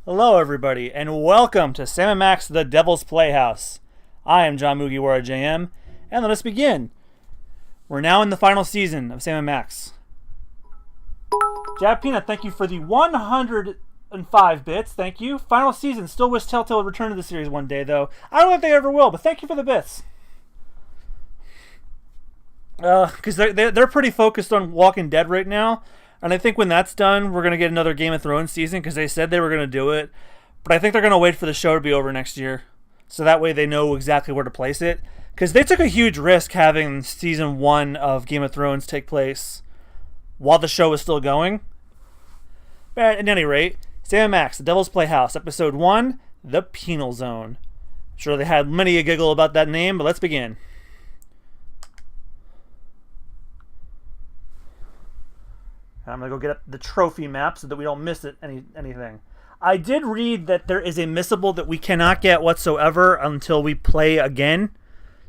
Hello, everybody, and welcome to Sam & Max The Devil's Playhouse. I am John MugiwaraJM, and let us begin. We're now in the final season of Sam & Max. Jab Peanut, thank you for the 105 bits. Thank you. Final season. Still wish Telltale would return to the series one day, though. I don't know if they ever will, but thank you for the bits. Because they're pretty focused on Walking Dead right now. And I think when that's done, we're going to get another Game of Thrones season because they said they were going to do it. But I think they're going to wait for the show to be over next year. So that way they know exactly where to place it. Because they took a huge risk having season 1 of Game of Thrones take place while the show was still going. But at any rate, Sam & Max, The Devil's Playhouse, Episode 1, The Penal Zone. I'm sure they had many a giggle about that name, but let's begin. I'm going to go get up the trophy map so that we don't miss anything. I did read that there is a missable that we cannot get whatsoever until we play again.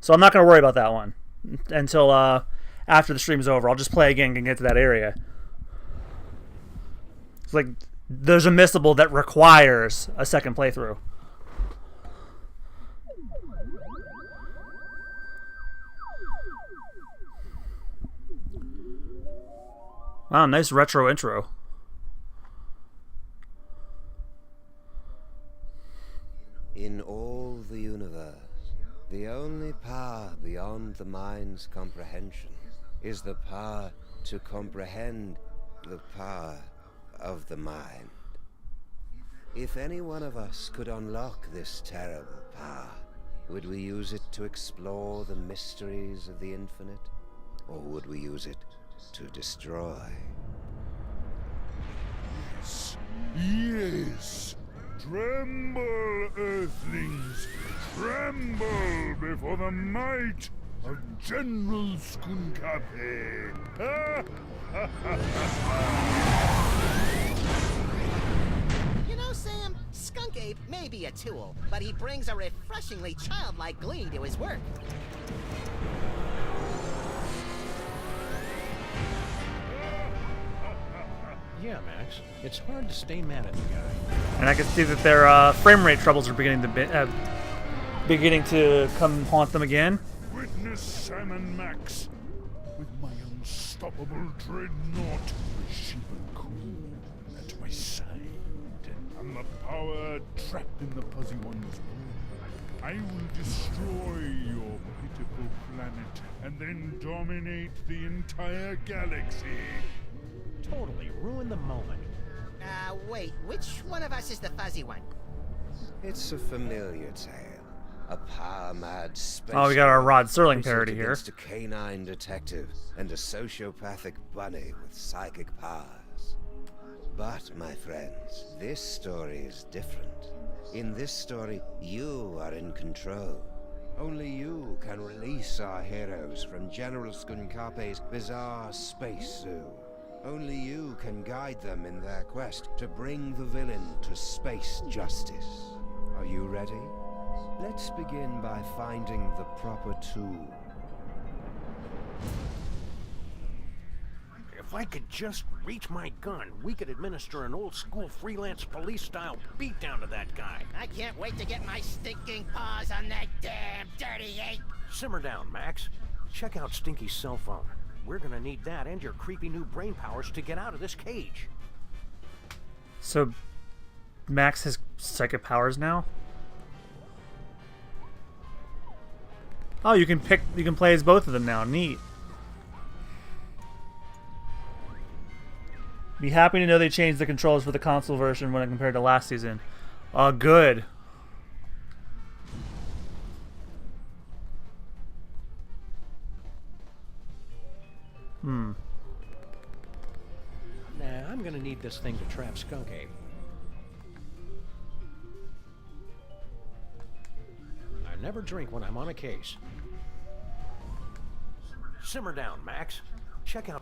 So I'm not going to worry about that one until after the stream is over. I'll just play again and get to that area. It's like there's a missable that requires a second playthrough. Wow, nice retro intro. In all the universe, the only power beyond the mind's comprehension is the power to comprehend the power of the mind. If any one of us could unlock this terrible power, would we use it to explore the mysteries of the infinite? Or would we use it to destroy? Yes! Tremble, Earthlings! Tremble before the might of General Skunkape! You know, Sam, Skunk Ape may be a tool, but he brings a refreshingly childlike glee to his work. Yeah, Max. It's hard to stay mad at the guy. And I can see that their frame rate troubles are beginning to come haunt them again. Witness Sam & Max with my unstoppable dreadnought, Shiva Queen, at my side, and the power trapped in the Fuzzy One's bone. I will destroy your pitiful planet and then dominate the entire galaxy. Totally ruined the moment. Wait, which one of us is the fuzzy one? It's a familiar tale. A power-mad space... Oh, we got our Rod Serling parody here. ...against a canine detective and a sociopathic bunny with psychic powers. But, my friends, this story is different. In this story, you are in control. Only you can release our heroes from General Skunkape's bizarre space zoo. Only you can guide them in their quest to bring the villain to space justice. Are you ready? Let's begin by finding the proper tool. If I could just reach my gun, we could administer an old-school freelance police-style beatdown to that guy. I can't wait to get my stinking paws on that damn dirty ape! Simmer down, Max. Check out Stinky's cell phone. We're gonna need that and your creepy new brain powers to get out of this cage. So, Max has psychic powers now? Oh, you can play as both of them now. Neat. Be happy to know they changed the controls for the console version when compared to last season. Oh, good. Nah, I'm gonna need this thing to trap Skunk Ape. I never drink when I'm on a case. Simmer down, Max. Check out...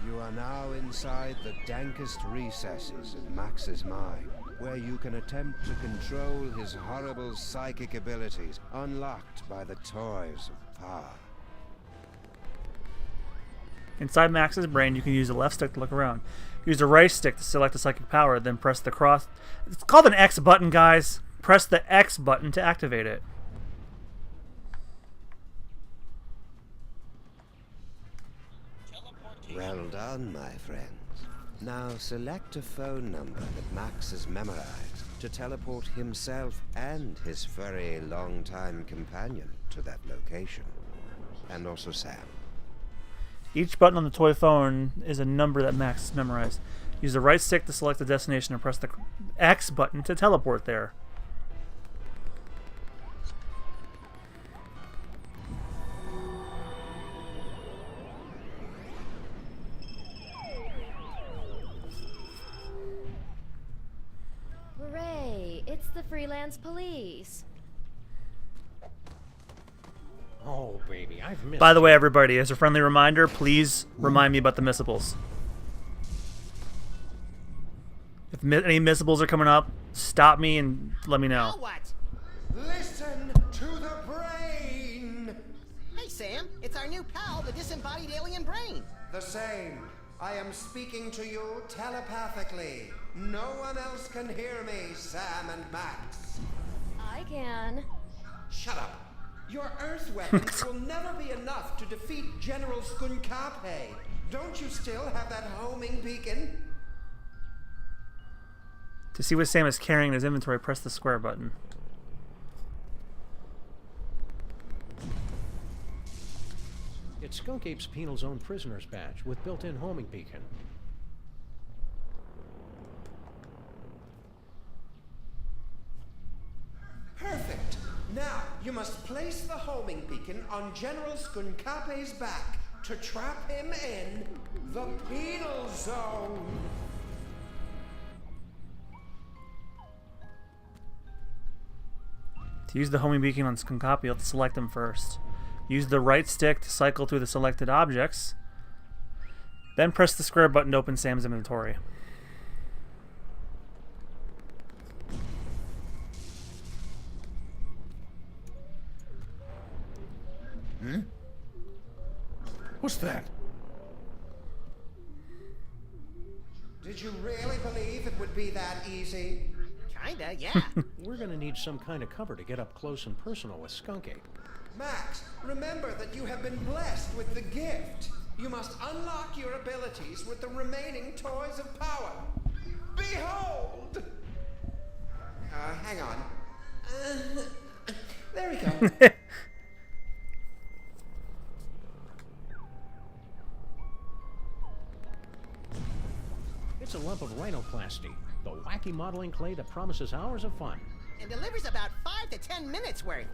You are now inside the dankest recesses of Max's mind, where you can attempt to control his horrible psychic abilities, unlocked by the toys of power. Inside Max's brain, you can use the left stick to look around. Use the right stick to select a psychic power, then press the cross... It's called an X button, guys. Press the X button to activate it. Well done, my friends. Now select a phone number that Max has memorized to teleport himself and his furry long-time companion to that location. And also Sam. Each button on the toy phone is a number that Max has memorized. Use the right stick to select the destination and press the X button to teleport there. Hooray! It's the freelance police. Oh, baby, I've missed By the you. way, everybody, as a friendly reminder, please remind me about the missables. If any missables are coming up, stop me and let me know. Now what? Listen to the brain! Hey, Sam, it's our new pal, the disembodied alien brain. The same. I am speaking to you telepathically. No one else can hear me, Sam and Max. I can. Shut up. Your Earth weapons will never be enough to defeat General Skunkape. Don't you still have that homing beacon? To see what Sam is carrying in his inventory, press the square button. It's Skunk Ape's Penal's own prisoner's badge with built-in homing beacon. Perfect. Now, you must place the homing beacon on General Skunkape's back to trap him in the penal zone. To use the homing beacon on Skunkapi, you have to select them first. Use the right stick to cycle through the selected objects. Then press the square button to open Sam's inventory. What's that? Did you really believe it would be that easy? Kinda, yeah. We're gonna need some kind of cover to get up close and personal with Skunk Ape. Max, remember that you have been blessed with the gift. You must unlock your abilities with the remaining toys of power. Behold! Hang on. There we go. It's a lump of rhinoplasty, the wacky modeling clay that promises hours of fun. And delivers about 5 to 10 minutes worth.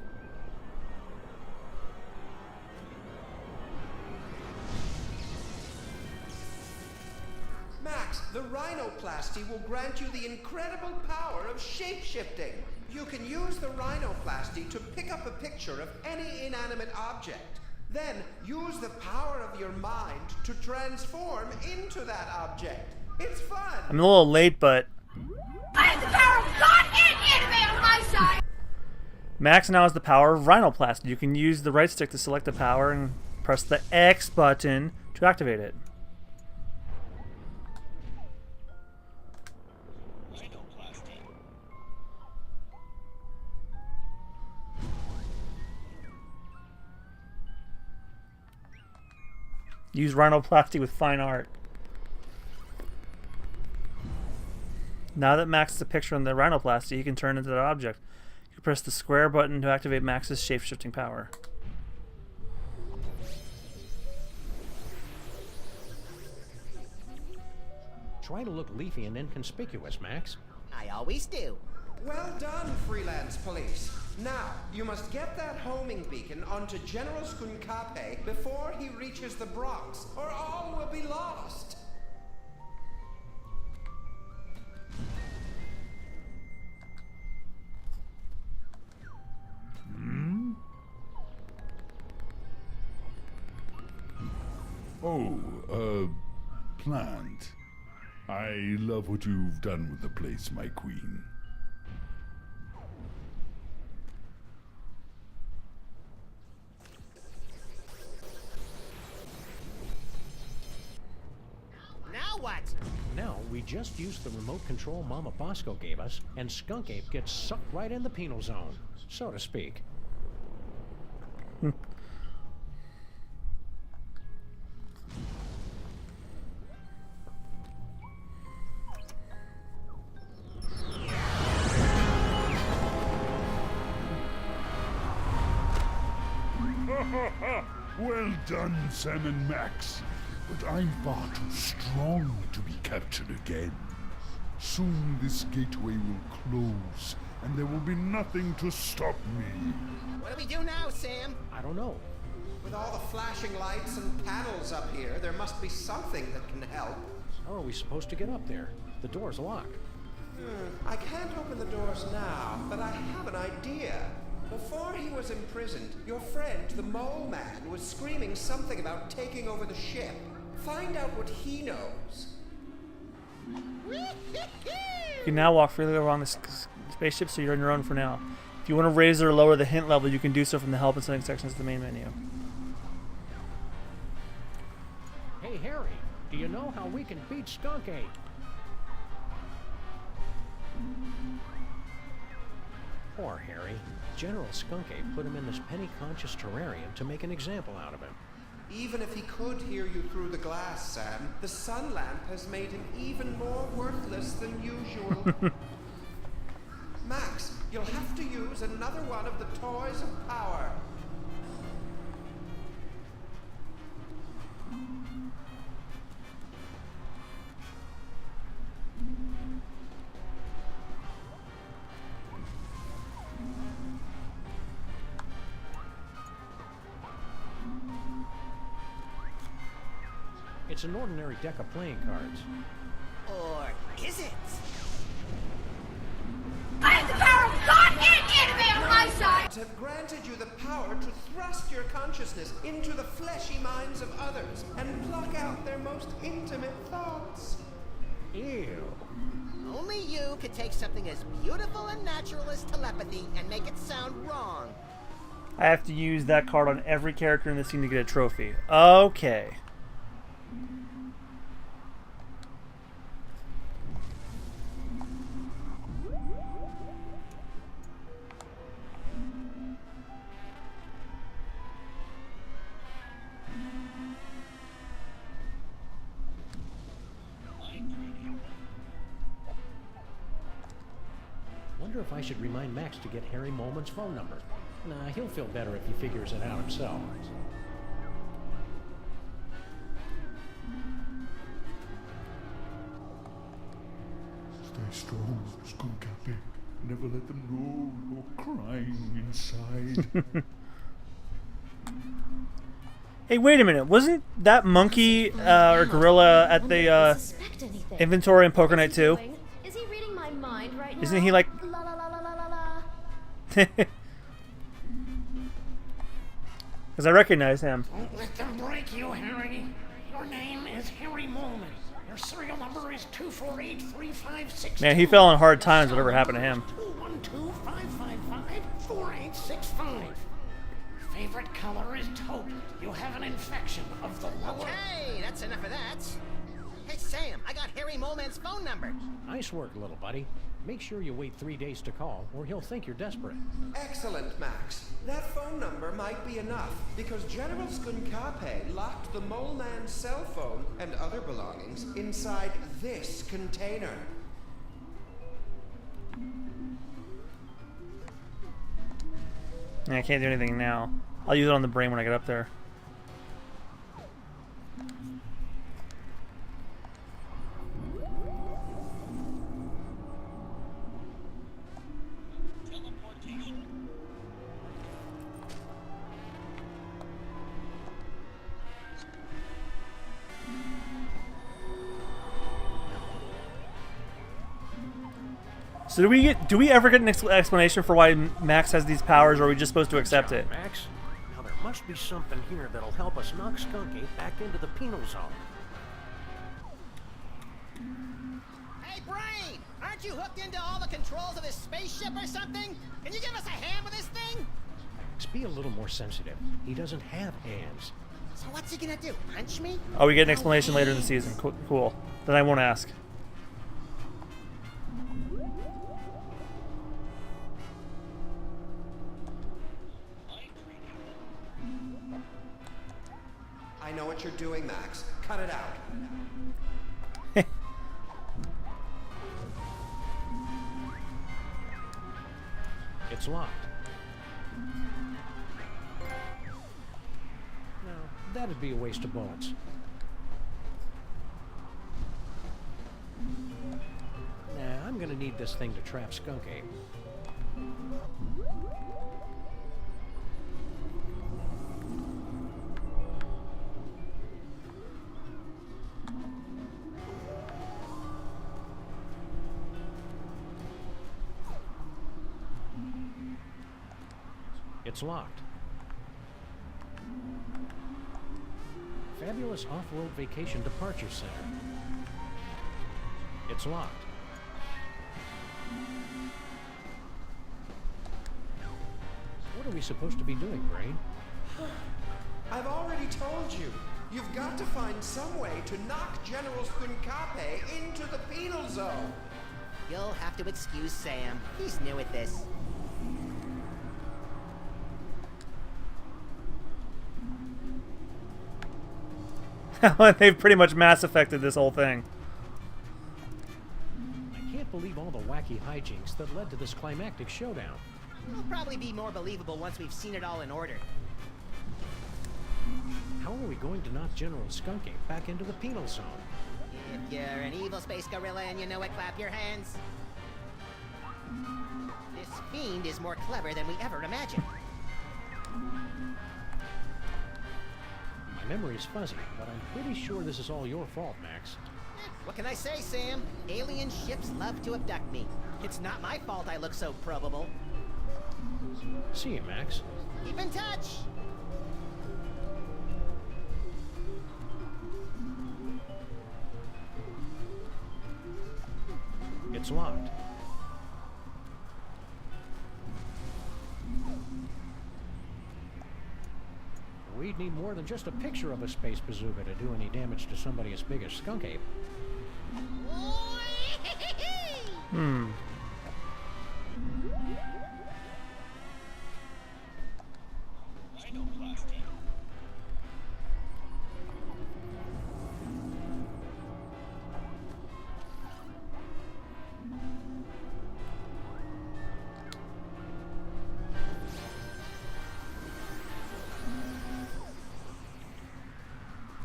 Max, the rhinoplasty will grant you the incredible power of shape-shifting. You can use the rhinoplasty to pick up a picture of any inanimate object. Then use the power of your mind to transform into that object. It's fun. I'm a little late, but I have the power of God and anime on my side! Max now has the power of rhinoplasty. You can use the right stick to select the power and press the X button to activate it. Use rhinoplasty with fine art. Now that Max is a picture on the rhinoplasty, he can turn into that object. You can press the square button to activate Max's shape-shifting power. Try to look leafy and inconspicuous, Max. I always do. Well done, freelance police. Now, you must get that homing beacon onto General Skunkape before he reaches the Bronx, or all will be lost. Oh, plant. I love what you've done with the place, my queen. Now what? Now, we just use the remote control Mama Bosco gave us, and Skunk Ape gets sucked right in the penal zone, so to speak. Well done, Sam and Max. But I'm far too strong to be captured again. Soon this gateway will close, and there will be nothing to stop me. What do we do now, Sam? I don't know. With all the flashing lights and panels up here, there must be something that can help. How are we supposed to get up there? The door's locked. I can't open the doors now, but I have an idea. Before he was imprisoned, your friend, the Mole Man, was screaming something about taking over the ship. Find out what he knows. You can now walk freely around the spaceship, so you're on your own for now. If you want to raise or lower the hint level, you can do so from the help and setting sections of the main menu. Hey, Harry, do you know how we can beat Skunk Ape? Poor Harry. General Skunk Ape put him in this penny-conscious terrarium to make an example out of him. Even if he could hear you through the glass, Sam, the sun lamp has made him even more worthless than usual. Max, you'll have to use another one of the toys of power. It's an ordinary deck of playing cards. Or is it? I have the power of God and anime on my side! Have granted you the power to thrust your consciousness into the fleshy minds of others and pluck out their most intimate thoughts. Ew. Only you could take something as beautiful and natural as telepathy and make it sound wrong. I have to use that card on every character in the scene to get a trophy. Okay. Wonder if I should remind Max to get Harry Moleman's phone number. Nah, he'll feel better if he figures it out himself. Stay strong, Skunk Ape. Never let them know you're crying inside. Hey, wait a minute. Wasn't that monkey or gorilla at the Suspect anything. inventory in Poker Night What's he 2? doing? Is he reading my mind right now? Isn't he like... La la la la la la la. Because I recognize him. Don't let them break you, Harry. Your name is Harry Molman. Your serial number is 2483562. Man, he fell on hard times, whatever happened to him. 212-555-4865. Favorite color is taupe. You have an infection of the lower... Hey, that's enough of that. Hey, Sam, I got Harry Moleman's phone number. Nice work, little buddy. Make sure you wait 3 days to call, or he'll think you're desperate. Excellent, Max. That phone number might be enough, because General Skunkape locked the Mole Man's cell phone and other belongings inside this container. I can't do anything now. I'll use it on the brain when I get up there. So do we ever get an explanation for why Max has these powers, or are we just supposed to accept it? Max, now there must be something here that'll help us knock Skunk Ape back into the penal zone. Aren't you hooked into all the controls of this spaceship or something? Can you give us a hand with this thing? Max, be a little more sensitive. He doesn't have hands. So what's he gonna do? Punch me? Oh, we get an explanation later in the season. Cool. Then I won't ask. I know what you're doing, Max. Cut it out. It's locked. Now, that'd be a waste of bullets. Nah, I'm gonna need this thing to trap Skunk Ape. It's locked. Fabulous Off-Road Vacation Departure Center. It's locked. What are we supposed to be doing, Brain? I've already told you. You've got to find some way to knock General Skunkape into the penal zone. You'll have to excuse Sam. He's new at this. They've pretty much Mass Effected this whole thing. I can't believe all the wacky hijinks that led to this climactic showdown. It'll probably be more believable once we've seen it all in order. How are we going to knock General Skunk Ape back into the penal zone? If you're an evil space gorilla and you know it, clap your hands. This fiend is more clever than we ever imagined. My memory's fuzzy, but I'm pretty sure this is all your fault, Max. What can I say, Sam? Alien ships love to abduct me. It's not my fault I look so probable. See you, Max. Keep in touch! It's locked. We'd need more than just a picture of a space bazooka to do any damage to somebody as big as Skunk Ape.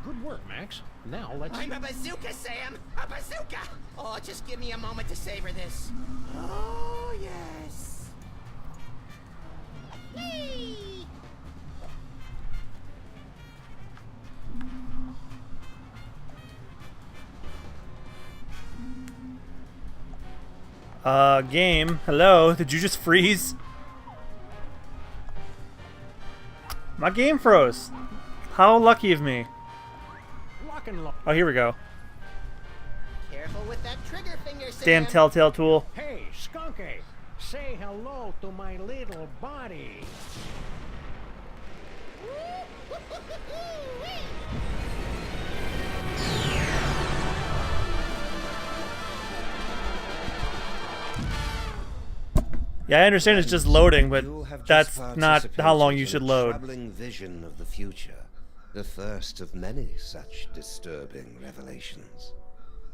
Good work, Max. Now let's... I'm a bazooka, Sam! A bazooka! Oh, just give me a moment to savor this. Oh, yes. Whee! Game. Hello? Did you just freeze? My game froze. How lucky of me. Lock and lock. Oh, here we go. Careful with that trigger finger, Sam. Damn telltale tool. Hey, Skunk Ape! Say hello to my little buddy. Yeah, I understand it's just loading, but You have that's just not how long you participated should in a load. troubling vision of the future, the first of many such disturbing revelations.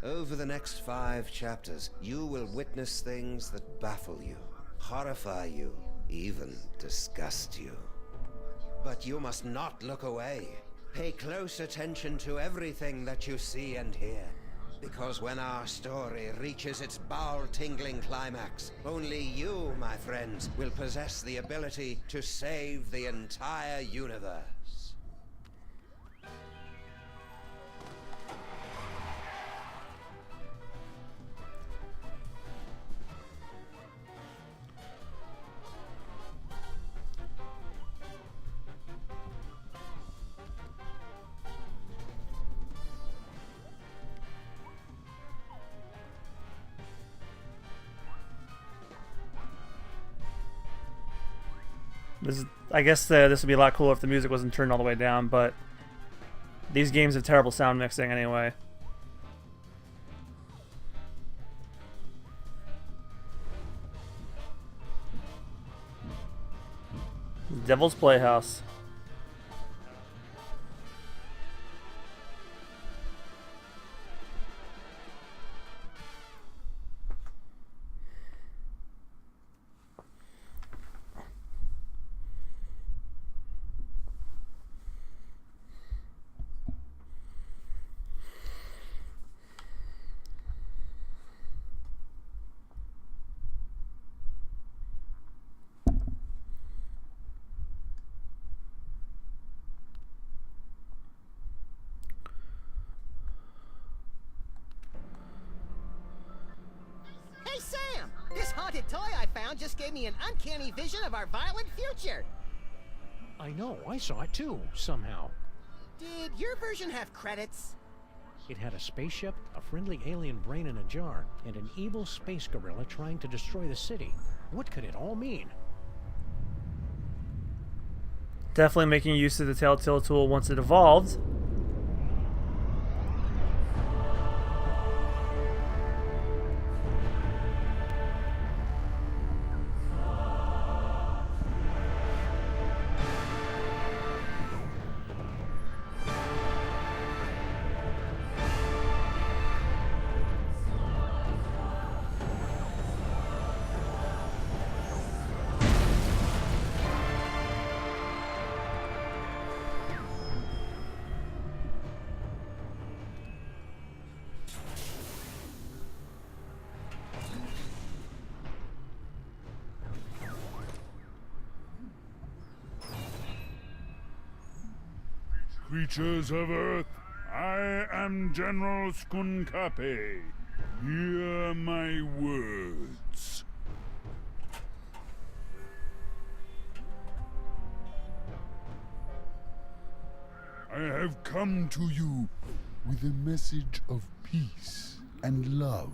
Over the next 5 chapters, you will witness things that baffle you, horrify you, even disgust you. But you must not look away. Pay close attention to everything that you see and hear. Because when our story reaches its bowel-tingling climax, only you, my friends, will possess the ability to save the entire universe. I guess this would be a lot cooler if the music wasn't turned all the way down, but these games have terrible sound mixing anyway. Devil's Playhouse. Hey, Sam! This haunted toy I found just gave me an uncanny vision of our violent future. I know, I saw it too, somehow. Did your version have credits? It had a spaceship, a friendly alien brain in a jar, and an evil space gorilla trying to destroy the city. What could it all mean? Definitely making use of the Telltale tool once it evolved. Creatures of Earth, I am General Skunkape. Hear my words. I have come to you with a message of peace and love.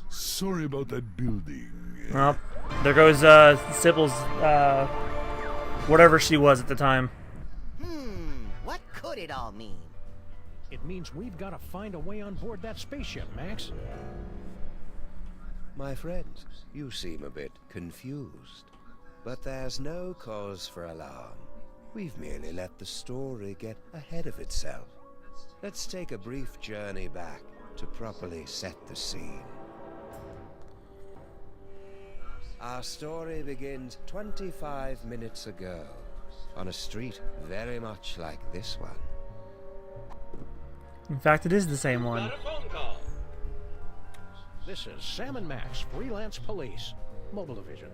Sorry about that building. Well, there goes Sybil's, whatever she was at the time. What could it all mean? It means we've got to find a way on board that spaceship, Max. My friends, you seem a bit confused. But there's no cause for alarm. We've merely let the story get ahead of itself. Let's take a brief journey back to properly set the scene. Our story begins 25 minutes ago, on a street very much like this one. In fact, it is the same one. This is Sam and Max, Freelance Police, Mobile Division.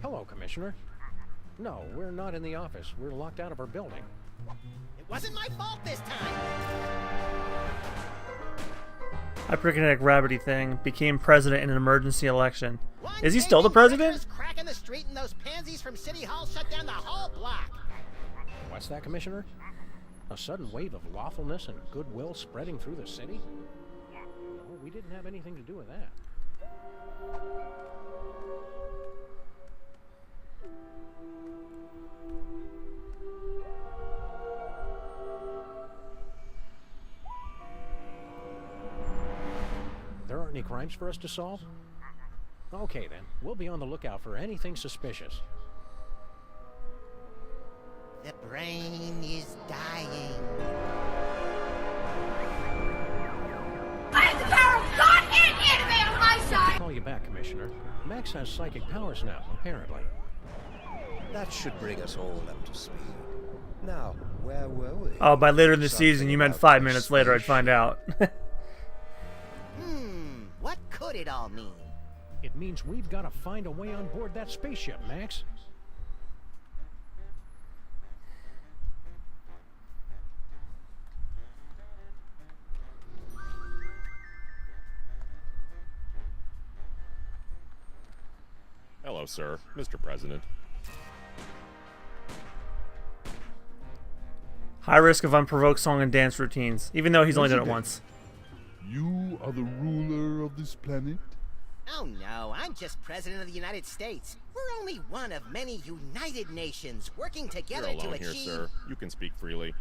Hello, Commissioner. No, we're not in the office. We're locked out of our building. It wasn't my fault this time. Hyperkinetic rabbity thing became president in an emergency election. One Is he still the banging president? treacherous crack in the street and those pansies from City Hall shut down the whole block. What's that, Commissioner? A sudden wave of lawfulness and goodwill spreading through the city? Well, we didn't have anything to do with that. There aren't any crimes for us to solve? Okay then, we'll be on the lookout for anything suspicious. The brain is dying. I have the power of God and anime on my side! Call you back, Commissioner. Max has psychic powers now, apparently. That should bring us all up to speed. Now, where were we? Oh, by later in the Something season, you meant about 5 the minutes later I'd find out. What could it all mean? It means we've got to find a way on board that spaceship, Max. Hello, sir. Mr. President. High risk of unprovoked song and dance routines, even though he's only done it President, once. You are the ruler of this planet? Oh no, I'm just President of the United States. We're only one of many United Nations working You're together alone to here, achieve... sir. You can speak freely.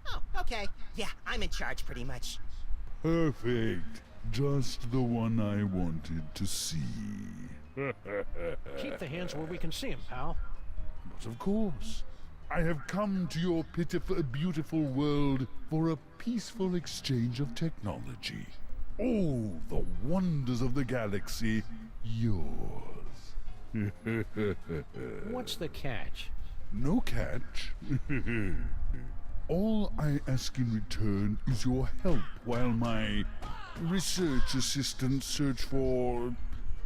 Oh, okay. Yeah, I'm in charge pretty much. Perfect. Just the one I wanted to see. Keep the hands where we can see him, pal. But of course, I have come to your pitiful, beautiful world for a peaceful exchange of technology. Oh, the wonders of the galaxy, yours. What's the catch? No catch. All I ask in return is your help while my research assistants search for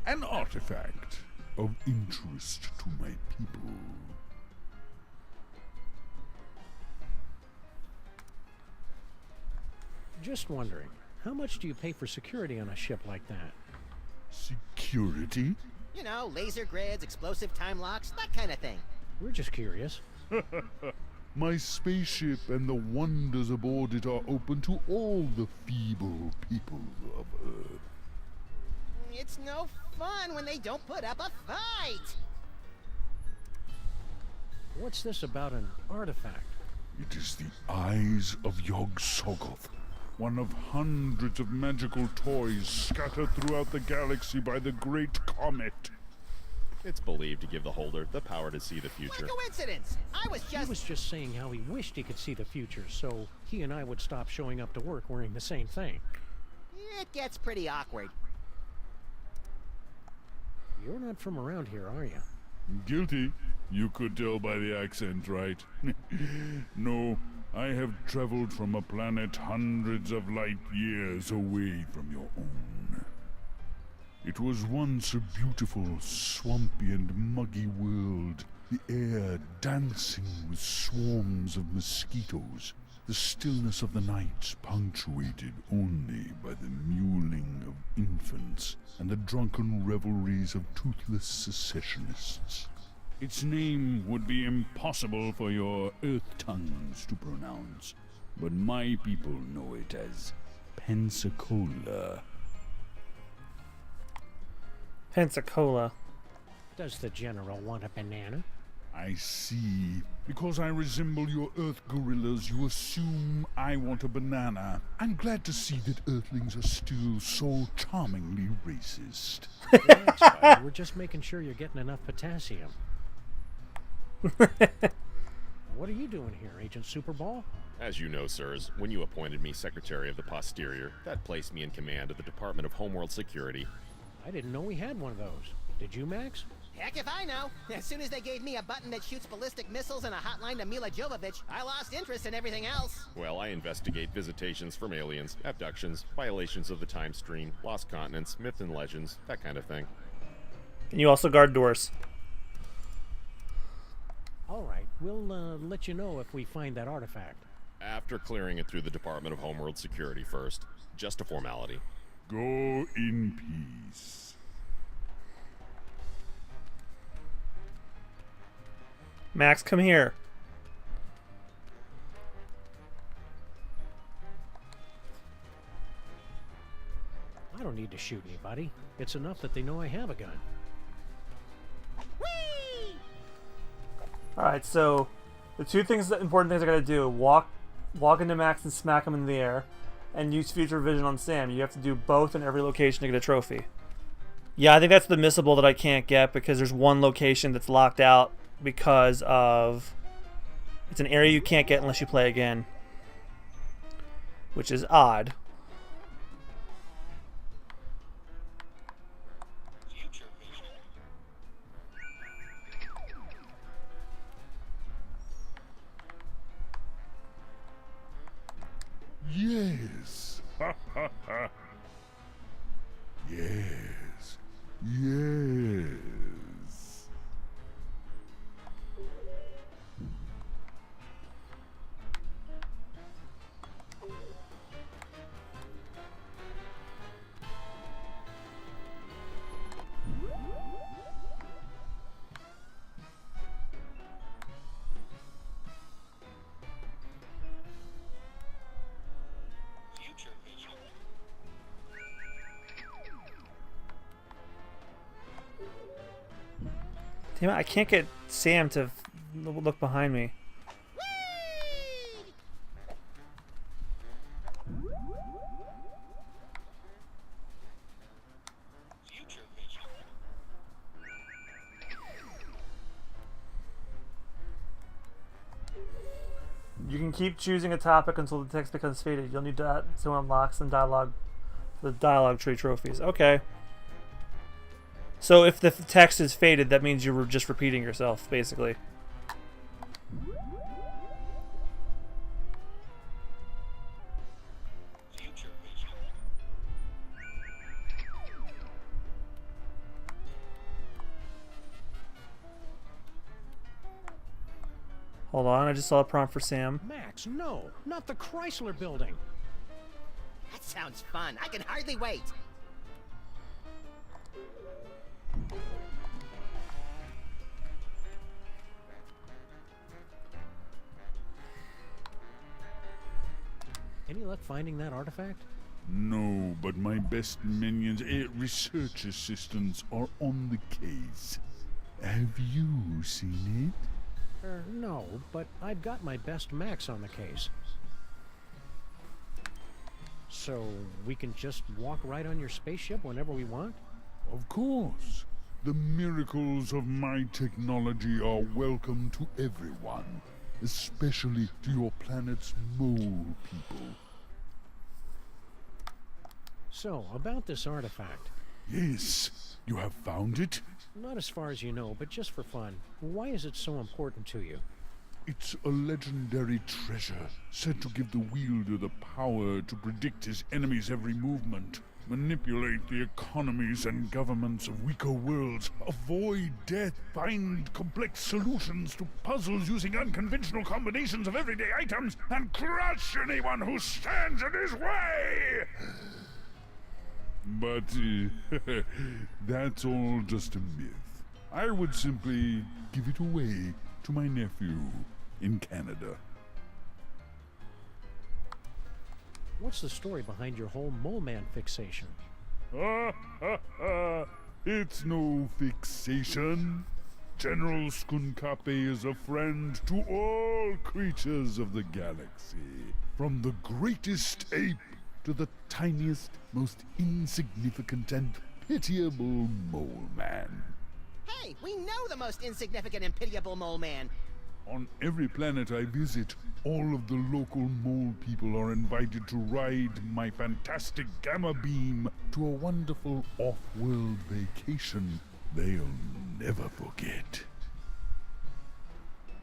an artifact of interest to my people. Just wondering, how much do you pay for security on a ship like that? Security? You know, laser grids, explosive time locks, that kind of thing. We're just curious. My spaceship and the wonders aboard it are open to all the feeble people of Earth. It's no fun when they don't put up a fight. What's this about an artifact? It is the eyes of Yog-Sothoth, one of hundreds of magical toys scattered throughout the galaxy by the Great Comet. It's believed to give the holder the power to see the future. Coincidence! I was He was just saying how he wished he could see the future, so he and I would stop showing up to work wearing the same thing. It gets pretty awkward. You're not from around here, are you? Guilty. You could tell by the accent, right? No, I have traveled from a planet hundreds of light years away from your own. It was once a beautiful, swampy and muggy world, the air dancing with swarms of mosquitoes, the stillness of the night punctuated only by the mewling of infants and the drunken revelries of toothless secessionists. Its name would be impossible for your earth tongues to pronounce, but my people know it as Pensacola. Pensacola. Does the General want a banana? I see. Because I resemble your Earth gorillas, you assume I want a banana. I'm glad to see that Earthlings are still so charmingly racist. That's fine. We're just making sure you're getting enough potassium. What are you doing here, Agent Superball? As you know, sirs, when you appointed me Secretary of the Posterior, that placed me in command of the Department of Homeworld Security. I didn't know we had one of those. Did you, Max? Heck if I know. As soon as they gave me a button that shoots ballistic missiles and a hotline to Mila Jovovich, I lost interest in everything else. Well, I investigate visitations from aliens, abductions, violations of the time stream, lost continents, myth and legends, that kind of thing. And you also guard doors. All right, we'll let you know if we find that artifact. After clearing it through the Department of Homeworld Security first. Just a formality. Go in peace. Max, come here. I don't need to shoot anybody. It's enough that they know I have a gun. Alright, so the two important things I gotta do, walk into Max and smack him in the air, and use future vision on Sam. You have to do both in every location to get a trophy. Yeah, I think that's the missable that I can't get because there's one location that's locked out because of... It's an area you can't get unless you play again. Which is odd. Yes. Yes. Yes. Damn it, I can't get Sam to look behind me. You can keep choosing a topic until the text becomes faded. You'll need that to unlock some dialogue, the dialogue tree trophies. Okay. So if the text is faded, that means you're just repeating yourself, basically. Hold on, I just saw a prompt for Sam. Max, no, not the Chrysler Building. That sounds fun. I can hardly wait. Any luck finding that artifact? No, but my best minions, research assistants, are on the case. Have you seen it? No, but I've got my best Max on the case. So we can just walk right on your spaceship whenever we want? Of course. The miracles of my technology are welcome to everyone, especially to your planet's mole people. So, about this artifact. Yes, you have found it? Not as far as you know, but just for fun. Why is it so important to you? It's a legendary treasure, said to give the wielder the power to predict his enemy's every movement, manipulate the economies and governments of weaker worlds, avoid death, find complex solutions to puzzles using unconventional combinations of everyday items, and crush anyone who stands in his way! But that's all just a myth. I would simply give it away to my nephew in Canada. What's the story behind your whole Mole Man fixation? It's no fixation. General Skunkape is a friend to all creatures of the galaxy, from the greatest ape to the tiniest, most insignificant and pitiable mole man. Hey, we know the most insignificant and pitiable mole man. On every planet I visit, all of the local mole people are invited to ride my fantastic gamma beam to a wonderful off-world vacation they'll never forget.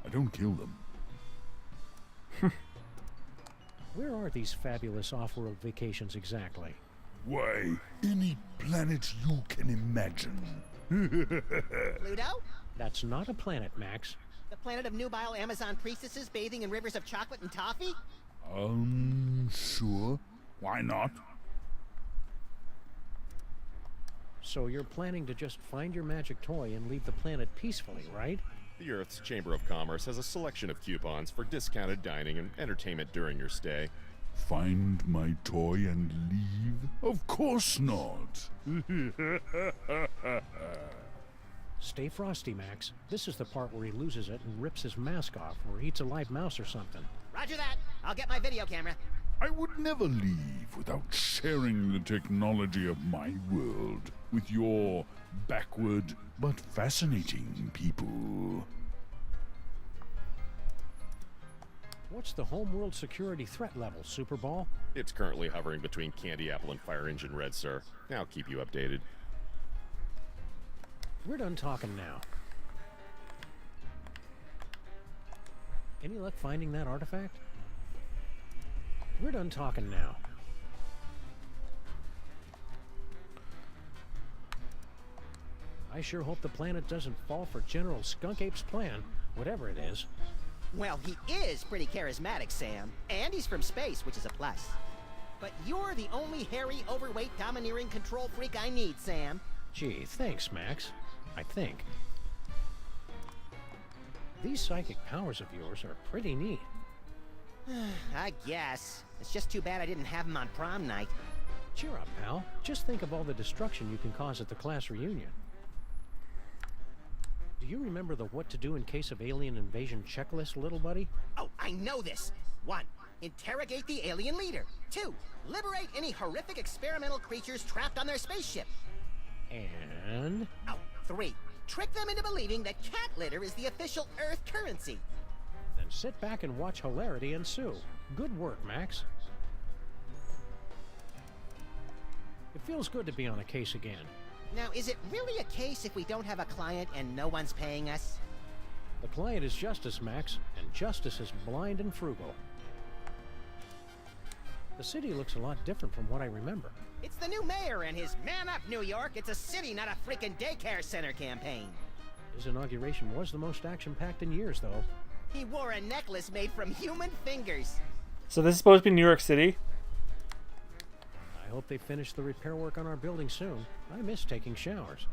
I don't kill them. Where are these fabulous off-world vacations exactly? Why, any planet you can imagine. Pluto? That's not a planet, Max. The planet of nubile Amazon priestesses bathing in rivers of chocolate and toffee? Sure. Why not? So you're planning to just find your magic toy and leave the planet peacefully, right? The Earth's Chamber of Commerce has a selection of coupons for discounted dining and entertainment during your stay. Find my toy and leave? Of course not. Stay frosty, Max. This is the part where he loses it and rips his mask off or eats a live mouse or something. Roger that. I'll get my video camera. I would never leave without sharing the technology of my world with your backward but fascinating people. What's the homeworld security threat level, Superball? It's currently hovering between Candy Apple and Fire Engine Red, sir. I'll keep you updated. We're done talking now. Any luck finding that artifact? We're done talking now. I sure hope the planet doesn't fall for General Skunkape's plan, whatever it is. Well, he is pretty charismatic, Sam. And he's from space, which is a plus. But you're the only hairy, overweight, domineering control freak I need, Sam. Gee, thanks, Max. I think. These psychic powers of yours are pretty neat. I guess. It's just too bad I didn't have him on prom night. Cheer up, pal. Just think of all the destruction you can cause at the class reunion. Do you remember the what to do in case of alien invasion checklist, little buddy? Oh, I know this. 1. Interrogate the alien leader. 2. Liberate any horrific experimental creatures trapped on their spaceship. And? Oh, 3. Trick them into believing that cat litter is the official Earth currency. Then sit back and watch hilarity ensue. Good work, Max. It feels good to be on a case again. Now, is it really a case if we don't have a client and no one's paying us? The client is justice, Max, and justice is blind and frugal. The city looks a lot different from what I remember. It's the new mayor and his Man Up New York, it's a city, not a freaking daycare center campaign. His inauguration was the most action-packed in years, though. He wore a necklace made from human fingers. So this is supposed to be New York City? I hope they finish the repair work on our building soon. I miss taking showers.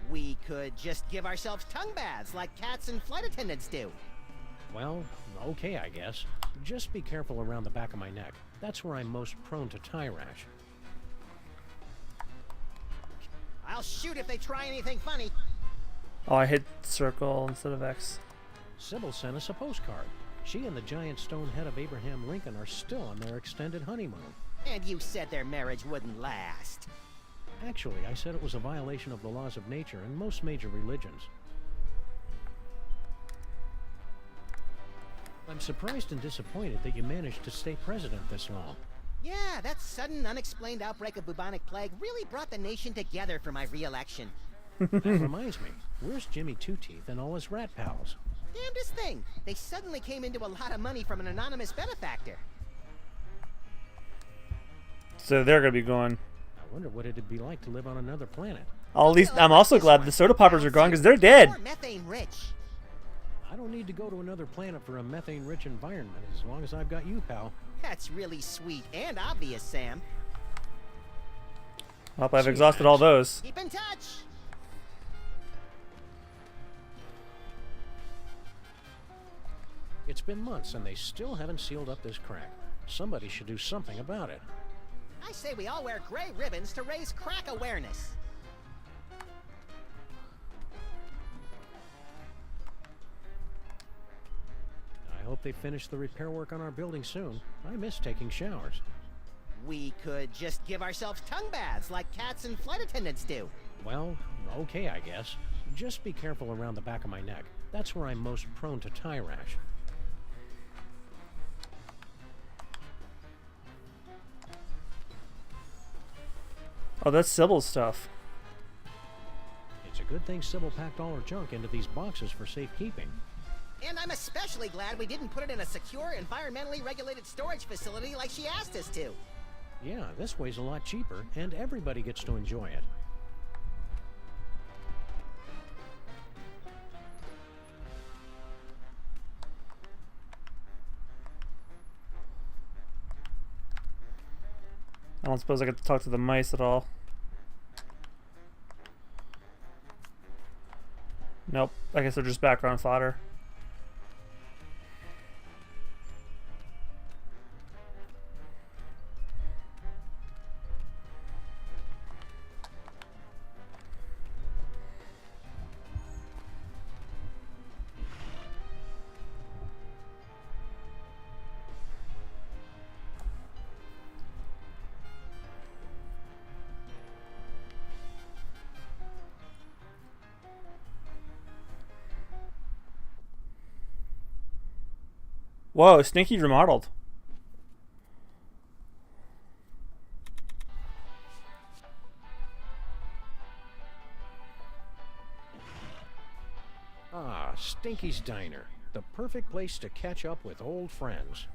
We could just give ourselves tongue baths like cats and flight attendants do. Well, okay, I guess. Just be careful around the back of my neck. That's where I'm most prone to tie rash. I'll shoot if they try anything funny. Oh, I hit circle instead of X. Sybil sent us a postcard. She and the giant stone head of Abraham Lincoln are still on their extended honeymoon. And you said their marriage wouldn't last. Actually, I said it was a violation of the laws of nature and most major religions. I'm surprised and disappointed that you managed to stay president this long. Yeah, that sudden, unexplained outbreak of bubonic plague really brought the nation together for my re-election. That reminds me, where's Jimmy Two-Teeth and all his rat pals? Damnedest thing, they suddenly came into a lot of money from an anonymous benefactor. So they're gonna be gone. I wonder what it'd be like to live on another planet. At least I'm also glad the soda poppers are gone because they're dead. More methane rich. I don't need to go to another planet for a methane-rich environment as long as I've got you, pal. That's really sweet and obvious, Sam. Well, I've exhausted all those. Keep in touch. It's been months and they still haven't sealed up this crack. Somebody should do something about it. I say we all wear gray ribbons to raise crack awareness. I hope they finish the repair work on our building soon. I miss taking showers. We could just give ourselves tongue baths like cats and flight attendants do. Well, okay, I guess. Just be careful around the back of my neck. That's where I'm most prone to tie rash. Oh, that's Sybil's stuff. It's a good thing Sybil packed all her junk into these boxes for safekeeping. And I'm especially glad we didn't put it in a secure, environmentally regulated storage facility like she asked us to. Yeah, this way's a lot cheaper, and everybody gets to enjoy it. I don't suppose I get to talk to the mice at all. Nope. I guess they're just background fodder. Whoa, Stinky remodeled. Ah, Stinky's Diner. The perfect place to catch up with old friends.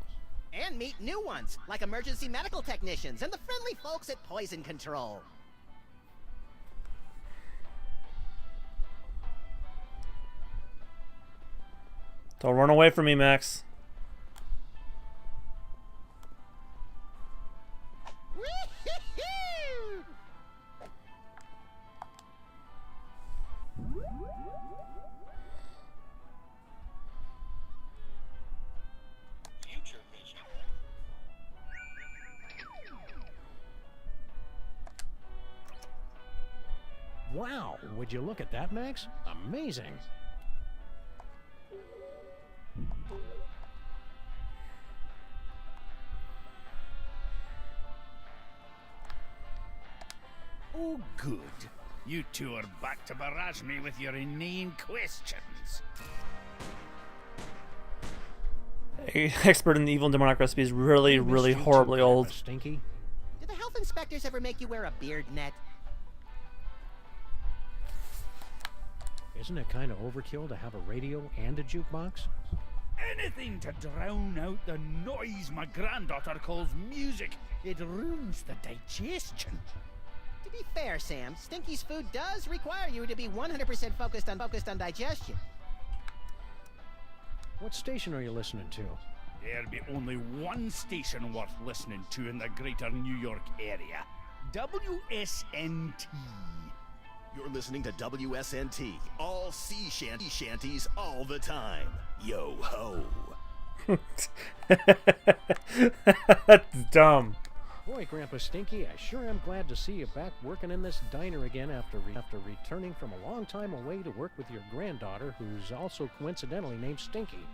And meet new ones, like emergency medical technicians and the friendly folks at Poison Control. Don't run away from me, Max. Wow, would you look at that, Max? Amazing. Oh, good. You two are back to barrage me with your inane questions. Expert in evil and demonic recipes, really, really horribly old. Stinky. Do the health inspectors ever make you wear a beard net? Isn't it kind of overkill to have a radio and a jukebox? Anything to drown out the noise my granddaughter calls music. It ruins the digestion. To be fair, Sam, Stinky's food does require you to be 100% focused on digestion. What station are you listening to? There'll be only one station worth listening to in the greater New York area. WSNT. You're listening to WSNT, all sea shanties all the time. Yo ho. That's dumb. Boy, Grandpa Stinky, I sure am glad to see you back working in this diner again after returning from a long time away to work with your granddaughter, who's also coincidentally named Stinky.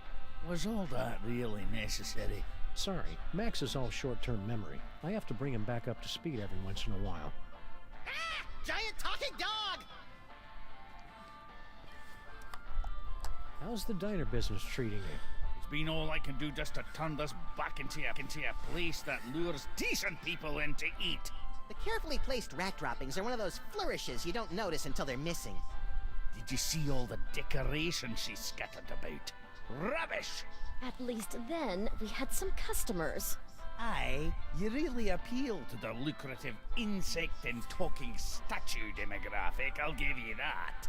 Was all that really necessary? Sorry, Max is all short-term memory. I have to bring him back up to speed every once in a while. Ah! Giant talking dog! How's the diner business treating you? It's been all I can do just to turn this back into a place that lures decent people in to eat. The carefully placed rat droppings are one of those flourishes you don't notice until they're missing. Did you see all the decorations she scattered about? Rubbish! At least then, we had some customers. Aye, you really appeal to the lucrative insect and talking statue demographic, I'll give you that.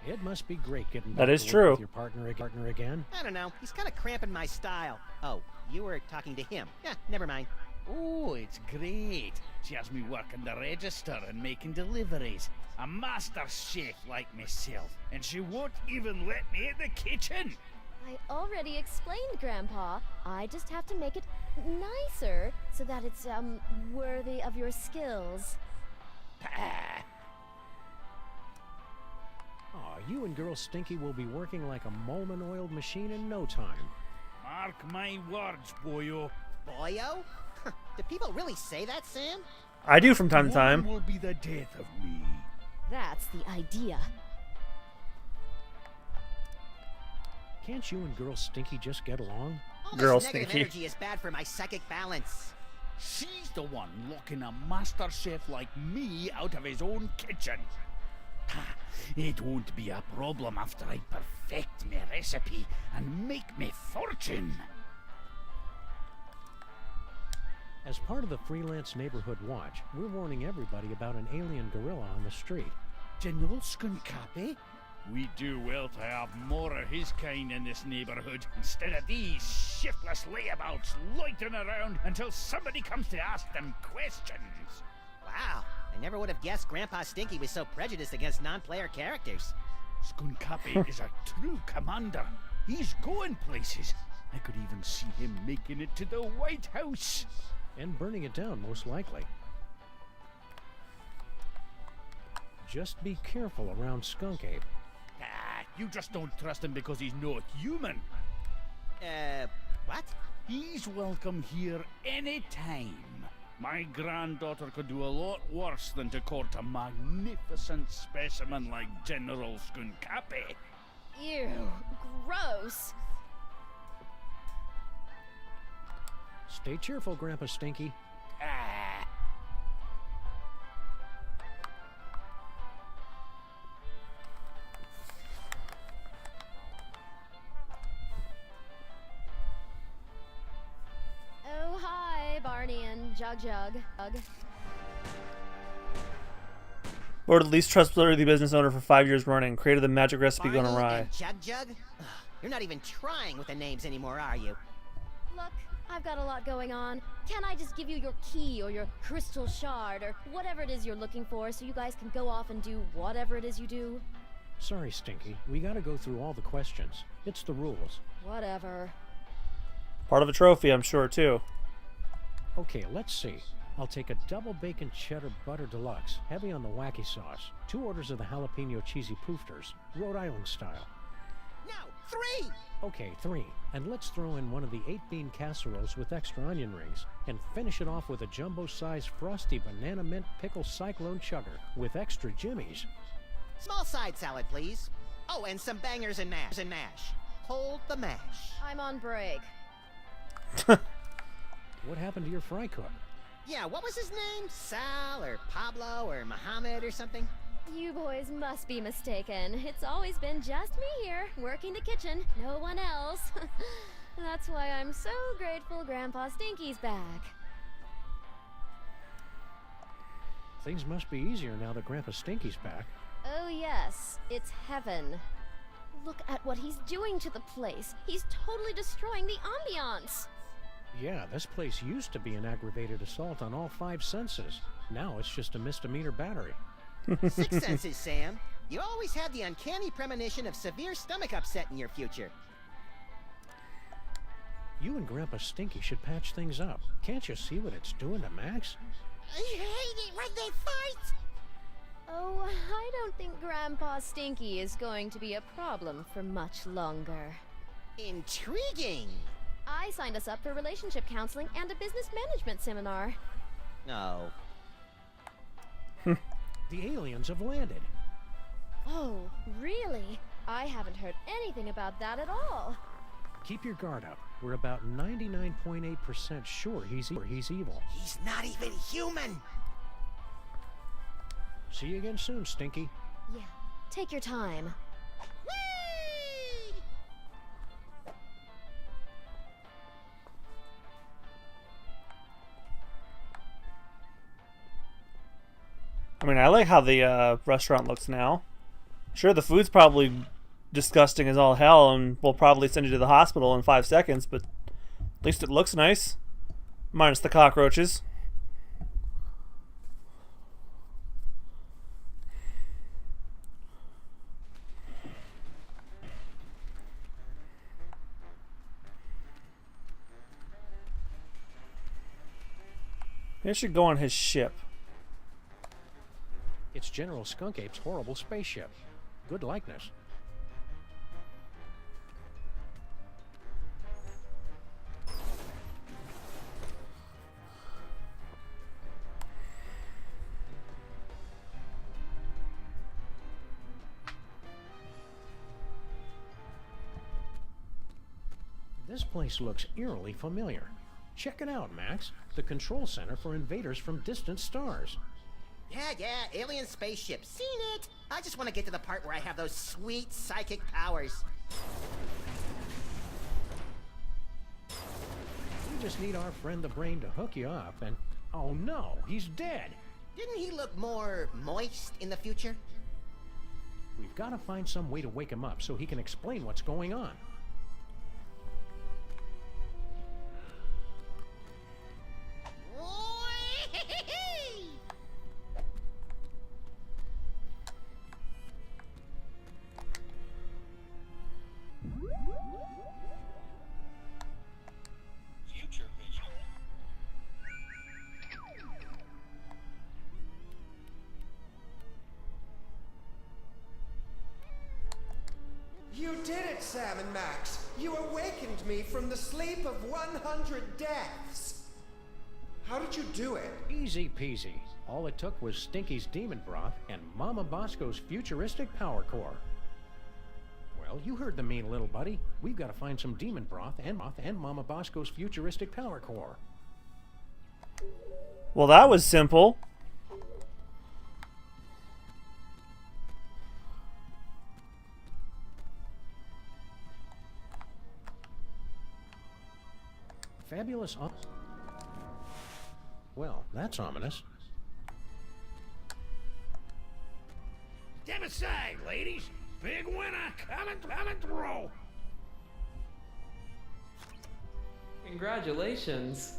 It must be great getting That back is to true. work with your partner again. I don't know, he's kind of cramping my style. Oh, you were talking to him. Yeah, never mind. Oh, it's great. She has me working the register and making deliveries. A master chef like myself. And she won't even let me in the kitchen. I already explained, Grandpa. I just have to make it nicer so that it's, worthy of your skills. Pah. Aw, you and Girl Stinky will be working like a Molman-oiled machine in no time. Mark my words, boyo. Boyo? Do people really say that, Sam? I do from time to time. Will be the death of me. That's the idea. Can't you and Girl Stinky just get along? All Girl this negative Stinky. energy is bad for my psychic balance. She's the one locking a master chef like me out of his own kitchen. Ha, it won't be a problem after I perfect my recipe and make me fortune. As part of the Freelance Neighborhood Watch, we're warning everybody about an alien gorilla on the street. General Skunkapi? We do well to have more of his kind in this neighborhood instead of these shiftless layabouts loitering around until somebody comes to ask them questions. Wow, I never would have guessed Grandpa Stinky was so prejudiced against non-player characters. Skunkapi is a true commander. He's going places. I could even see him making it to the White House. And burning it down, most likely. Just be careful around Skunk Ape. Ah, you just don't trust him because he's not human. What? He's welcome here anytime. My granddaughter could do a lot worse than to court a magnificent specimen like General Skunkapi. Ew, gross. Stay cheerful, Grandpa Stinky. Ah. Oh, hi, Barney and Jug. Or the least trustworthy business owner for 5 years running. Created the magic recipe gone Barney awry. and Jug? Ugh, you're not even trying with the names anymore, are you? Look, I've got a lot going on. Can't I just give you your key or your crystal shard or whatever it is you're looking for so you guys can go off and do whatever it is you do? Sorry, Stinky. We gotta go through all the questions. It's the rules. Whatever. Part of a trophy, I'm sure, too. Okay, let's see. I'll take a double bacon cheddar butter deluxe, heavy on the wacky sauce. 2 orders of the jalapeno cheesy poofters, Rhode Island style. No, 3! Okay, 3. And let's throw in one of the 8-bean casseroles with extra onion rings. And finish it off with a jumbo-sized frosty banana mint pickle cyclone chugger with extra jimmies. Small side salad, please. Oh, and some bangers and mash. Hold the mash. I'm on break. What happened to your fry cook? Yeah, what was his name? Sal or Pablo or Mohammed or something? You boys must be mistaken. It's always been just me here, working the kitchen, no one else. That's why I'm so grateful Grandpa Stinky's back. Things must be easier now that Grandpa Stinky's back. Oh yes, it's heaven. Look at what he's doing to the place. He's totally destroying the ambiance. Yeah, this place used to be an aggravated assault on all 5 senses. Now it's just a misdemeanor battery. 6 senses, Sam. You always had the uncanny premonition of severe stomach upset in your future. You and Grandpa Stinky should patch things up. Can't you see what it's doing to Max? I hate it when they fight! Oh, I don't think Grandpa Stinky is going to be a problem for much longer. Intriguing! I signed us up for relationship counseling and a business management seminar. No. The aliens have landed. Oh, really? I haven't heard anything about that at all. Keep your guard up. We're about 99.8% sure he's evil. He's not even human! See you again soon, Stinky. Yeah, take your time. Whee! I mean, I like how the restaurant looks now. Sure, the food's probably disgusting as all hell, and we'll probably send you to the hospital in 5 seconds, but at least it looks nice. Minus the cockroaches. He should go on his ship. It's General Skunk Ape's horrible spaceship. Good likeness. This place looks eerily familiar. Check it out, Max. The control center for invaders from distant stars. Yeah, alien spaceship. Seen it! I just want to get to the part where I have those sweet psychic powers. We just need our friend the Brain to hook you up and... Oh no, he's dead! Didn't he look more moist in the future? We've got to find some way to wake him up so he can explain what's going on. You did it, Sam and Max! You awakened me from the sleep of 100 deaths! How did you do it? Easy peasy. All it took was Stinky's demon broth and Mama Bosco's futuristic power core. Well, you heard the mean little buddy. We've got to find some demon broth and Mama Bosco's futuristic power core. Well, that was simple. Fabulous. Well, that's ominous. Step aside, ladies. Big winner coming through. Congratulations.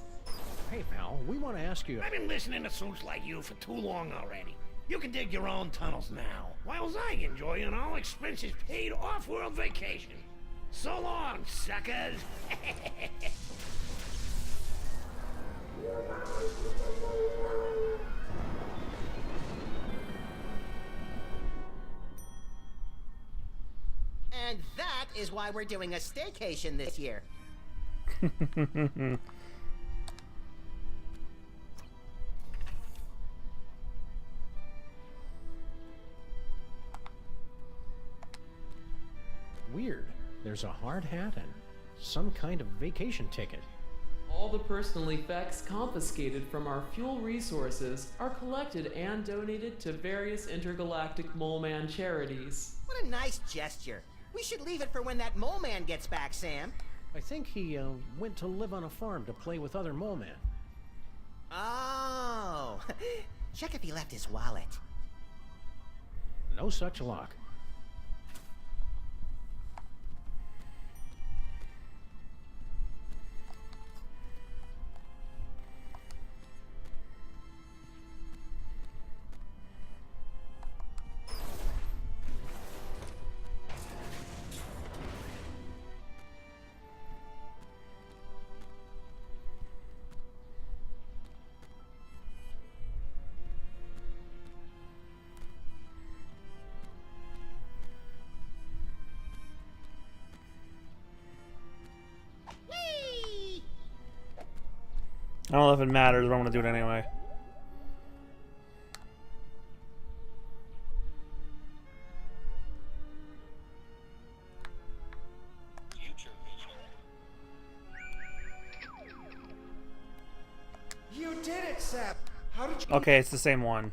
Hey, pal, we want to ask you... I've been listening to suits like you for too long already. You can dig your own tunnels now, whilst I enjoy an all-expenses-paid off-world vacation. So long, suckers. And that is why we're doing a staycation this year. Weird. There's a hard hat and some kind of vacation ticket. All the personal effects confiscated from our fuel resources are collected and donated to various intergalactic Mole Man charities. What a nice gesture. We should leave it for when that mole man gets back, Sam. I think he went to live on a farm to play with other mole men. Oh. Check if he left his wallet. No such luck. I don't know if it matters, but I'm gonna do it anyway. You did it, Sam. How did you... Okay, it's the same one.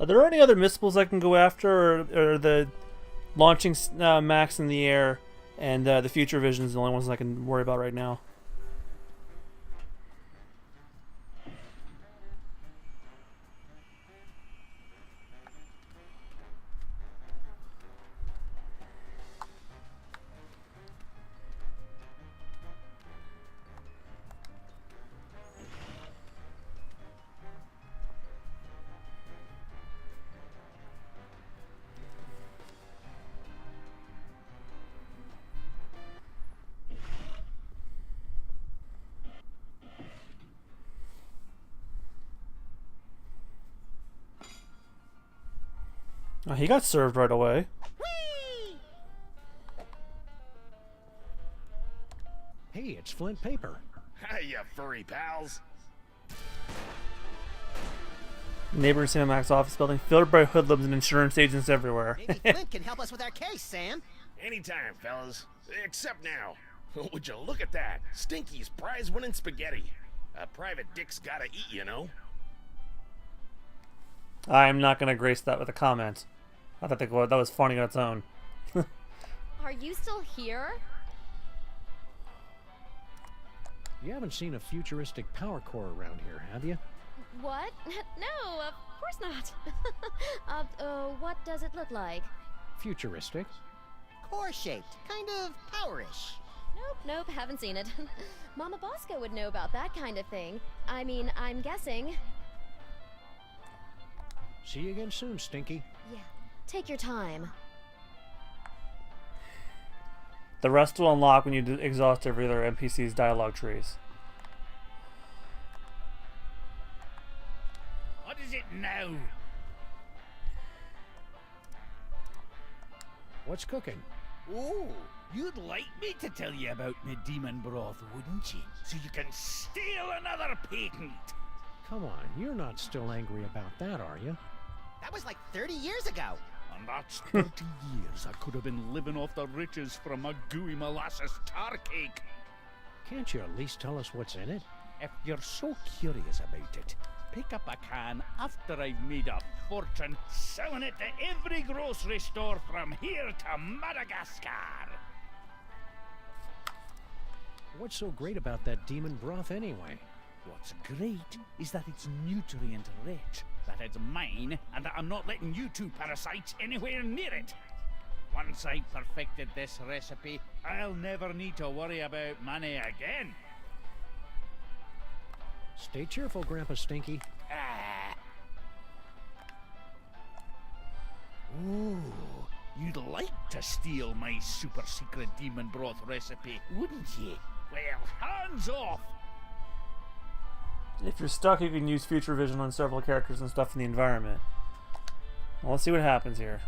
Are there any other missiles I can go after, or the launching Max in the air and the future visions the only ones I can worry about right now? Oh, he got served right away. Hey, it's Flint Paper. Hi, you furry pals. Neighboring Cinemax office building filled by hoodlums and insurance agents everywhere. Maybe Flint can help us with our case, Sam. Anytime, fellas. Except now. Would you look at that? Stinky's prize-winning spaghetti. A private dick's gotta eat, you know. I'm not going to grace that with a comment. I thought that was funny on its own. Are you still here? You haven't seen a futuristic power core around here, have you? What? No, of course not. What does it look like? Futuristic? Core-shaped, kind of powerish. Nope, haven't seen it. Mama Bosco would know about that kind of thing. I mean, I'm guessing. See you again soon, Stinky. Yeah, take your time. The rest will unlock when you exhaust every other NPC's dialogue trees. What is it now? What's cooking? Oh, you'd like me to tell you about my demon broth, wouldn't you? So you can steal another patent. Come on, you're not still angry about that, are you? That was like 30 years ago. And that's 30 years I could have been living off the riches from a gooey molasses tar cake. Can't you at least tell us what's in it? If you're so curious about it, pick up a can after I've made a fortune selling it to every grocery store from here to Madagascar. What's so great about that demon broth anyway? What's great is that it's nutrient rich, that it's mine, and that I'm not letting you two parasites anywhere near it. Once I perfected this recipe, I'll never need to worry about money again. Stay cheerful, Grandpa Stinky. Ooh, you'd like to steal my super secret demon broth recipe, wouldn't you? Well, hands off! If you're stuck, you can use future vision on several characters and stuff in the environment. Well, let's see what happens here.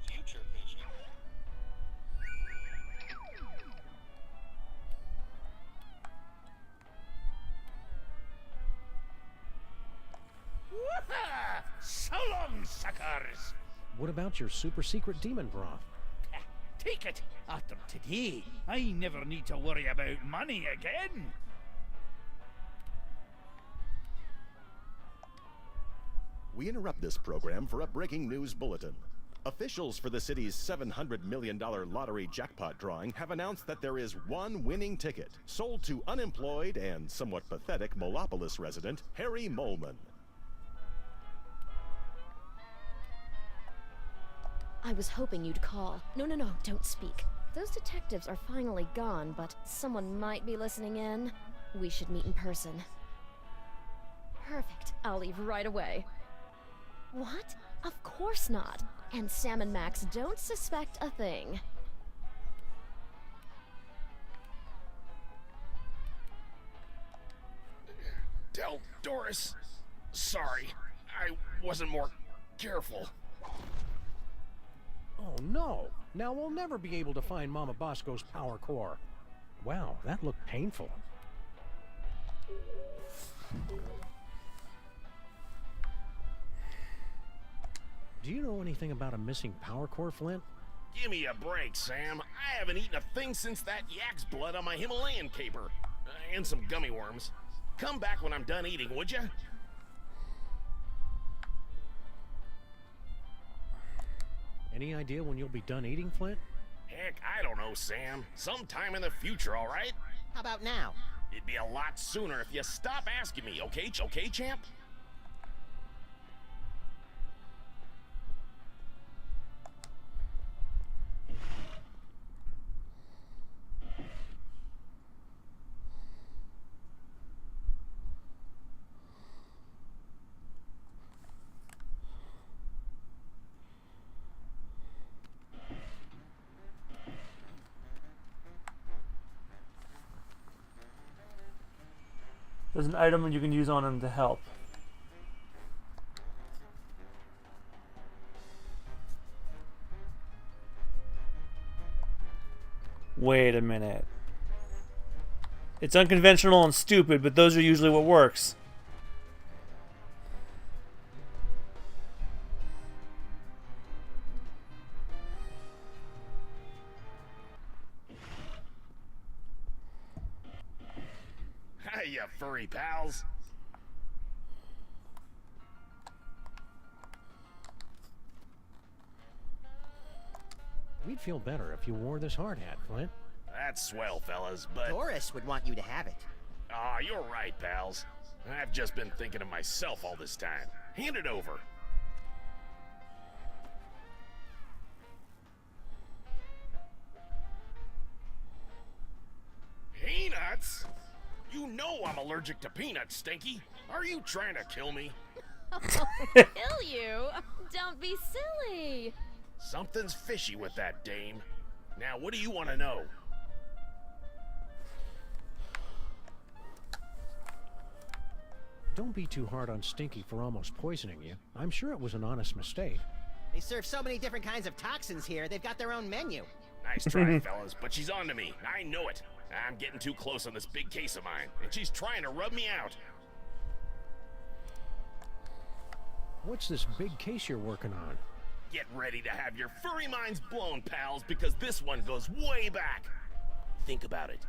Future vision. Woohoo! So long, suckers! What about your super secret demon broth? Take it. After today, I never need to worry about money again. We interrupt this program for a breaking news bulletin. Officials for the city's $700 million lottery jackpot drawing have announced that there is one winning ticket sold to unemployed and somewhat pathetic Molopolis resident Harry Moleman. I was hoping you'd call. No, don't speak. Those detectives are finally gone, but someone might be listening in. We should meet in person. Perfect. I'll leave right away. What? Of course not. And Sam and Max don't suspect a thing. Tell Doris. Sorry, I wasn't more careful. Oh no! Now we'll never be able to find Mama Bosco's power core. Wow, that looked painful. Do you know anything about a missing power core, Flint? Give me a break, Sam. I haven't eaten a thing since that yak's blood on my Himalayan caper. And some gummy worms. Come back when I'm done eating, would ya? Any idea when you'll be done eating, Flint? Heck, I don't know, Sam. Sometime in the future, all right? How about now? It'd be a lot sooner if you stop asking me, okay, champ? There's an item you can use on him to help. Wait a minute. It's unconventional and stupid, but those are usually what works. You furry pals. We'd feel better if you wore this hard hat, Flint. That's swell, fellas, but... Doris would want you to have it. Aw, you're right, pals. I've just been thinking of myself all this time. Hand it over. Peanuts? You know I'm allergic to peanuts, Stinky. Are you trying to kill me? Kill you? Don't be silly. Something's fishy with that dame. Now, what do you want to know? Don't be too hard on Stinky for almost poisoning you. I'm sure it was an honest mistake. They serve so many different kinds of toxins here, they've got their own menu. Nice try, fellas, but she's on to me. I know it. I'm getting too close on this big case of mine, and she's trying to rub me out. What's this big case you're working on? Get ready to have your furry minds blown, pals, because this one goes way back. Think about it.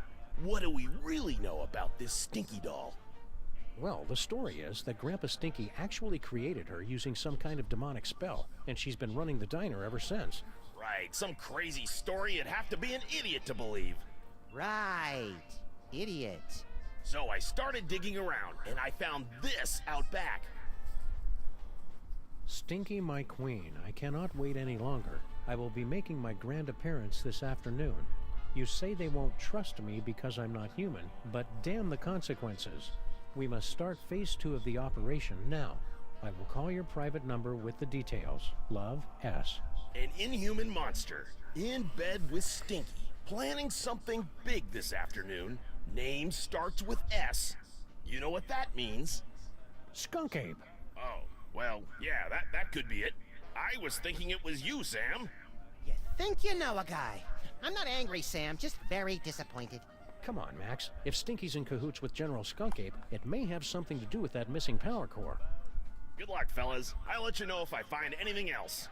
What do we really know about this Stinky doll? Well, the story is that Grandpa Stinky actually created her using some kind of demonic spell, and she's been running the diner ever since. Right, some crazy story you'd have to be an idiot to believe. Right. Idiot. So I started digging around, and I found this out back. Stinky, my queen, I cannot wait any longer. I will be making my grand appearance this afternoon. You say they won't trust me because I'm not human, but damn the consequences. We must start phase 2 of the operation now. I will call your private number with the details. Love, S. An inhuman monster, in bed with Stinky, planning something big this afternoon. Name starts with S. You know what that means? Skunk Ape. Oh, well, yeah, that could be it. I was thinking it was you, Sam. You think you know a guy. I'm not angry, Sam, just very disappointed. Come on, Max. If Stinky's in cahoots with General Skunk Ape, it may have something to do with that missing power core. Good luck, fellas. I'll let you know if I find anything else.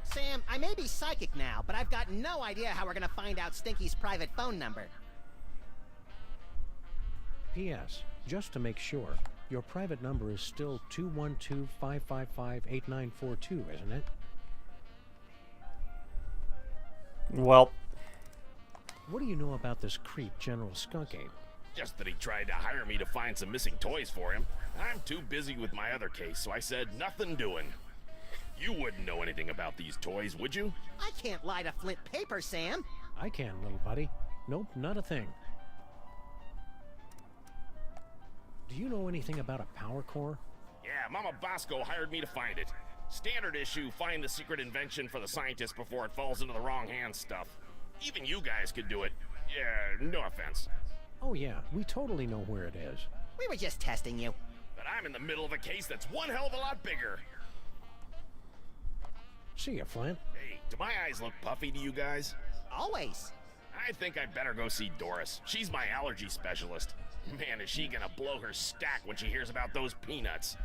Sam, I may be psychic now, but I've got no idea how we're gonna find out Stinky's private phone number. P.S. Just to make sure, your private number is still 212-555-8942, isn't it? Well, what do you know about this creep, General Skunk Ape? Just that he tried to hire me to find some missing toys for him. I'm too busy with my other case, so I said nothing doing. You wouldn't know anything about these toys, would you? I can't lie to Flint paper, Sam. I can, little buddy. Nope, not a thing. Do you know anything about a power core? Yeah, Mama Bosco hired me to find it. Standard issue, find the secret invention for the scientist before it falls into the wrong hands stuff. Even you guys could do it. Yeah, no offense. Oh yeah, we totally know where it is. We were just testing you. But I'm in the middle of a case that's one hell of a lot bigger. See ya, Flint. Hey, do my eyes look puffy to you guys? Always. I think I'd better go see Doris. She's my allergy specialist. Man, is she gonna blow her stack when she hears about those peanuts.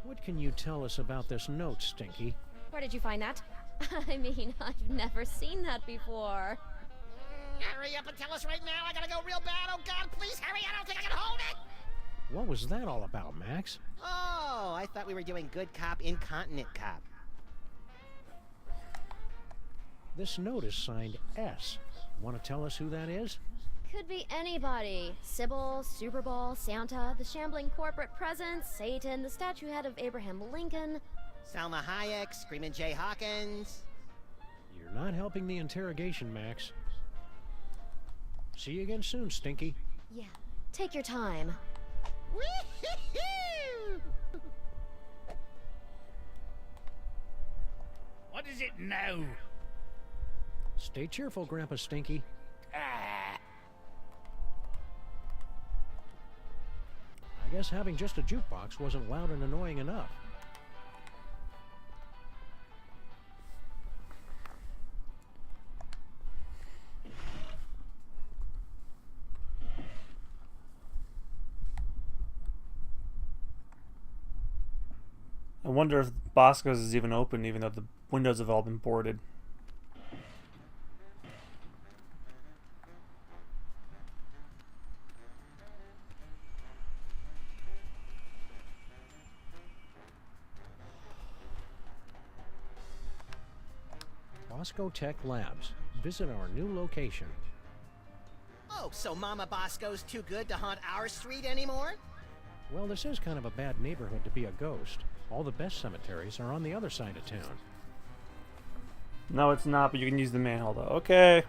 What can you tell us about this note, Stinky? Where did you find that? I mean, I've never seen that before. Hurry up and tell us right now. I gotta go real bad. Oh, God, please hurry. I don't think I can hold it. What was that all about, Max? Oh, I thought we were doing good cop, incontinent cop. This note is signed S. Want to tell us who that is? Could be anybody. Sybil, Super Bowl, Santa, the shambling corporate presence, Satan, the statue head of Abraham Lincoln. Salma Hayek, Screamin' Jay Hawkins. You're not helping the interrogation, Max. See you again soon, Stinky. Yeah, take your time. What is it now? Stay cheerful, Grandpa Stinky. Ah. I guess having just a jukebox wasn't loud and annoying enough. I wonder if Bosco's is even open, even though the windows have all been boarded. Bosco Tech Labs. Visit our new location. Oh, so Mama Bosco's too good to haunt our street anymore? Well, this is kind of a bad neighborhood to be a ghost. All the best cemeteries are on the other side of town. No, it's not, but you can use the manhole, though. Okay.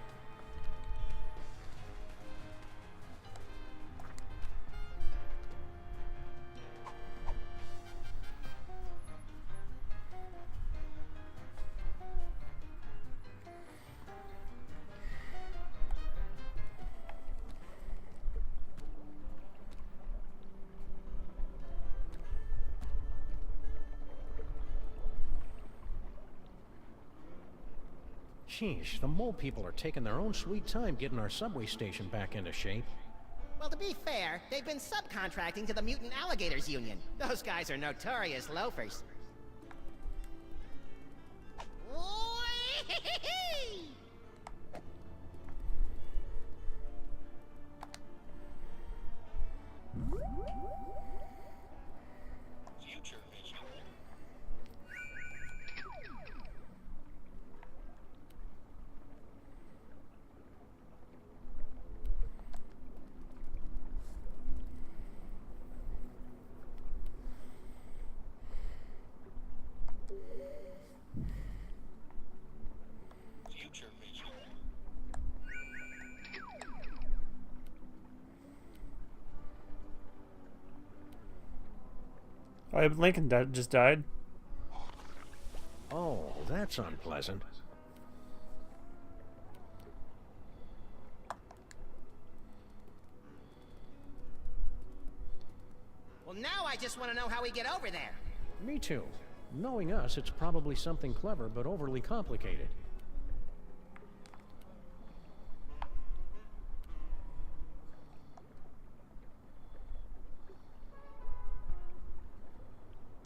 Sheesh, the mole people are taking their own sweet time getting our subway station back into shape. Well, to be fair, they've been subcontracting to the Mutant Alligators Union. Those guys are notorious loafers. Future vision. Oh, Lincoln just died. Oh, that's unpleasant. Well, now I just want to know how we get over there. Me too. Knowing us, it's probably something clever but overly complicated.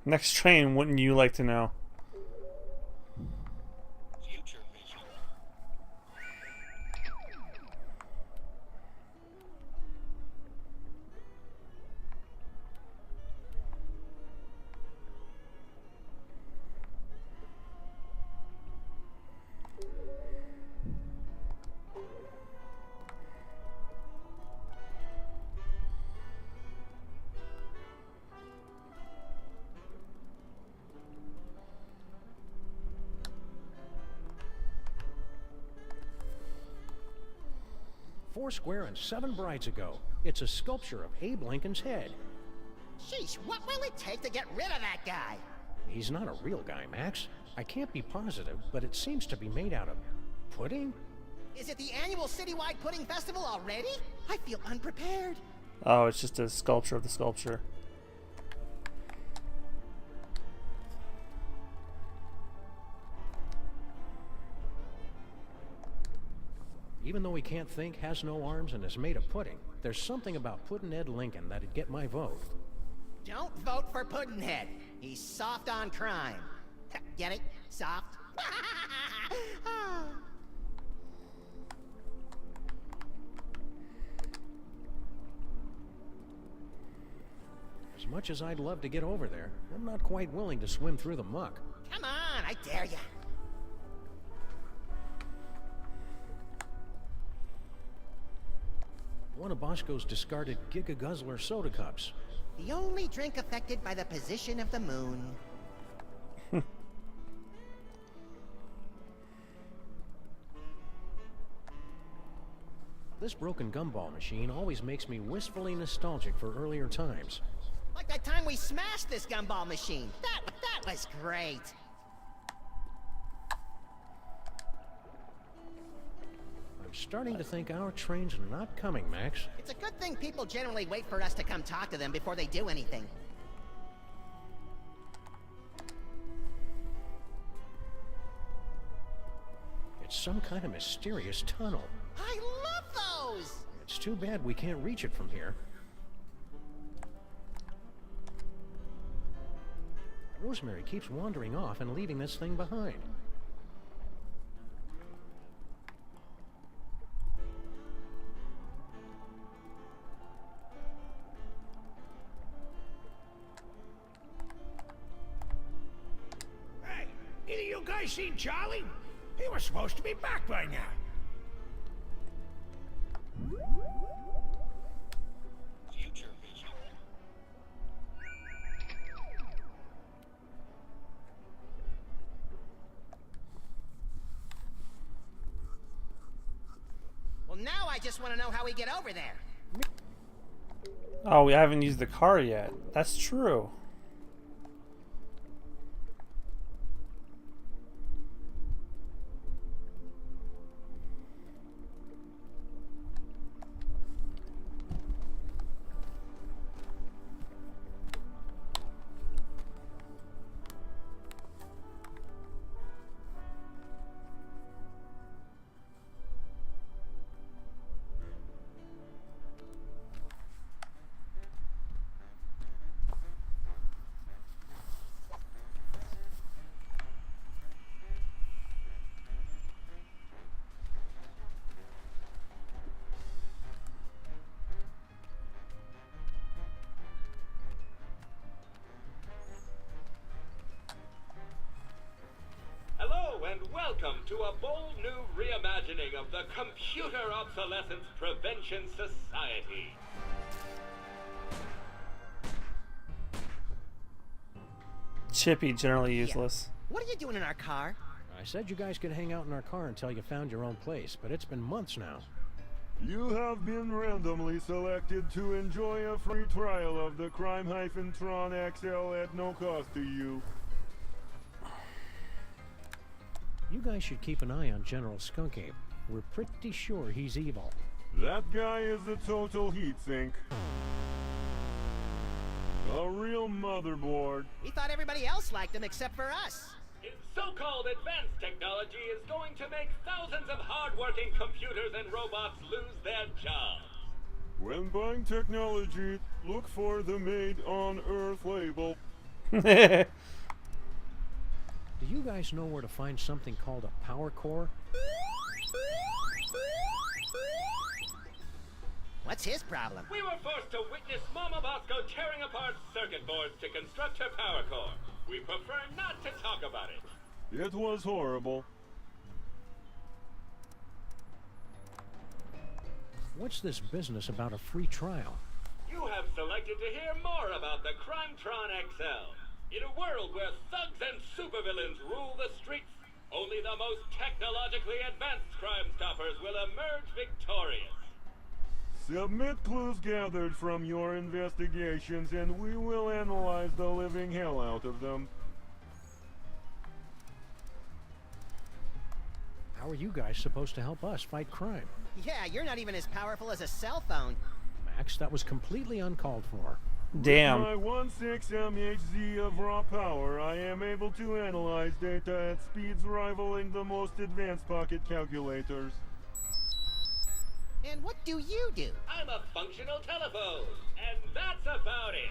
Next train, wouldn't you like to know? Future vision. 4 square and 7 brides ago. It's a sculpture of Abe Lincoln's head. Sheesh, what will it take to get rid of that guy? He's not a real guy, Max. I can't be positive, but it seems to be made out of pudding? Is it the annual citywide pudding festival already? I feel unprepared. Oh, it's just a sculpture of the sculpture. Even though he can't think, has no arms, and is made of pudding, there's something about Puddinhead Lincoln that'd get my vote. Don't vote for Puddinhead. He's soft on crime. Get it? Soft? As much as I'd love to get over there, I'm not quite willing to swim through the muck. Come on, I dare ya. One of Bosco's discarded Giga Guzzler soda cups. The only drink affected by the position of the moon. This broken gumball machine always makes me wistfully nostalgic for earlier times. Like that time we smashed this gumball machine. That was great. I'm starting to think our train's not coming, Max. It's a good thing people generally wait for us to come talk to them before they do anything. It's some kind of mysterious tunnel. I love those! It's too bad we can't reach it from here. Rosemary keeps wandering off and leaving this thing behind. Hey, either you guys seen Charlie? He was supposed to be back by now. Future vision. Well, now I just want to know how we get over there. Oh, we haven't used the car yet. That's true. And welcome to a bold new reimagining of the Computer Obsolescence Prevention Society. Chippy, generally useless. What are you doing in our car? I said you guys could hang out in our car until you found your own place, but it's been months now. You have been randomly selected to enjoy a free trial of the Crime-Tron XL at no cost to you. You guys should keep an eye on General Skunk Ape. We're pretty sure he's evil. That guy is a total heat sink. A real motherboard. We thought everybody else liked him except for us. His so-called advanced technology is going to make thousands of hard-working computers and robots lose their jobs. When buying technology, look for the Made on Earth label. Do you guys know where to find something called a power core? What's his problem? We were forced to witness Mama Bosco tearing apart circuit boards to construct her power core. We prefer not to talk about it. It was horrible. What's this business about a free trial? You have selected to hear more about the Crime-Tron XL. In a world where thugs and supervillains rule the streets, only the most technologically advanced Crime Stoppers will emerge victorious. Submit clues gathered from your investigations and we will analyze the living hell out of them. How are you guys supposed to help us fight crime? Yeah, you're not even as powerful as a cell phone. Max, that was completely uncalled for. Damn. With my 1/6 MHz of raw power, I am able to analyze data at speeds rivaling the most advanced pocket calculators. And what do you do? I'm a functional telephone, and that's about it.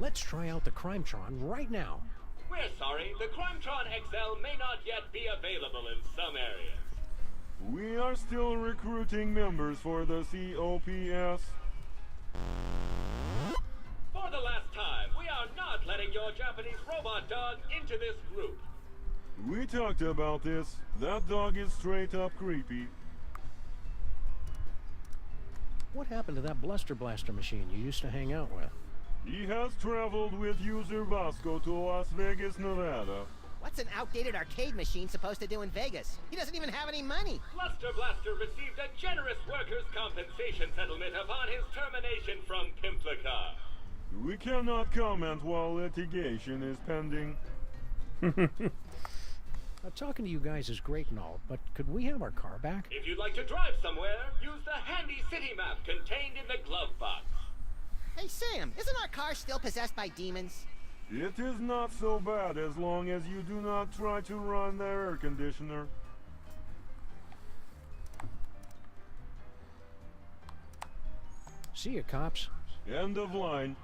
Let's try out the Crime-Tron right now. We're sorry, the Crime-Tron XL may not yet be available in some areas. We are still recruiting members for the COPS. For the last time, we are not letting your Japanese robot dog into this group. We talked about this. That dog is straight up creepy. What happened to that Bluster Blaster machine you used to hang out with? He has traveled with user Bosco to Las Vegas, Nevada. What's an outdated arcade machine supposed to do in Vegas? He doesn't even have any money. Bluster Blaster received a generous workers' compensation settlement upon his termination from Pimplica. We cannot comment while litigation is pending. Talking to you guys is great and all, but could we have our car back? If you'd like to drive somewhere, use the handy city map contained in the glove box. Hey, Sam, isn't our car still possessed by demons? It is not so bad as long as you do not try to run the air conditioner. See ya, cops. End of line.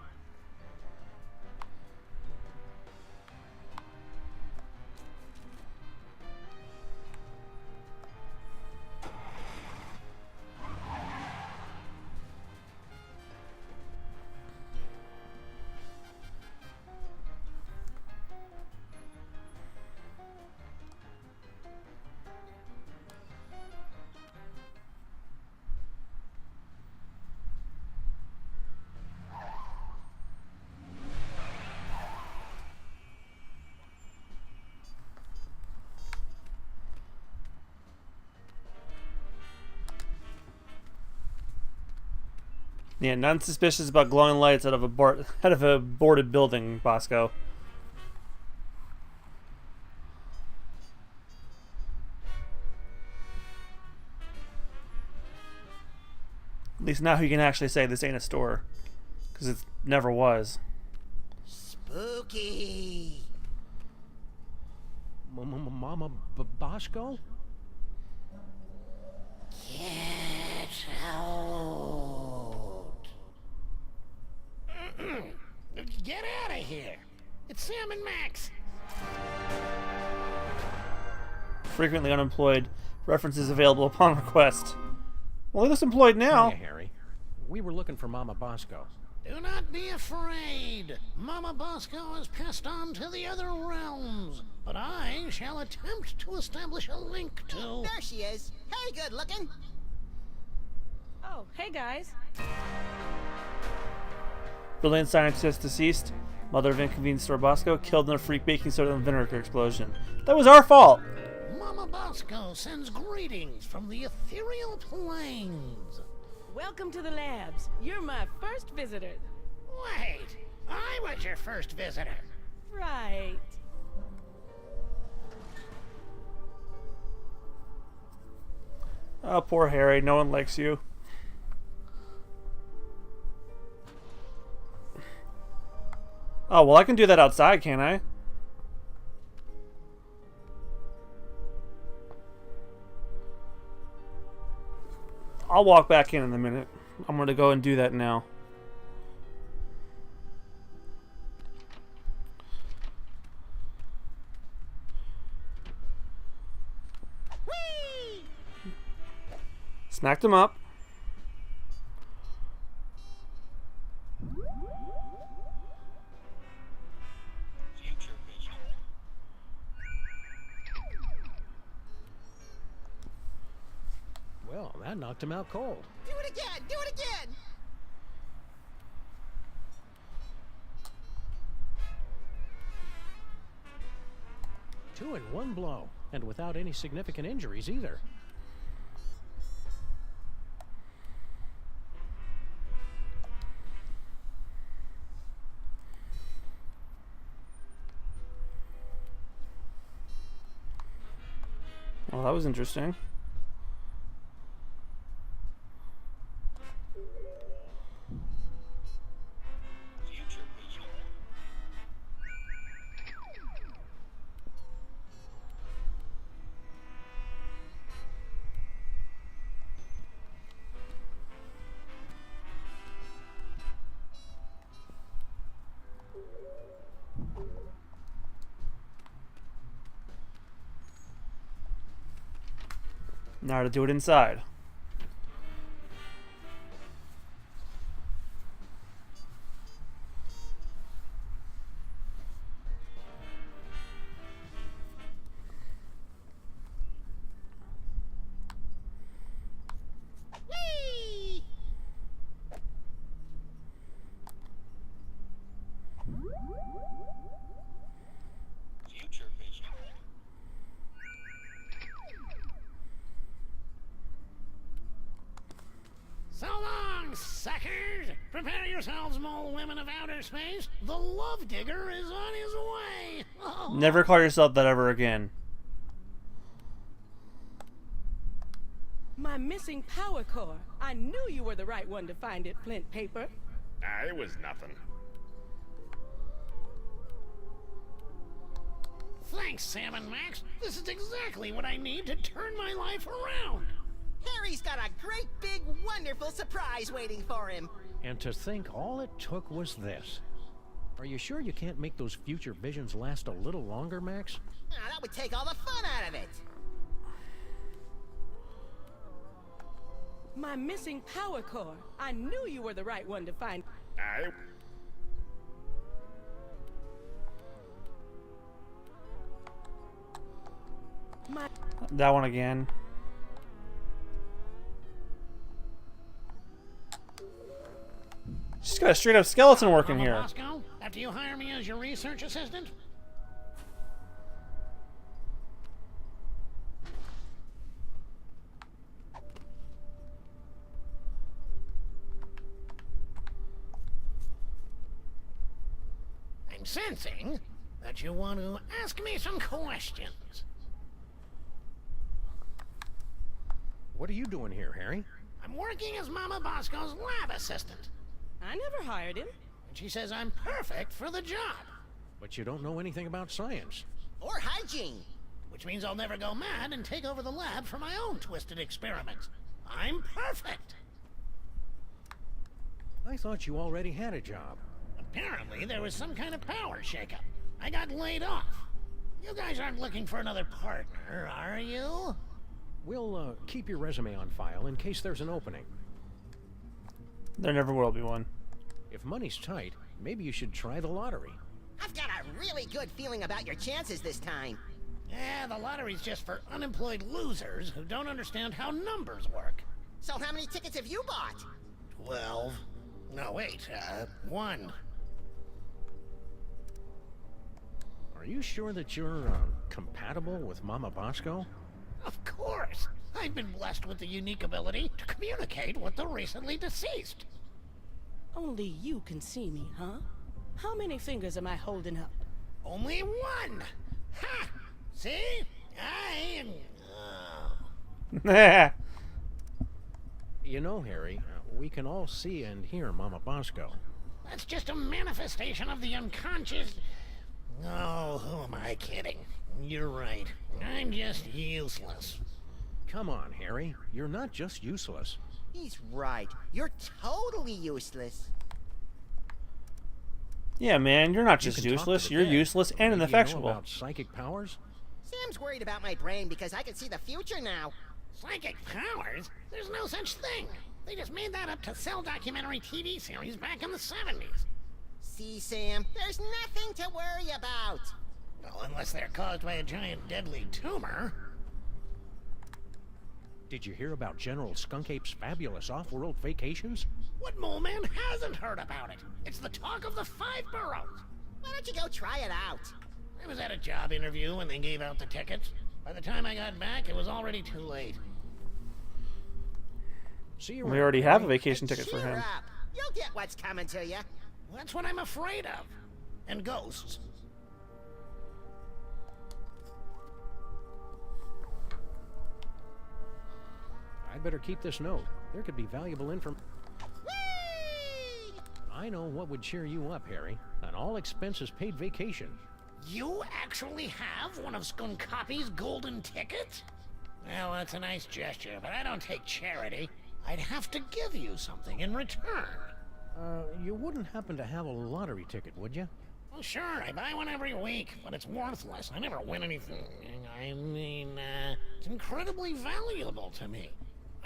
Yeah, none suspicious about glowing lights out of a boarded building, Bosco. At least now you can actually say this ain't a store, because it never was. Spooky. Mama Bosco? Get out. Get out of here. It's Sam and Max. Frequently unemployed. References available upon request. Well, he looks employed now. Hiya, Harry. We were looking for Mama Bosco. Do not be afraid. Mama Bosco has passed on to the other realms, but I shall attempt to establish a link to... There she is. Hey, good looking. Oh, hey guys. Brilliant scientist deceased. Mother of inconvenience store Bosco killed in a freak baking soda and vinegar explosion. That was our fault. Mama Mama Bosco sends greetings from the ethereal plains. Welcome to the labs. You're my first visitor. Wait, I was your first visitor. Right. Oh, poor Harry. No one likes you. Oh, well, I can do that outside, can't I? I'll walk back in a minute. I'm going to go and do that now. Whee! Smacked him up. Future vision. Well, that knocked him out cold. Do it again! Do it again! Two in one blow, and without any significant injuries either. Well, that was interesting. Future vision. Now to do it inside. Whee! Future vision. So long, suckers! Prepare yourselves, mole women of outer space. The Love Digger is on his way. Oh. Never call yourself that ever again. My missing power core. I knew you were the right one to find it, Flint Paper. It was nothing. Thanks, Sam and Max. This is exactly what I need to turn my life around. Harry's got a great big wonderful surprise waiting for him. And to think all it took was this. Are you sure you can't make those future visions last a little longer, Max? That would take all the fun out of it. My missing power core. I knew you were the right one to find. My That one again. She's got a straight up skeleton working Mama here. Bosco, after you hire me as your research assistant? I'm sensing that you want to ask me some questions. What are you doing here, Harry? I'm working as Mama Bosco's lab assistant. I never hired him. And she says I'm perfect for the job. But you don't know anything about science. Or hygiene. Which means I'll never go mad and take over the lab for my own twisted experiments. I'm perfect. I thought you already had a job. Apparently, there was some kind of power shakeup. I got laid off. You guys aren't looking for another partner, are you? We'll keep your resume on file in case there's an opening. There never will be one. If money's tight, maybe you should try the lottery. I've got a really good feeling about your chances this time. Yeah, the lottery's just for unemployed losers who don't understand how numbers work. So how many tickets have you bought? 12. No, wait, 1. Are you sure that you're compatible with Mama Bosco? Of course. I've been blessed with the unique ability to communicate with the recently deceased. Only you can see me, huh? How many fingers am I holding up? Only one. Ha! See? I am... You know, Harry, we can all see and hear Mama Bosco. That's just a manifestation of the unconscious... Oh, who am I kidding? You're right. I'm just useless. Come on, Harry. You're not just useless. He's right. You're totally useless. Yeah, man, you're not You just can talk to useless. the You're dead. useless and Maybe you know ineffectual. about psychic powers? Sam's worried about my brain because I can see the future now. Psychic powers? There's no such thing. They just made that up to sell documentary TV series back in the 70s. See, Sam, there's nothing to worry about. Well, unless they're caused by a giant deadly tumor. Did you hear about General Skunkape's fabulous off-world vacations? What mole man hasn't heard about it? It's the talk of the 5 boroughs. Why don't you go try it out? I was at a job interview when they gave out the tickets. By the time I got back, it was already too late. See you We already have a vacation ticket for Cheer him. up. You'll get what's coming to you. That's what I'm afraid of. And ghosts. I'd better keep this note. There could be valuable information. I know what would cheer you up, Harry. An all-expenses-paid vacation. You actually have one of Skunkapi's golden tickets? Well, that's a nice gesture, but I don't take charity. I'd have to give you something in return. You wouldn't happen to have a lottery ticket, would you? Well, sure, I buy one every week, but it's worthless. I never win anything. I mean, it's incredibly valuable to me.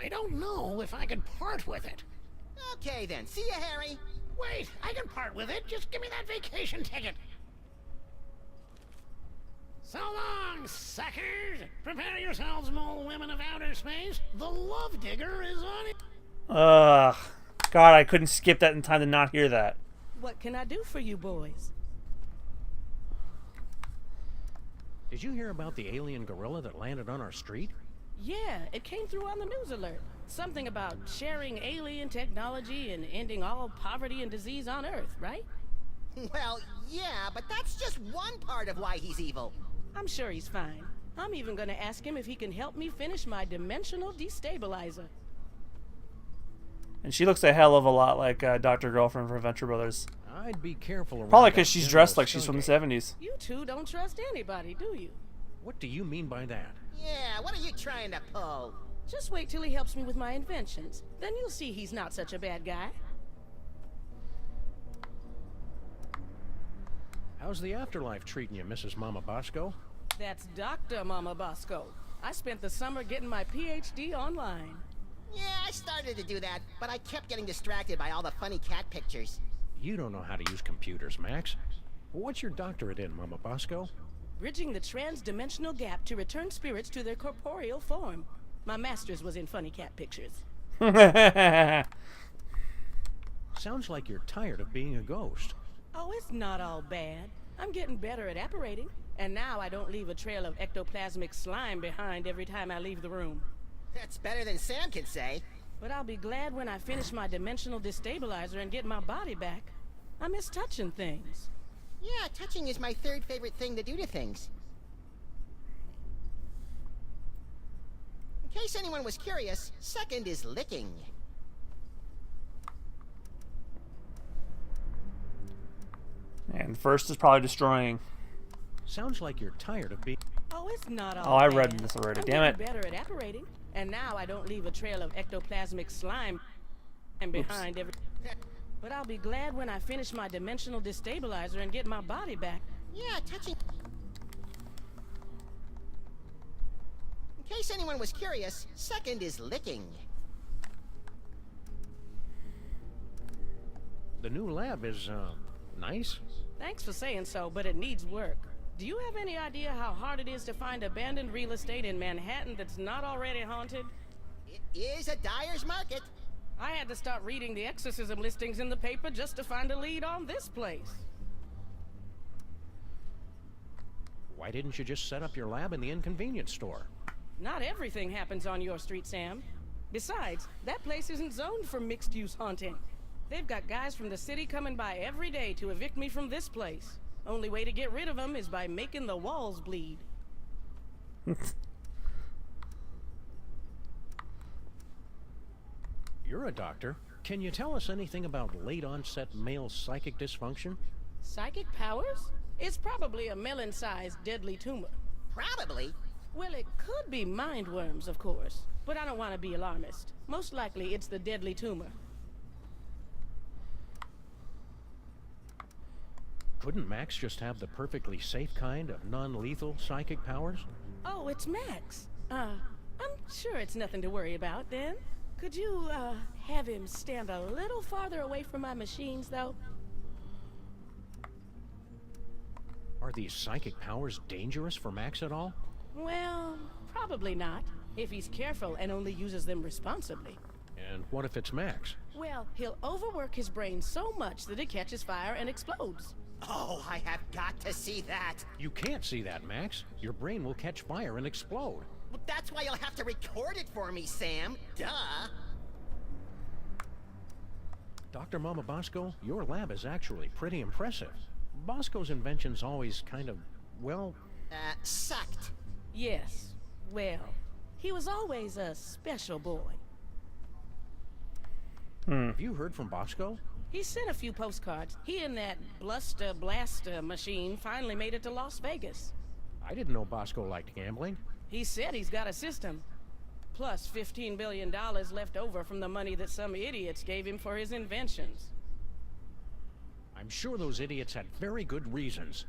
I don't know if I could part with it. Okay, then. See you, Harry. Wait, I can part with it. Just give me that vacation ticket. So long, suckers! Prepare yourselves, mole women of outer space. The Love Digger is on it. Ugh. God, I couldn't skip that in time to not hear that. What can I do for you boys? Did you hear about the alien gorilla that landed on our street? Yeah, it came through on the news alert. Something about sharing alien technology and ending all poverty and disease on Earth, right? Well, yeah, but that's just one part of why he's evil. I'm sure he's fine. I'm even gonna ask him if he can help me finish my dimensional destabilizer. And she looks a hell of a lot like Dr. Girlfriend from Venture Brothers. I'd be careful around Probably because that she's General dressed like she's from the Skunkape. 70s. You two don't trust anybody, do you? What do you mean by that? Yeah, what are you trying to pull? Just wait till he helps me with my inventions. Then you'll see he's not such a bad guy. How's the afterlife treating you, Mrs. Mama Bosco? That's Dr. Mama Bosco. I spent the summer getting my PhD online. Yeah, I started to do that, but I kept getting distracted by all the funny cat pictures. You don't know how to use computers, Max. What's your doctorate in, Mama Bosco? Bridging the trans-dimensional gap to return spirits to their corporeal form. My master's was in funny cat pictures. Sounds like you're tired of being a ghost. Oh, it's not all bad. I'm getting better at apparating, and now I don't leave a trail of ectoplasmic slime behind every time I leave the room. That's better than Sam can say. But I'll be glad when I finish my dimensional destabilizer and get my body back. I miss touching things. Yeah, touching is my third favorite thing to do to things. In case anyone was curious, second is licking. And first is probably destroying. Sounds like you're tired of being... Oh, it's not all Oh, I bad. read this already. I'm Damn it. getting better at apparating, and now I don't leave a trail of ectoplasmic slime and behind every... But I'll be glad when I finish my dimensional destabilizer and get my body back. Yeah, touching... In case anyone was curious, second is licking. The new lab is, nice? Thanks for saying so, but it needs work. Do you have any idea how hard it is to find abandoned real estate in Manhattan that's not already haunted? It is a dyer's market. I had to start reading the exorcism listings in the paper just to find a lead on this place. Why didn't you just set up your lab in the inconvenience store? Not everything happens on your street, Sam. Besides, that place isn't zoned for mixed-use haunting. They've got guys from the city coming by every day to evict me from this place. Only way to get rid of them is by making the walls bleed. You're a doctor. Can you tell us anything about late-onset male psychic dysfunction? Psychic powers? It's probably a melon-sized deadly tumor. Probably? Well, it could be mind worms, of course. But I don't want to be alarmist. Most likely, it's the deadly tumor. Couldn't Max just have the perfectly safe kind of non-lethal psychic powers? Oh, it's Max. I'm sure it's nothing to worry about, then. Could you, have him stand a little farther away from my machines, though? Are these psychic powers dangerous for Max at all? Well, probably not, if he's careful and only uses them responsibly. And what if it's Max? Well, he'll overwork his brain so much that it catches fire and explodes. Oh, I have got to see that. You can't see that, Max. Your brain will catch fire and explode. Well, that's why you'll have to record it for me, Sam. Duh. Dr. Mama Bosco, your lab is actually pretty impressive. Bosco's inventions always kind of, well... sucked. Yes. Well, he was always a special boy. Have you heard from Bosco? He sent a few postcards. He and that Bluster Blaster machine finally made it to Las Vegas. I didn't know Bosco liked gambling. He said he's got a system. Plus $15 billion left over from the money that some idiots gave him for his inventions. I'm sure those idiots had very good reasons.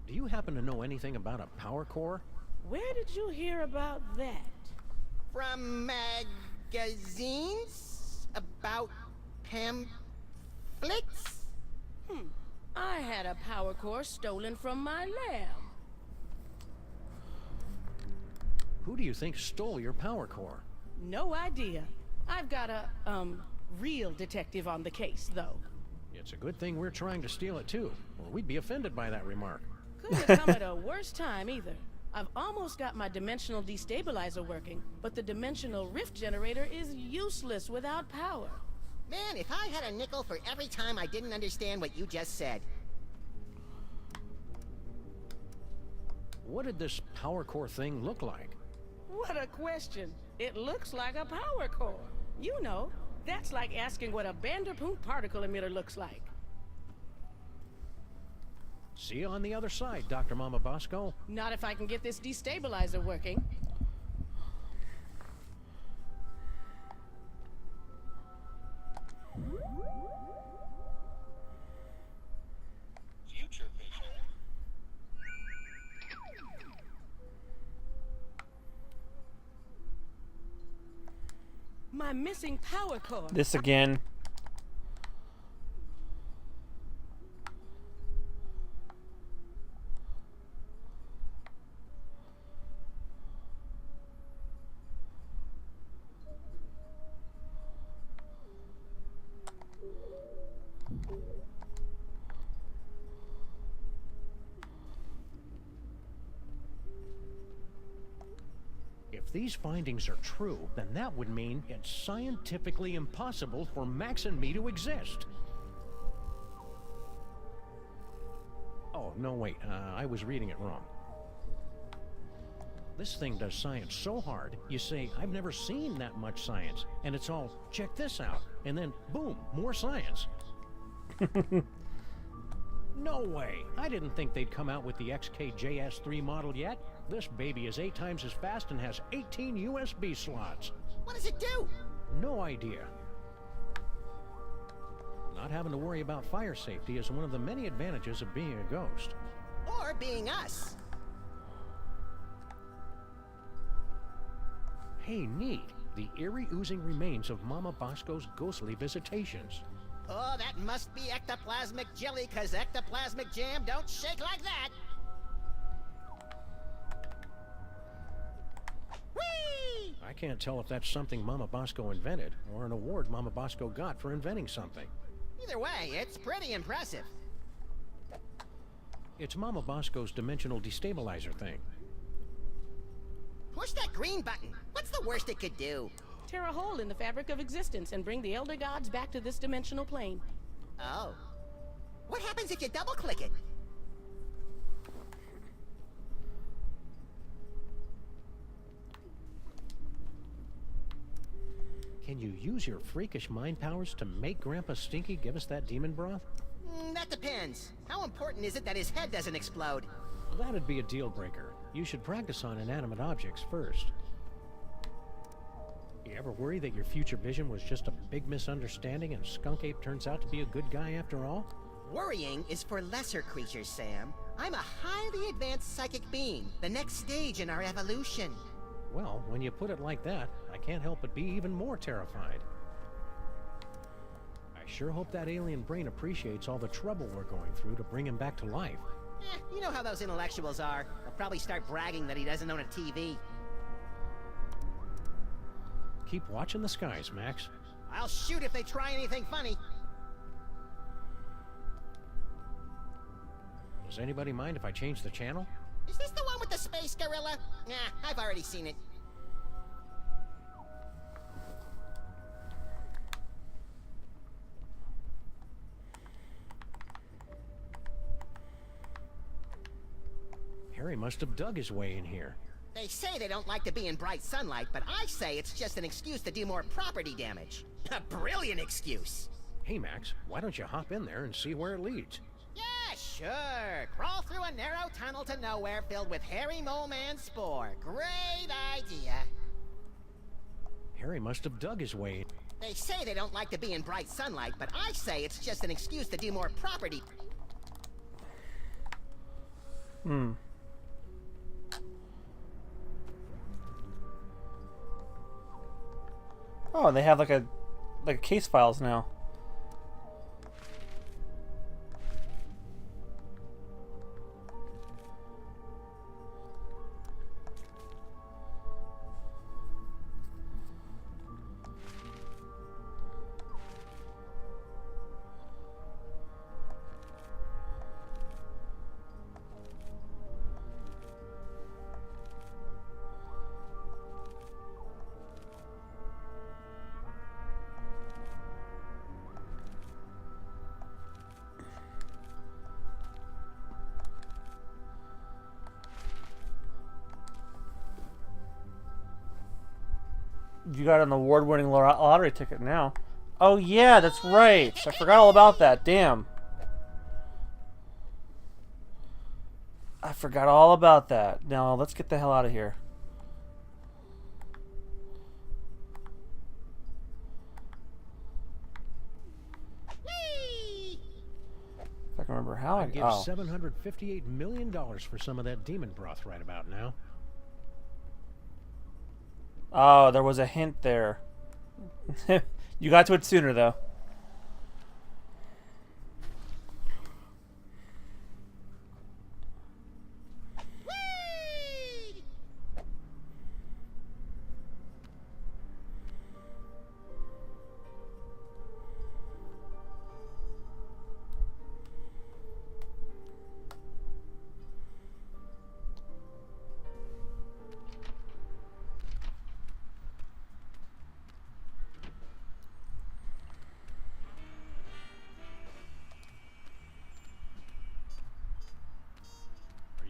Do you happen to know anything about a power core? Where did you hear about that? From magazines? About pamphlets? I had a power core stolen from my lab. Who do you think stole your power core? No idea. I've got a, real detective on the case, though. It's a good thing we're trying to steal it too, or we'd be offended by that remark. Couldn't have come at a worse time either. I've almost got my dimensional destabilizer working, but the dimensional rift generator is useless without power. Man, if I had a nickel for every time I didn't understand what you just said. What did this power core thing look like? What a question. It looks like a power core. You know, that's like asking what a Vanderpool particle emitter looks like. See you on the other side, Dr. Mama Bosco. Not if I can get this destabilizer working. Future vision. My missing power core. This again. If these findings are true, then that would mean it's scientifically impossible for Max and me to exist. Oh, no, wait, I was reading it wrong. This thing does science so hard, you say, I've never seen that much science, and it's all, check this out, and then, boom, more science. No way! I didn't think they'd come out with the XKJS3 model yet. This baby is 8 times as fast and has 18 USB slots. What does it do? No idea. Not having to worry about fire safety is one of the many advantages of being a ghost. Or being us. Hey, neat. The eerie oozing remains of Mama Bosco's ghostly visitations. Oh, that must be ectoplasmic jelly, 'cause ectoplasmic jam don't shake like that. Whee! I can't tell if that's something Mama Bosco invented, or an award Mama Bosco got for inventing something. Either way, it's pretty impressive. It's Mama Bosco's dimensional destabilizer thing. Push that green button. What's the worst it could do? Tear a hole in the fabric of existence and bring the Elder Gods back to this dimensional plane. Oh. What happens if you double-click it? Can you use your freakish mind powers to make Grandpa Stinky give us that demon broth? That depends. How important is it that his head doesn't explode? That'd be a deal breaker. You should practice on inanimate objects first. You ever worry that your future vision was just a big misunderstanding and Skunk Ape turns out to be a good guy after all? Worrying is for lesser creatures, Sam. I'm a highly advanced psychic being, the next stage in our evolution. Well, when you put it like that, I can't help but be even more terrified. I sure hope that alien brain appreciates all the trouble we're going through to bring him back to life. You know how those intellectuals are. They'll probably start bragging that he doesn't own a TV. Keep watching the skies, Max. I'll shoot if they try anything funny. Does anybody mind if I change the channel? Is this the one with the space gorilla? Nah, I've already seen it. Harry must have dug his way in here. They say they don't like to be in bright sunlight, but I say it's just an excuse to do more property damage. A brilliant excuse. Hey, Max, why don't you hop in there and see where it leads? Yeah, sure. Crawl through a narrow tunnel to nowhere filled with hairy mole man spore. Great idea. Harry must have dug his way in. They say they don't like to be in bright sunlight, but I say it's just an excuse to do more property. Oh, they have like a case files now. You got an award-winning lottery ticket now. Oh yeah, that's right. I forgot all about that. Damn. I forgot all about that. Now let's get the hell out of here. If I can remember how I'd give $758 million for some of that demon broth right about now. Oh, there was a hint there. You got to it sooner, though.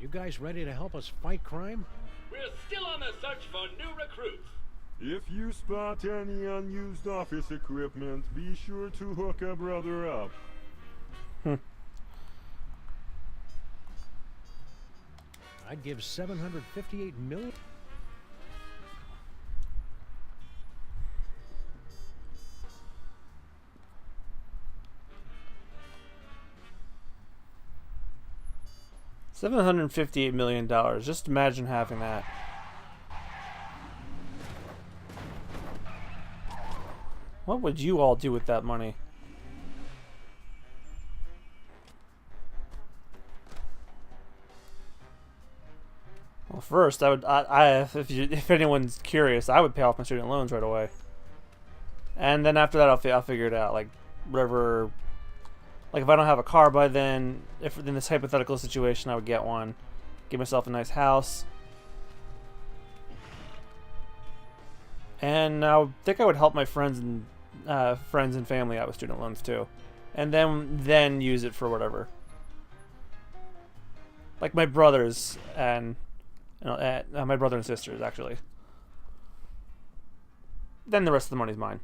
You guys ready to help us fight crime? We're still on the search for new recruits. If you spot any unused office equipment, be sure to hook a brother up. I'd give $758 million. $758 million. Just imagine having that. What would you all do with that money? Well, first, if anyone's curious, I would pay off my student loans right away. And then after that, I'll figure it out. Like, whatever Like if I don't have a car by then, if in this hypothetical situation, I would get one, give myself a nice house, and I think I would help my friends and family out with student loans too, and then use it for whatever. Like my brothers and my brother and sisters actually. Then the rest of the money's mine.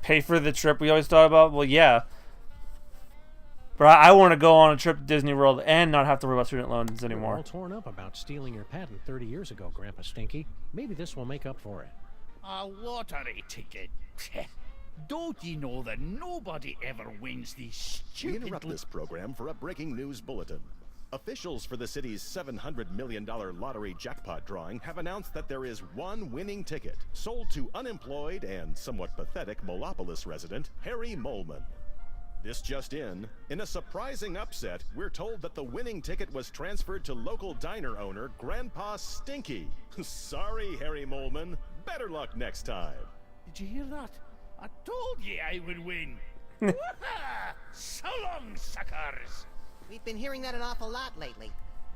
Pay for the trip we always thought about? Well, yeah. But I want to go on a trip to Disney World and not have to worry about student loans anymore. We're all torn up about stealing your patent 30 years ago, Grandpa Stinky. Maybe this will make up for it. A lottery ticket. Don't you know that nobody ever wins these We stupid... interrupt this program for a breaking news bulletin. Officials for the city's $700 million lottery jackpot drawing have announced that there is one winning ticket sold to unemployed and somewhat pathetic Molopolis resident Harry Molman. This just in a surprising upset, we're told that the winning ticket was transferred to local diner owner Grandpa Stinky. Sorry, Harry Molman. Better luck next time. Did you hear that? I told you I would win. So long, suckers. We've been hearing that an awful lot lately.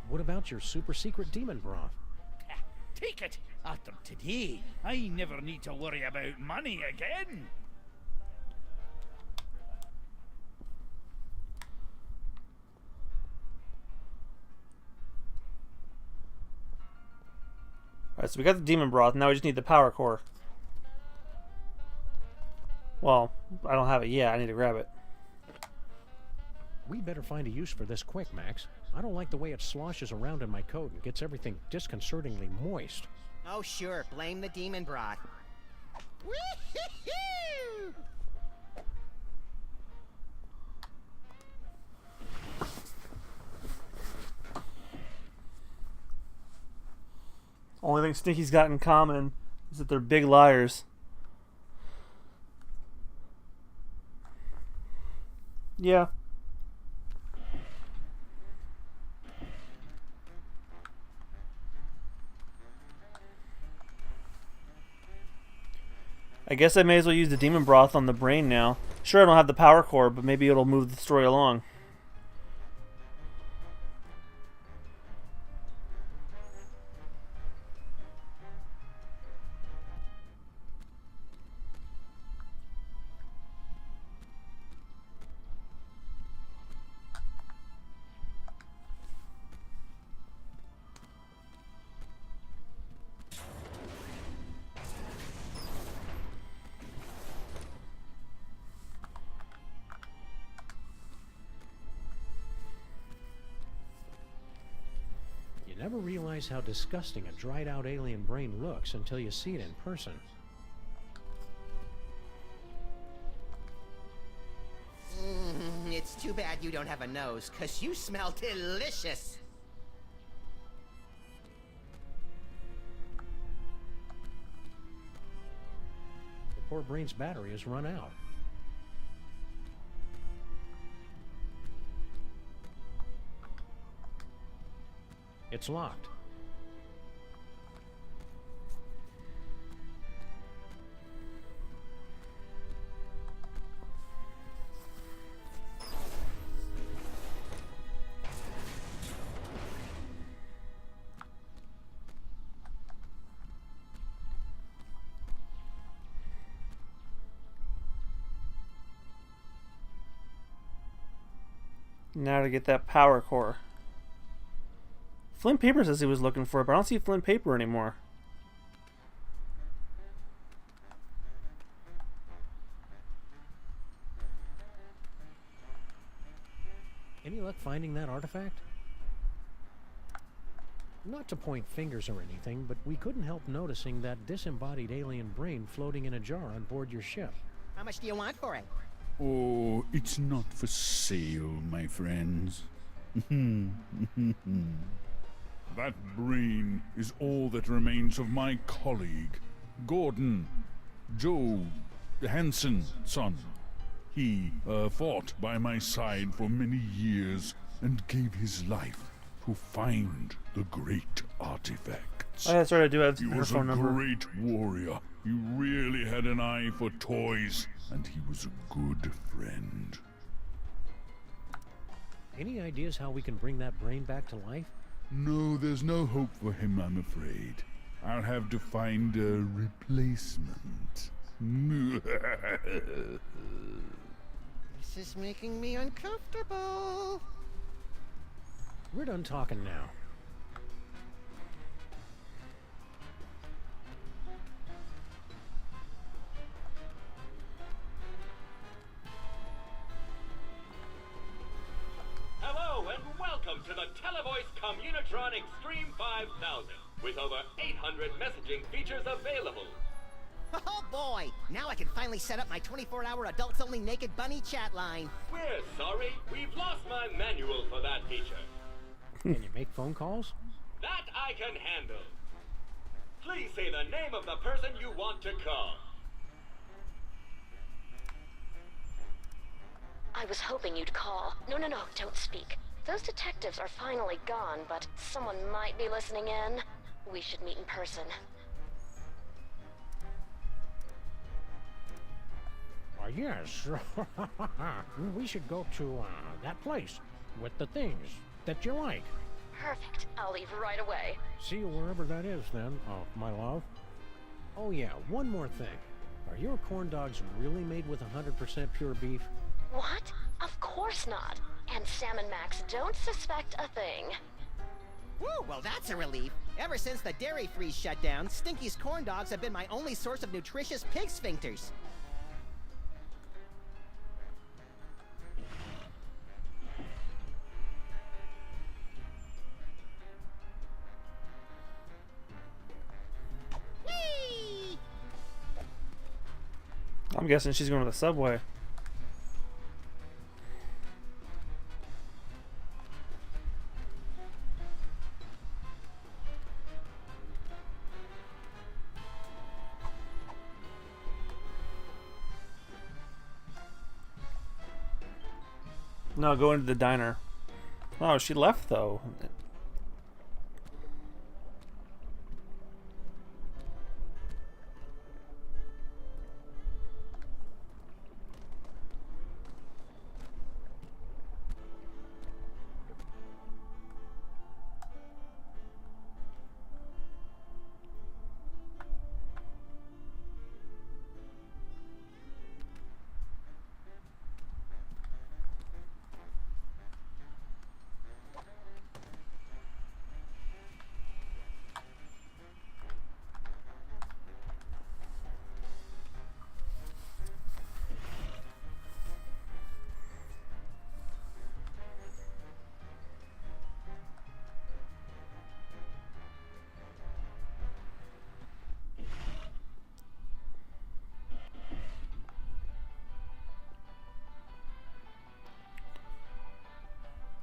What about your super secret demon broth? Take it. After today, I never need to worry about money again. Alright, so we got the demon broth, now we just need the power core. Well, I don't have it yet, I need to grab it. We better find a use for this quick, Max. I don't like the way it sloshes around in my coat and gets everything disconcertingly moist. Oh, sure. Blame the demon broth. Woo-hoo-hoo! Only thing Stinky's got in common is that they're big liars. Yeah. I guess I may as well use the demon broth on the brain now. Sure, I don't have the power core, but maybe it'll move the story along. You never realize how disgusting a dried out alien brain looks until you see it in person. It's too bad you don't have a nose, 'cause you smell delicious. The poor brain's battery has run out. It's locked. Now to get that power core. Flint Paper says he was looking for it, but I don't see Flint Paper anymore. Any luck finding that artifact? Not to point fingers or anything, but we couldn't help noticing that disembodied alien brain floating in a jar on board your ship. How much do you want for it? Oh, it's not for sale, my friends. That brain is all that remains of my colleague, Gordon, Joe Hansen's son. He fought by my side for many years and gave his life to find the great artifacts. Oh, that's right, I do have He her was a phone number. great warrior. He really had an eye for toys, and he was a good friend. Any ideas how we can bring that brain back to life? No, there's no hope for him, I'm afraid. I'll have to find a replacement. This is making me uncomfortable. We're done talking now. Hello and welcome to the Televoice Communitron Extreme 5000, with over 800 messaging features available. Oh boy! Now I can finally set up my 24-hour adults-only naked bunny chat line. We're sorry, we've lost my manual for that feature. Can you make phone calls? That I can handle. Please say the name of the person you want to call. I was hoping you'd call. No, don't speak. Those detectives are finally gone, but someone might be listening in. We should meet in person. Yes. We should go to that place with the things that you like. Perfect. I'll leave right away. See you wherever that is then, my love. Oh yeah, one more thing. Are your corn dogs really made with 100% pure beef? What? Of course not. And Sam and Max don't suspect a thing. Woo, well that's a relief. Ever since the dairy freeze shut down, Stinky's corn dogs have been my only source of nutritious pig sphincters. I'm guessing she's going to the subway. No, go into the diner. Oh, she left though.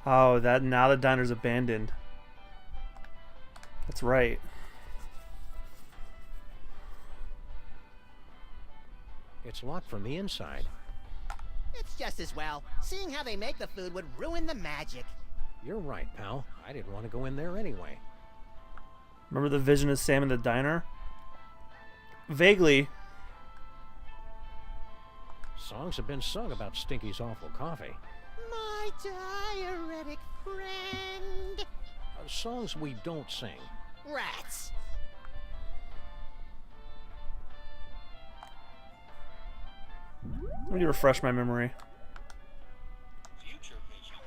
Oh, that now the diner's abandoned. That's right. It's locked from the inside. It's just as well. Seeing how they make the food would ruin the magic. You're right, pal. I didn't want to go in there anyway. Remember the vision of Sam in the diner? Vaguely. Songs have been sung about Stinky's awful coffee. My diuretic friend. Songs we don't sing. Rats. Let me refresh my memory. Future vision.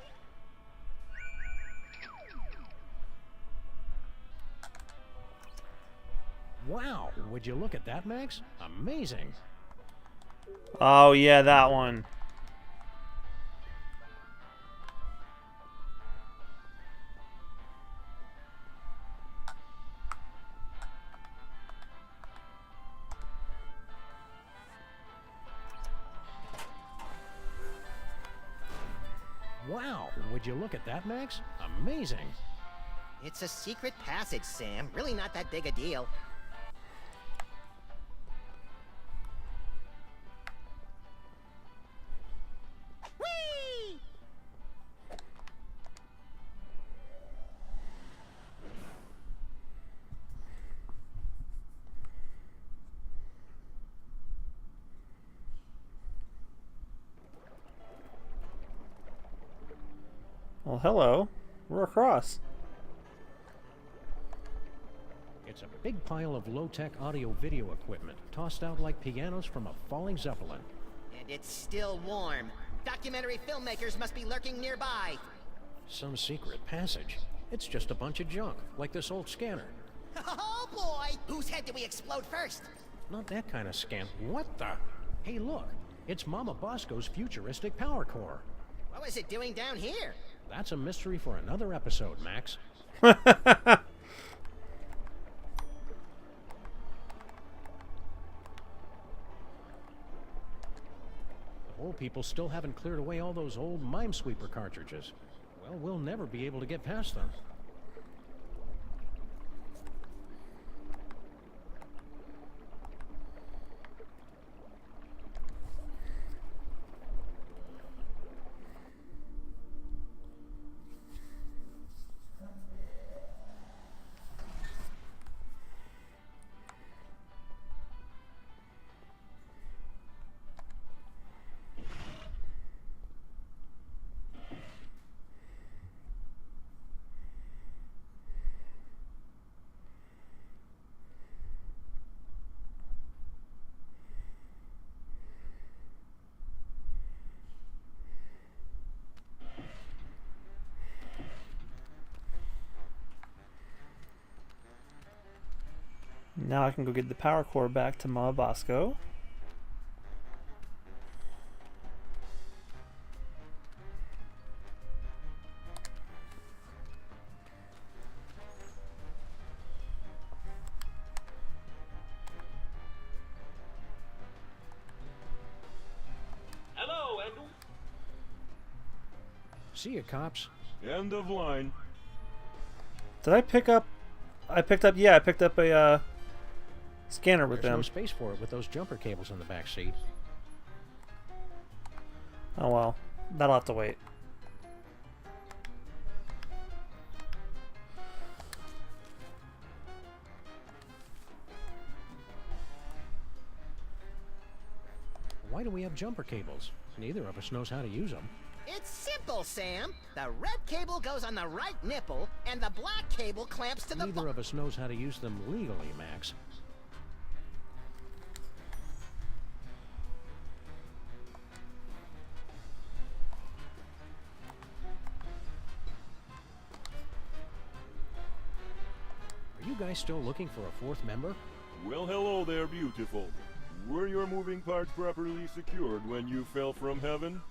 Wow, would you look at that, Max? Amazing. Oh yeah, that one. Wow, would you look at that, Max? Amazing. It's a secret passage, Sam. Really not that big a deal. Whee! Well, hello. We're across. It's a big pile of low-tech audio-video equipment, tossed out like pianos from a falling Zeppelin. And it's still warm. Documentary filmmakers must be lurking nearby. Some secret passage. It's just a bunch of junk, like this old scanner. Oh boy! Whose head do we explode first? Not that kind of scan. What the? Hey, look. It's Mama Bosco's futuristic power core. What was it doing down here? That's a mystery for another episode, Max. The Old people still haven't cleared away all those old Minesweeper cartridges. Well, we'll never be able to get past them. Now I can go get the power core back to Mama Bosco. Hello, and See ya, cops. End of line. Did I pick up? I picked up a scanner with There's them. no space for it with those jumper cables in the back seat. Oh well, that'll have to wait. Why do we have jumper cables? Neither of us knows how to use them. It's simple, Sam. The red cable goes on the right nipple, and the black cable clamps to the Neither of us knows how to use them legally, Max. Are you guys still looking for a fourth member? Well, hello there, beautiful. Were your moving parts properly secured when you fell from heaven?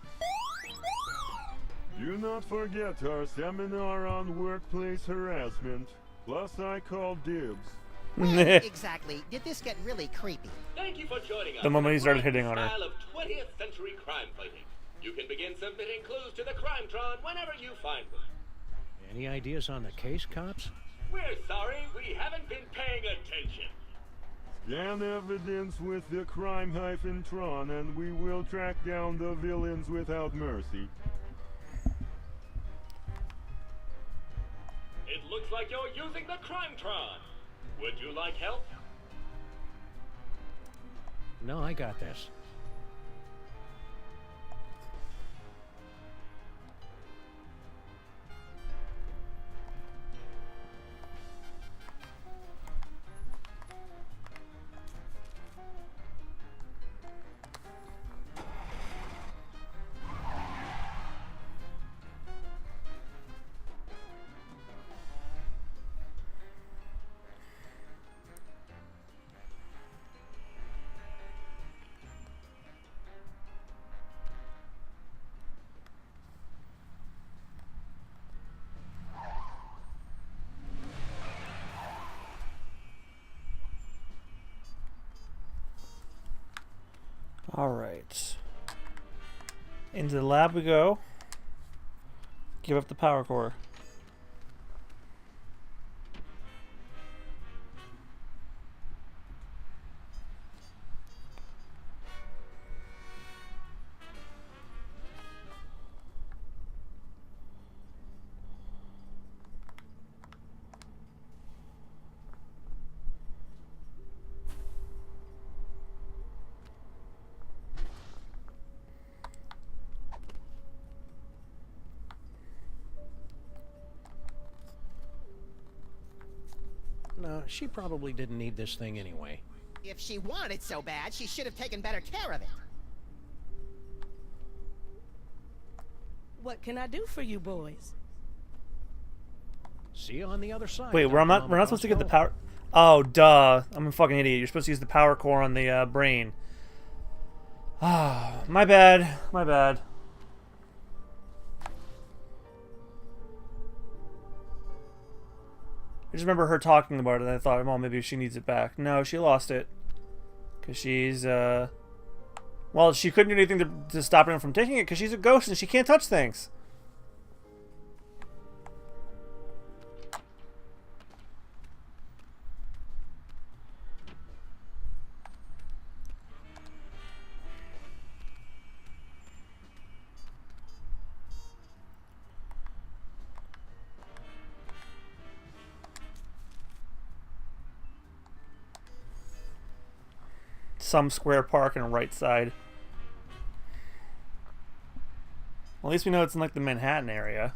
Do not forget our seminar on workplace harassment. Plus, I called dibs. When exactly did this get really creepy? thank you for joining us. The moment he started in the hitting on her. style of 20th century crime fighting. You can begin submitting clues to the Crimetron whenever you find them. Any ideas on the case, cops? We're sorry, we haven't been paying attention. Scan evidence with the crime-tron and we will track down the villains without mercy. It looks like you're using the Crimetron. Would you like help? No, I got this. All right. Into the lab we go. Give up the power core. She probably didn't need this thing anyway. If she wanted so bad, she should have taken better care of it. What can I do for you boys? See you on the other side. Wait, we're not supposed to get the power. Oh, duh! I'm a fucking idiot. You're supposed to use the power core on the brain. Ah, my bad. My bad. I just remember her talking about it, and I thought, oh, maybe she needs it back. No, she lost it. Because she's, well, she couldn't do anything to stop her from taking it because she's a ghost and she can't touch things. Some square park on the right side. Well, at least we know it's in like the Manhattan area.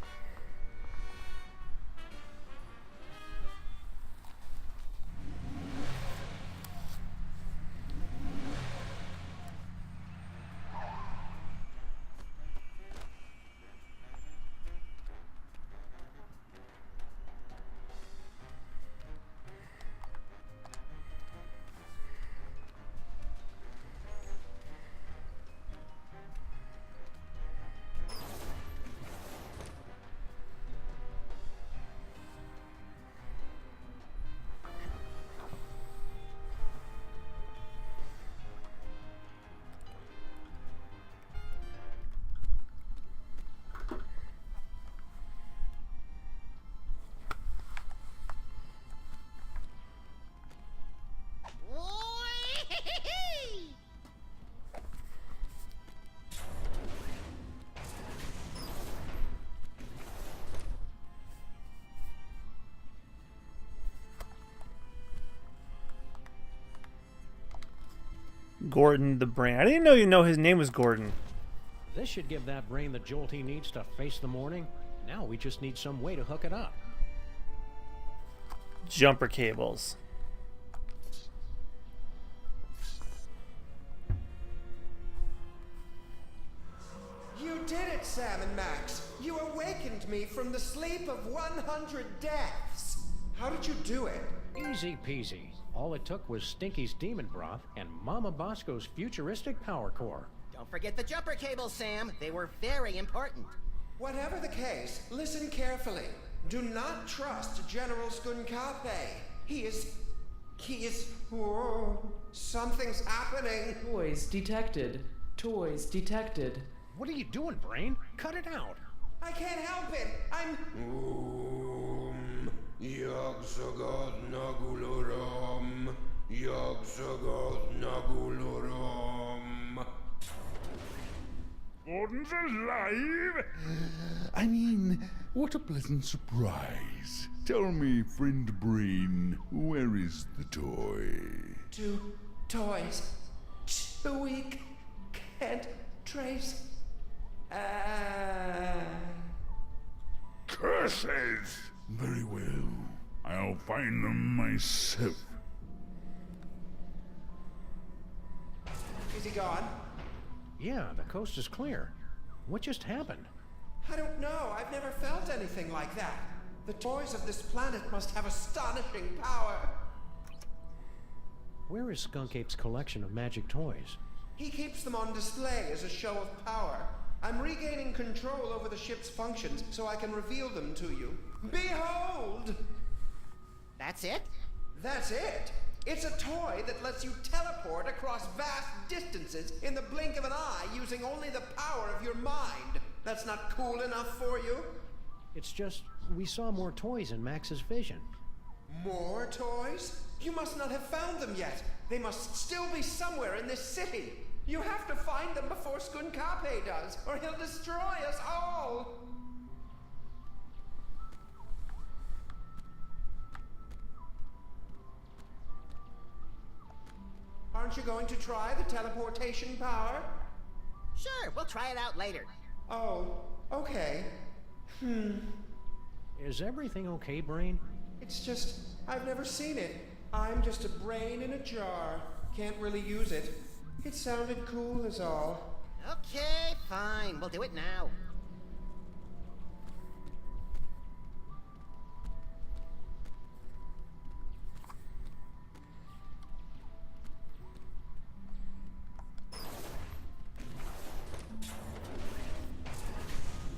Gordon the Brain. I didn't know his name was Gordon. This should give that brain the jolt he needs to face the morning. Now we just need some way to hook it up. Jumper cables. You did it, Sam and Max. You awakened me from the sleep of 100 deaths. How did you do it? Easy peasy. All it took was Stinky's demon broth and Mama Bosco's futuristic power core. Don't forget the jumper cables, Sam. They were very important. Whatever the case, listen carefully. Do not trust General Skunkape. He is... Whoa, something's happening. Toys detected. Toys detected. What are you doing, brain? Cut it out. I can't help it. I'm... Yogsagot Nagulurum. Yogsagot Nagulurum. Gordon's alive? I mean, what a pleasant surprise. Tell me, friend Brain, where is the toy? 2 toys. 2 week. Can't trace. Curses! Very well. I'll find them myself. Is he gone? Yeah, the coast is clear. What just happened? I don't know. I've never felt anything like that. The toys of this planet must have astonishing power. Where is Skunk Ape's collection of magic toys? He keeps them on display as a show of power. I'm regaining control over the ship's functions so I can reveal them to you. Behold! That's it? That's it. It's a toy that lets you teleport across vast distances in the blink of an eye using only the power of your mind. That's not cool enough for you? It's just, we saw more toys in Max's vision. More toys? You must not have found them yet. They must still be somewhere in this city. You have to find them before Skunkape does, or he'll destroy us all! Aren't you going to try the teleportation power? Sure, we'll try it out later. Oh, okay. Is everything okay, Brain? It's just... I've never seen it. I'm just a brain in a jar. Can't really use it. It sounded cool is all. Okay, fine. We'll do it now.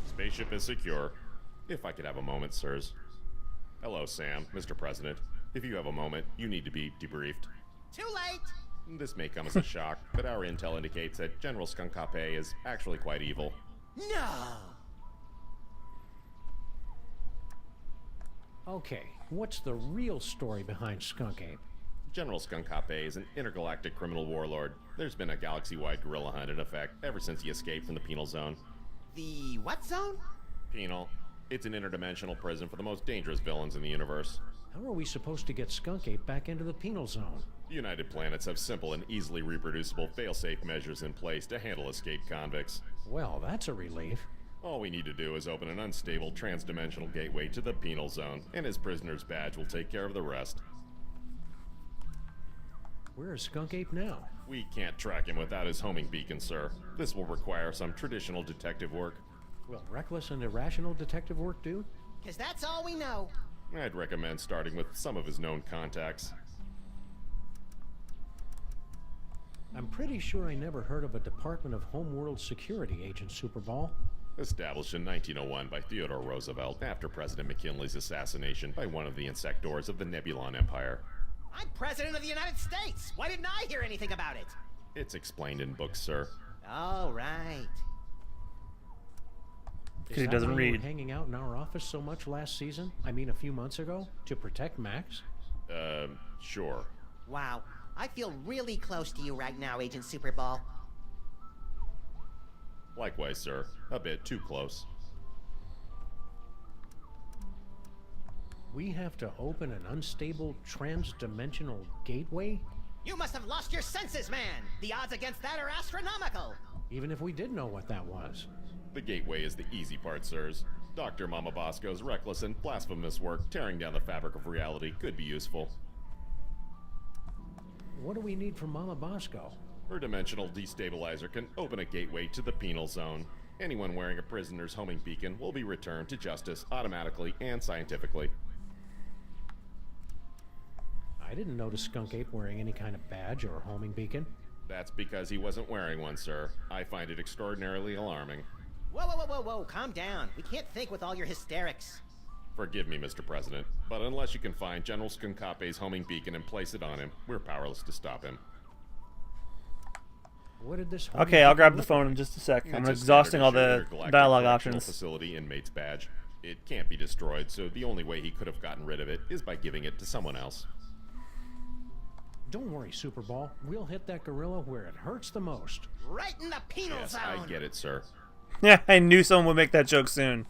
Spaceship is secure. If I could have a moment, sirs. Hello, Sam, Mr. President. If you have a moment, you need to be debriefed. Too late! This may come as a shock, but our intel indicates that General Skunkape is actually quite evil. No! Okay, what's the real story behind Skunk Ape? General Skunkape is an intergalactic criminal warlord. There's been a galaxy-wide guerrilla hunt in effect ever since he escaped from the Penal Zone. The what zone? Penal. It's an interdimensional prison for the most dangerous villains in the universe. How are we supposed to get Skunk Ape back into the Penal Zone? United Planets have simple and easily reproducible fail-safe measures in place to handle escaped convicts. Well, that's a relief. All we need to do is open an unstable trans-dimensional gateway to the Penal Zone, and his prisoner's badge will take care of the rest. Where is Skunk Ape now? We can't track him without his homing beacon, sir. This will require some traditional detective work. Will reckless and irrational detective work do? 'Cause that's all we know. I'd recommend starting with some of his known contacts. I'm pretty sure I never heard of a Department of Homeworld Security agent, Superball. Established in 1901 by Theodore Roosevelt after President McKinley's assassination by one of the insectors of the Nebulon Empire. I'm President of the United States! Why didn't I hear anything about it? It's explained in books, sir. Oh, right. Because he doesn't read. You were hanging out in our office so much last season? I mean, a few months ago? To protect Max? Sure. Wow. I feel really close to you right now, Agent Superball. Likewise, sir. A bit too close. We have to open an unstable trans-dimensional gateway? You must have lost your senses, man! The odds against that are astronomical! Even if we did know what that was. The gateway is the easy part, sirs. Dr. Mama Bosco's reckless and blasphemous work tearing down the fabric of reality could be useful. What do we need from Mama Bosco? Her dimensional destabilizer can open a gateway to the Penal Zone. Anyone wearing a prisoner's homing beacon will be returned to justice automatically and scientifically. I didn't notice Skunk Ape wearing any kind of badge or homing beacon. That's because he wasn't wearing one, sir. I find it extraordinarily alarming. Whoa, whoa, whoa, whoa, whoa, calm down. We can't think with all your hysterics. Forgive me, Mr. President, but unless you can find General Skunkape's homing beacon and place it on him, we're powerless to stop him. What did this Okay, I'll grab the phone in just a sec. I'm exhausting all the dialogue options. Facility inmate's badge. It can't be destroyed, so the only way he could have gotten rid of it is by giving it to someone else. Don't worry, Superball. We'll hit that gorilla where it hurts the most. Right in the penal Yes, zone! I get it, sir. Yeah, I knew someone would make that joke soon.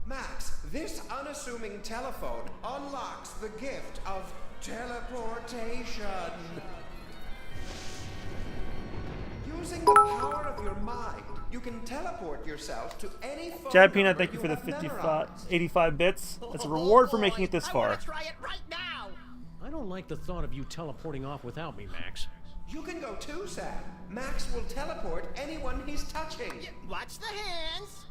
Max, this unassuming telephone unlocks the gift of teleportation. Using the power of your mind, you can teleport yourself to any phone Jab Peanut, number thank you for the have 85 bits. That's a reward for making it this far. Try it right now! I don't like the thought of you teleporting off without me, Max. You can go too, Sam. Max will teleport anyone he's touching. Watch the hands!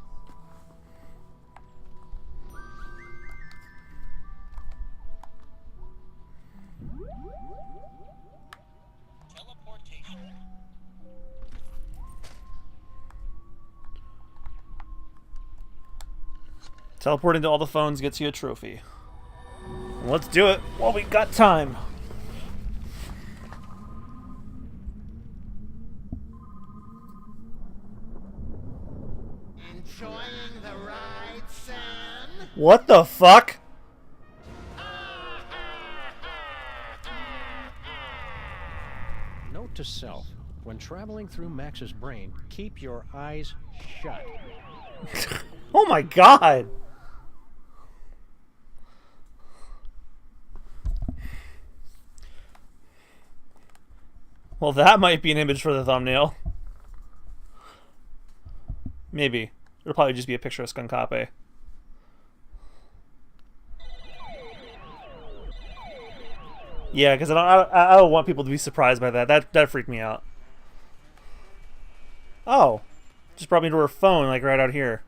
Teleportation. Teleporting to all the phones gets you a trophy. Let's do it while we got time. Enjoying the ride, Sam? What the fuck? Note to self. When traveling through Max's brain, keep your eyes shut. Oh my god! Well, that might be an image for the thumbnail. Maybe. It'll probably just be a picture of Skunkape. Yeah, because I don't want people to be surprised by that. That freaked me out. Oh, just brought me to her phone, like right out here.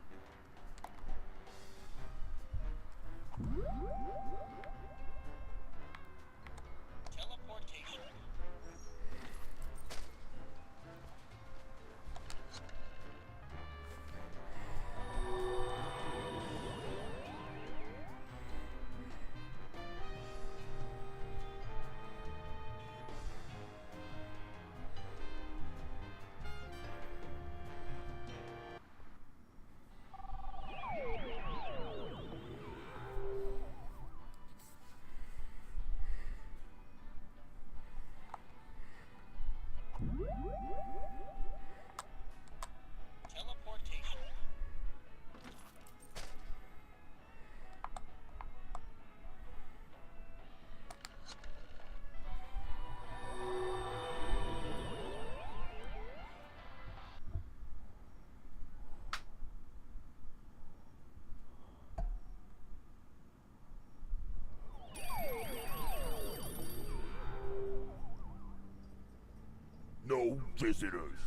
No visitors.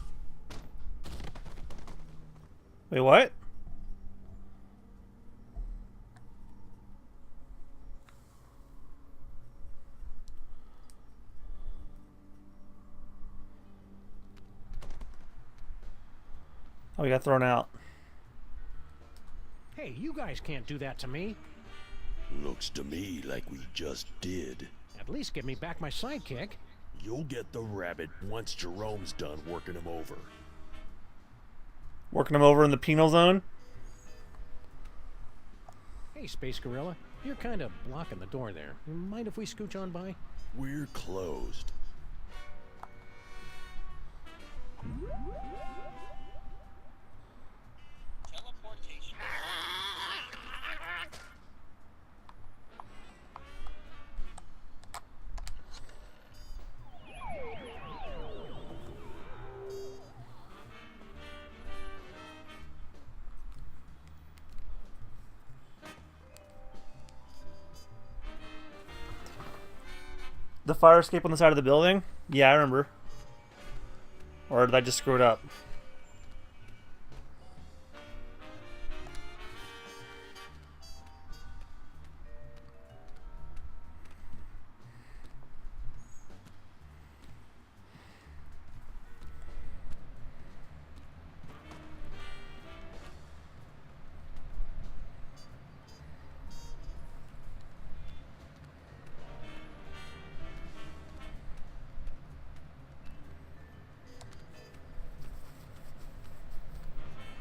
Wait, what? Oh, we got thrown out. Hey, you guys can't do that to me. Looks to me like we just did. At least give me back my sidekick. You'll get the rabbit once Jerome's done working him over. Working him over in the penal zone? Hey, Space Gorilla. You're kind of blocking the door there. Mind if we scooch on by? We're closed. The fire escape on the side of the building? Yeah, I remember. Or did I just screw it up?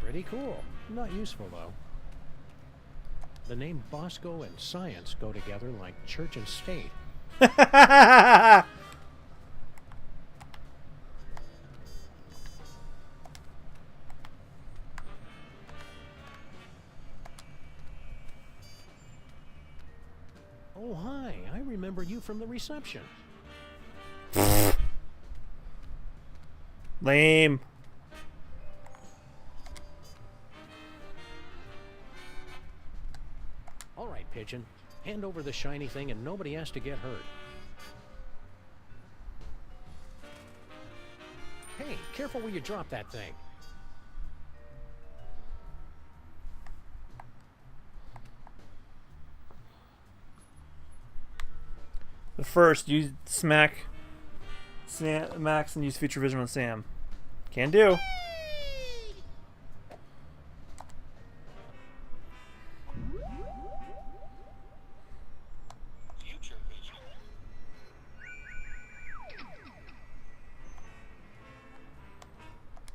Pretty cool. Not useful, though. The name Bosco and science go together like church and state. Oh, hi. I remember you from the reception. Lame. All right, Pigeon. Hand over the shiny thing and nobody has to get hurt. Hey, careful where you drop that thing. But first, you smack Max and use Future Vision on Sam. Can do.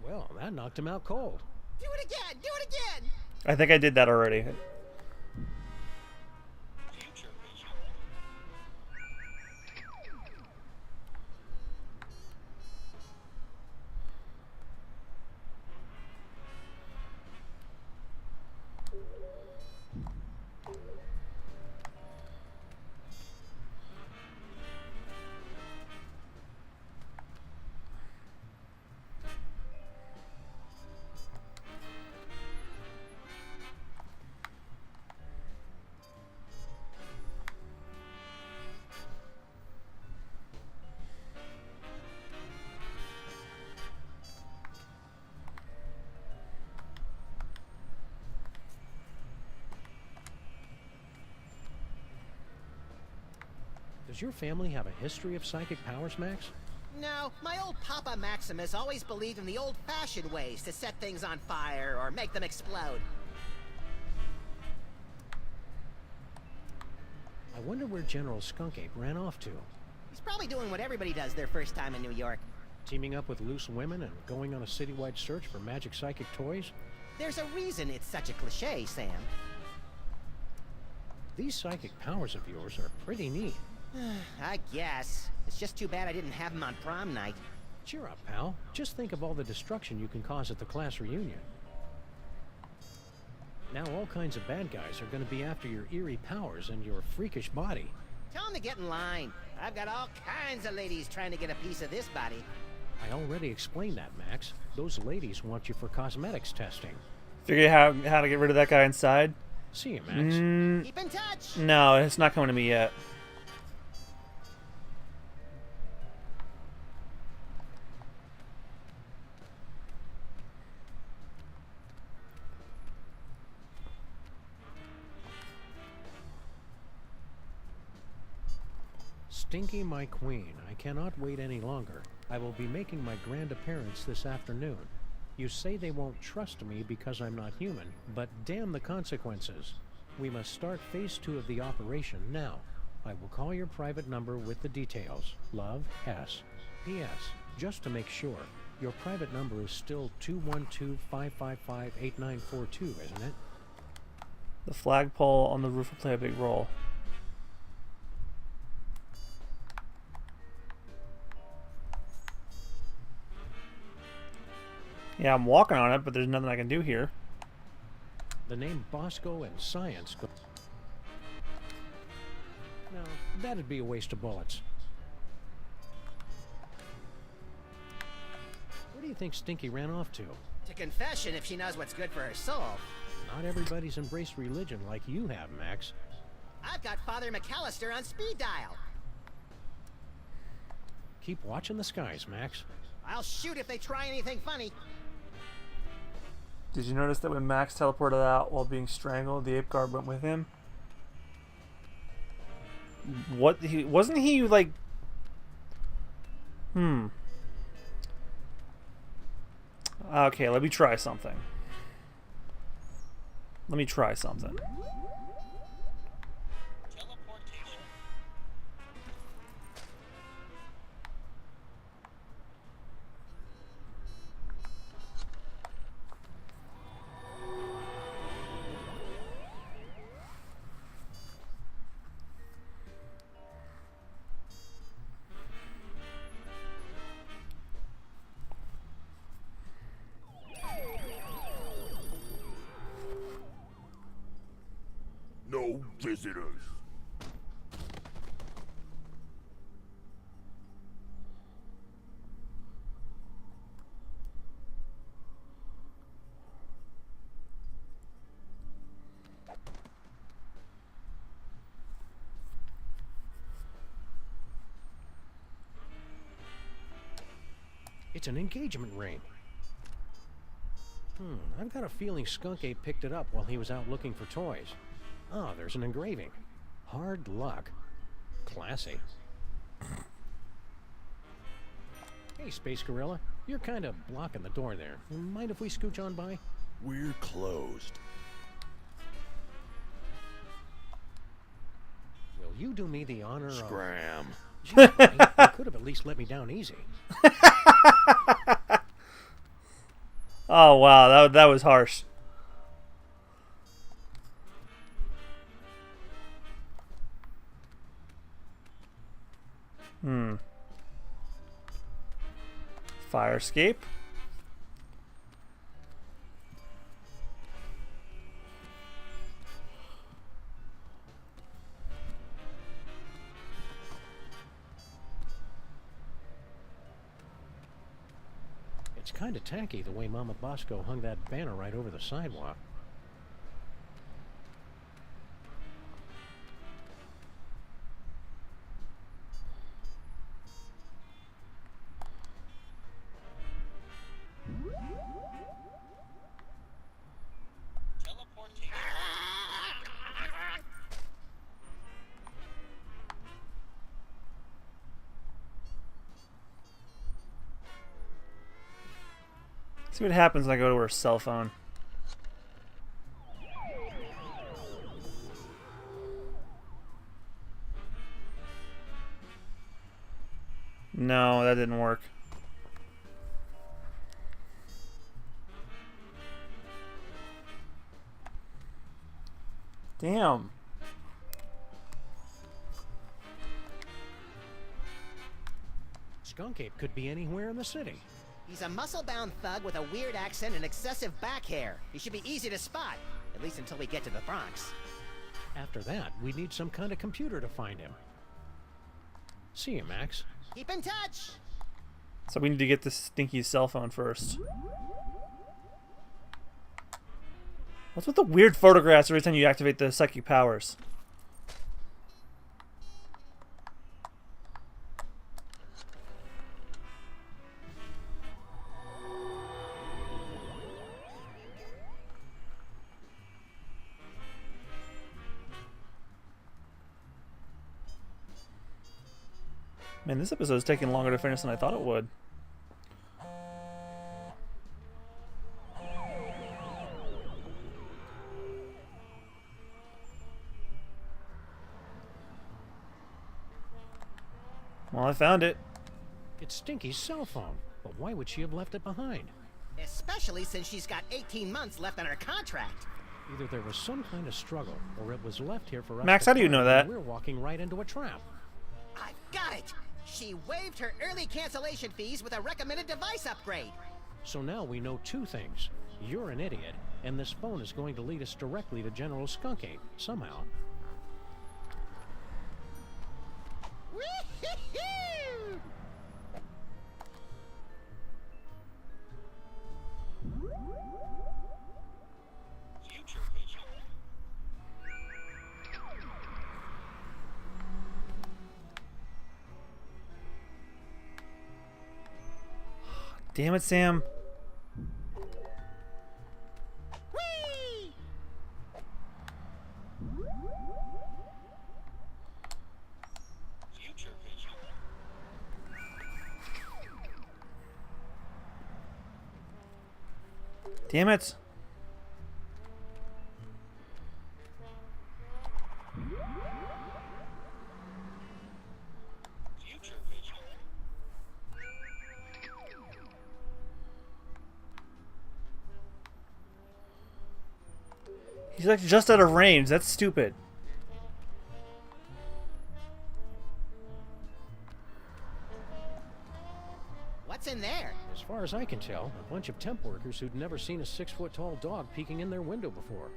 Well, that knocked him out cold. Do it again! Do it again! I think I did that already. Does your family have a history of psychic powers, Max? No, my old Papa Maximus always believed in the old-fashioned ways to set things on fire or make them explode. I wonder where General Skunkape ran off to. He's probably doing what everybody does their first time in New York. Teaming up with loose women and going on a citywide search for magic psychic toys? There's a reason it's such a cliche, Sam. These psychic powers of yours are pretty neat. I guess. It's just too bad I didn't have them on prom night. Cheer up, pal. Just think of all the destruction you can cause at the class reunion. Now all kinds of bad guys are going to be after your eerie powers and your freakish body. Tell them to get in line. I've got all kinds of ladies trying to get a piece of this body. I already explained that, Max. Those ladies want you for cosmetics testing. Figure out how to get rid of that guy inside? See you, Max. Keep in touch! No, it's not coming to me yet. Stinky, my queen, I cannot wait any longer. I will be making my grand appearance this afternoon. You say they won't trust me because I'm not human, but damn the consequences. We must start phase 2 of the operation now. I will call your private number with the details. Love, S. P.S. Just to make sure, your private number is still 212-555-8942, isn't it? The flagpole on the roof will play a big role. Yeah, I'm walking on it, but there's nothing I can do here. The name Bosco and science go... No, that'd be a waste of bullets. Where do you think Stinky ran off to? To confession if she knows what's good for her soul. Not everybody's embraced religion like you have, Max. I've got Father McAllister on speed dial. Keep watching the skies, Max. I'll shoot if they try anything funny. Did you notice that when Max teleported out while being strangled, the ape guard went with him? What? Wasn't he like... Okay, let me try something. No visitors. It's an engagement ring. I've got a feeling Skunkape picked it up while he was out looking for toys. Oh, there's an engraving. Hard luck. Classy. Hey, Space Gorilla. You're kind of blocking the door there. Mind if we scooch on by? We're closed. Will you do me the honor Scram. Gee, you could have at least let me down easy. Oh wow, that was harsh. Fire escape. It's kind of tacky the way Mama Bosco hung that banner right over the sidewalk. See what happens when I go to her cell phone. No, that didn't work. Damn. Skunk Ape could be anywhere in the city. He's a muscle-bound thug with a weird accent and excessive back hair. He should be easy to spot, at least until we get to the Bronx. After that, we need some kind of computer to find him. See you, Max. Keep in touch! So we need to get this stinky cell phone first. What's with the weird photographs every time you activate the psychic powers? Man, this episode is taking longer to finish than I thought it would. Well, I found it. It's Stinky's cell phone, but why would she have left it behind? Especially since she's got 18 months left on her contract. Either there was some kind of struggle, or it was left here for us. Max, to how do you find know when that? We're walking right into a trap. I've got it! She waived her early cancellation fees with a recommended device upgrade. So now we know two things. You're an idiot, and this phone is going to lead us directly to General Skunk Ape, somehow. Woo-hoo-hoo! Future vision. Damn it, Sam. Whee! Future vision. Damn it. Future vision. He's like just out of range. That's stupid. What's in there? As far as I can tell, a bunch of temp workers who'd never seen a 6-foot-tall dog peeking in their window before.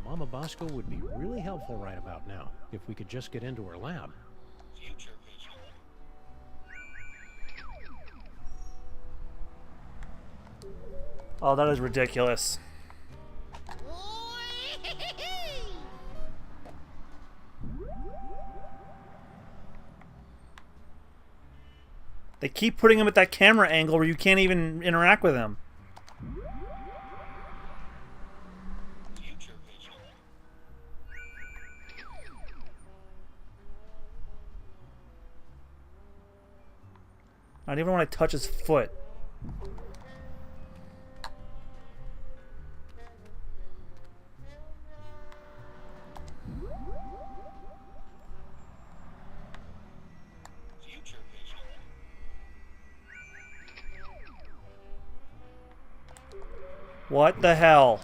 Mama Bosco would be really helpful right about now, if we could just get into her lab. Future vision. Oh, that is ridiculous. They keep putting him at that camera angle where you can't even interact with him. Future vision. I don't even want to touch his foot. Future vision. What the hell?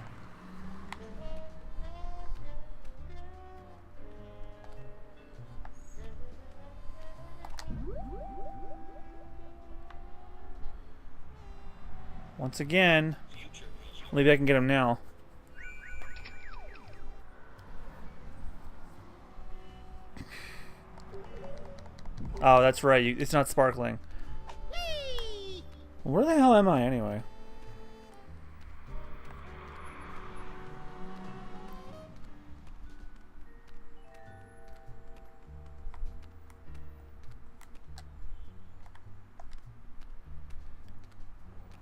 Once again, maybe I can get him now. Oh, that's right. It's not sparkling. Where the hell am I anyway?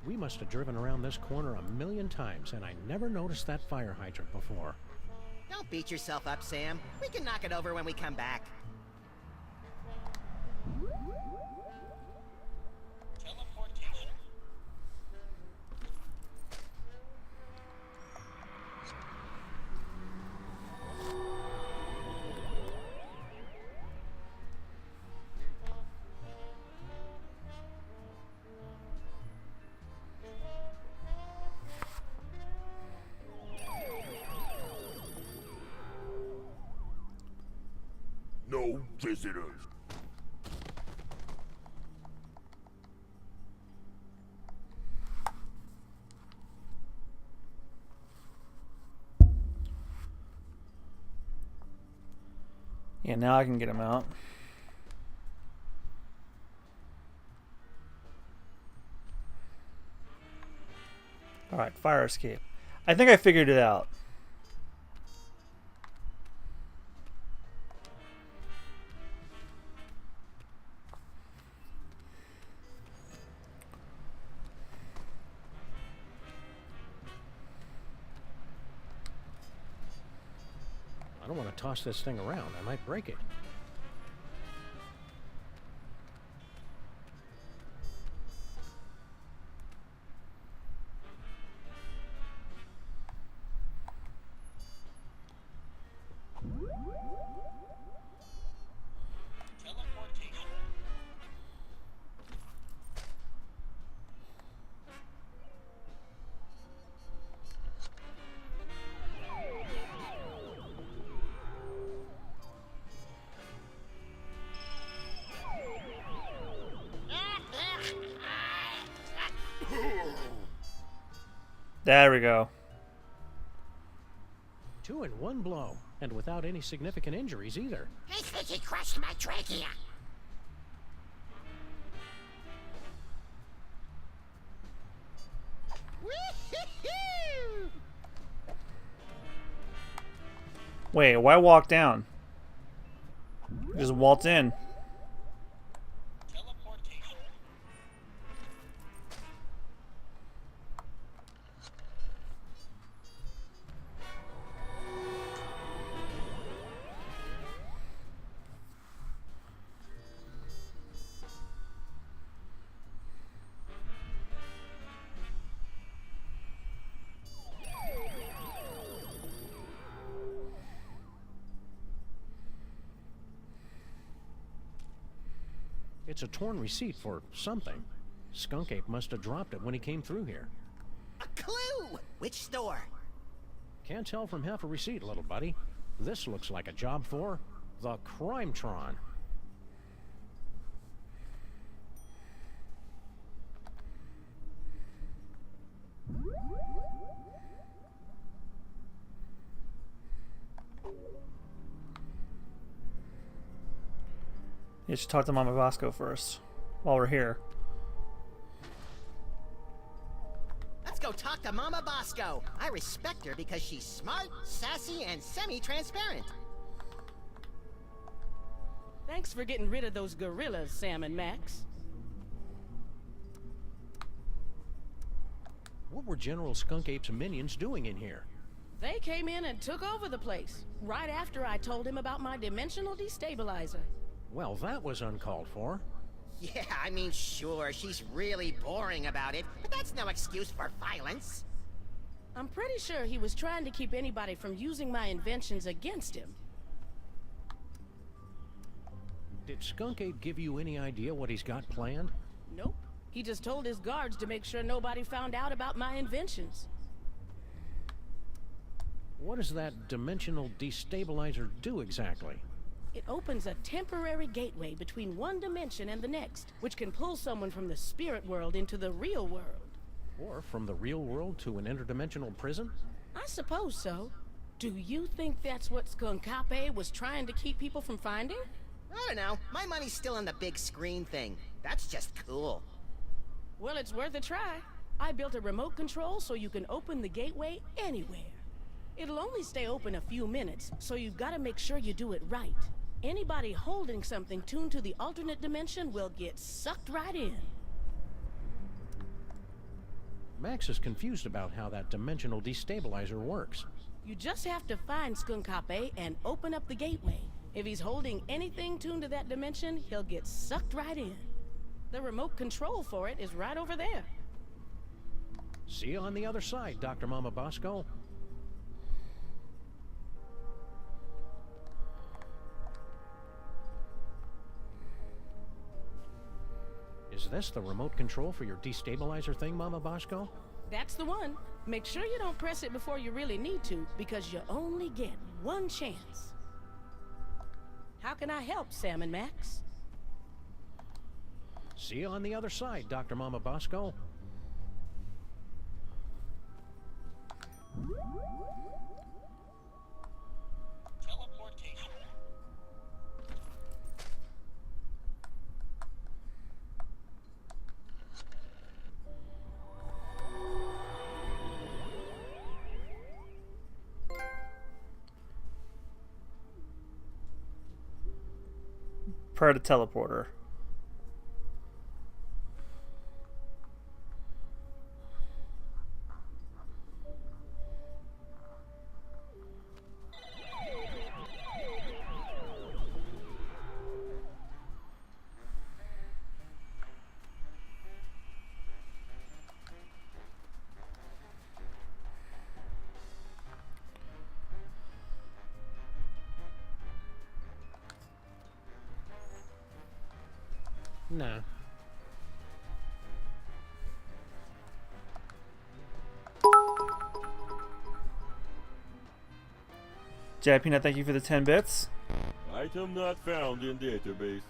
We must have driven around this corner 1,000,000 times, and I never noticed that fire hydrant before. Don't beat yourself up, Sam. We can knock it over when we come back. No visitors. Yeah, now I can get him out. Alright, fire escape. I think I figured it out. I don't want to toss this thing around. I might break it. There we go. 2 in 1 blow, and without any significant injuries either. I think he crushed my trachea. Wait, why walk down? Just waltz in. It's a torn receipt for something. Skunk Ape must have dropped it when he came through here. A clue! Which store? Can't tell from half a receipt, little buddy. This looks like a job for the Crimetron. You should talk to Mama Bosco first, while we're here. Let's go talk to Mama Bosco. I respect her because she's smart, sassy, and semi-transparent. Thanks for getting rid of those gorillas, Sam and Max. What were General Skunk Ape's minions doing in here? They came in and took over the place, right after I told him about my dimensional destabilizer. Well, that was uncalled for. Yeah, I mean, sure, she's really boring about it, but that's no excuse for violence. I'm pretty sure he was trying to keep anybody from using my inventions against him. Did Skunk Ape give you any idea what he's got planned? Nope. He just told his guards to make sure nobody found out about my inventions. What does that dimensional destabilizer do exactly? It opens a temporary gateway between one dimension and the next, which can pull someone from the spirit world into the real world. Or from the real world to an interdimensional prison? I suppose so. Do you think that's what Skunk-Ape was trying to keep people from finding? I don't know. My money's still on the big screen thing. That's just cool. Well, it's worth a try. I built a remote control so you can open the gateway anywhere. It'll only stay open a few minutes, so you've got to make sure you do it right. Anybody holding something tuned to the alternate dimension will get sucked right in. Max is confused about how that dimensional destabilizer works. You just have to find Skunk-Ape and open up the gateway. If he's holding anything tuned to that dimension, he'll get sucked right in. The remote control for it is right over there. See you on the other side, Dr. Mama Bosco. Is this the remote control for your destabilizer thing, Mama Bosco? That's the one. Make sure you don't press it before you really need to, because you only get one chance. How can I help, Sam and Max? See you on the other side, Dr. Mama Bosco. Teleportation. Prior to teleporter. Nah. Jad Peanut, thank you for the 10 bits. Item not found in database.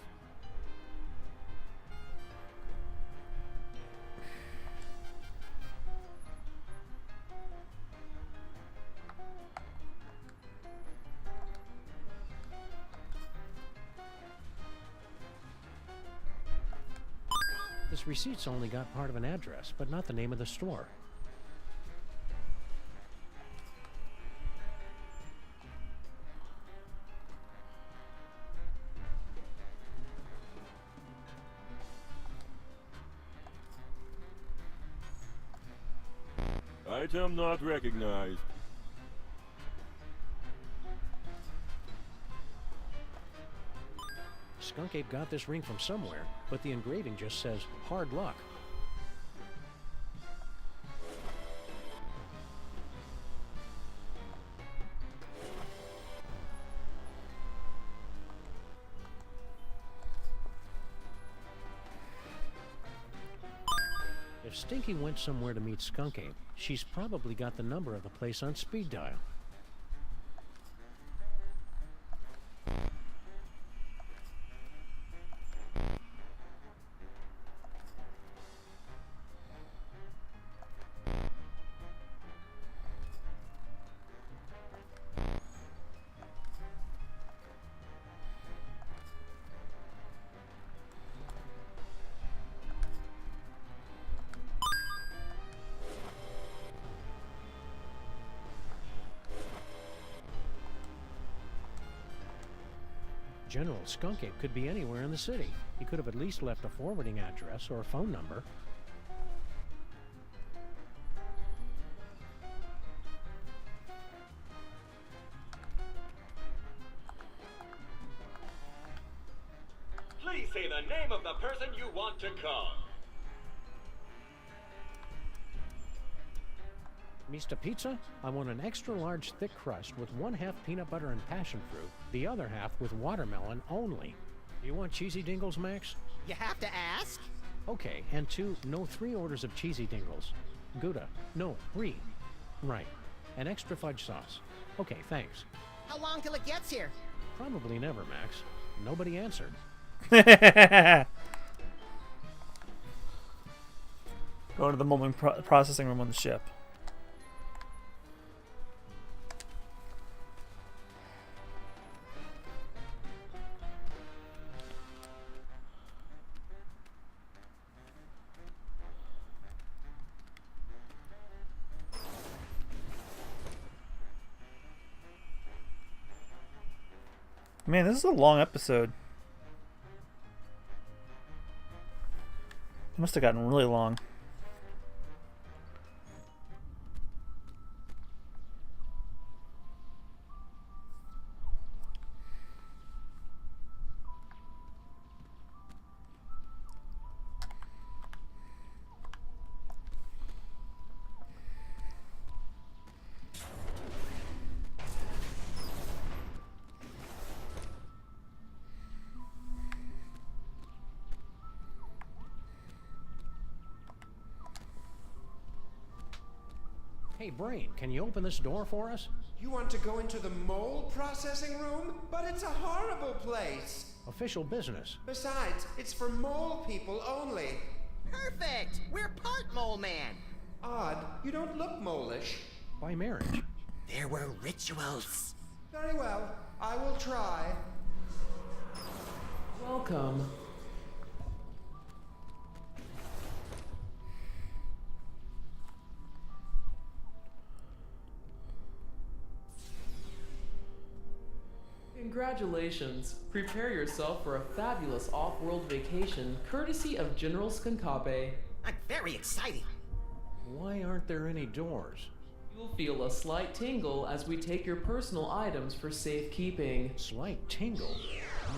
This receipt's only got part of an address, but not the name of the store. Item not recognized. Skunk Ape got this ring from somewhere, but the engraving just says, hard luck. If Stinky went somewhere to meet Skunk Ape, she's probably got the number of the place on speed dial. General Skunk Ape could be anywhere in the city. He could have at least left a forwarding address or a phone number. Please say the name of the person you want to call. Mr. Pizza, I want an extra large thick crust with 1/2 peanut butter and passion fruit, the other half with watermelon only. You want cheesy dingles, Max? You have to ask? Okay, and 3 orders of cheesy dingles. Gouda, no, brie. Right. An extra fudge sauce. Okay, thanks. How long till it gets here? Probably never, Max. Nobody answered. Go to the moment processing room on the ship. Man, this is a long episode. It must have gotten really long. Hey, Brain, can you open this door for us? You want to go into the mole processing room? But it's a horrible place. Official business. Besides, it's for mole people only. Perfect! We're part mole man. Odd, you don't look mole-ish. By marriage. There were rituals. Very well, I will try. Welcome. Congratulations. Prepare yourself for a fabulous off-world vacation courtesy of General Skunkabe. I'm very excited. Why aren't there any doors? You'll feel a slight tingle as we take your personal items for safekeeping. Slight tingle?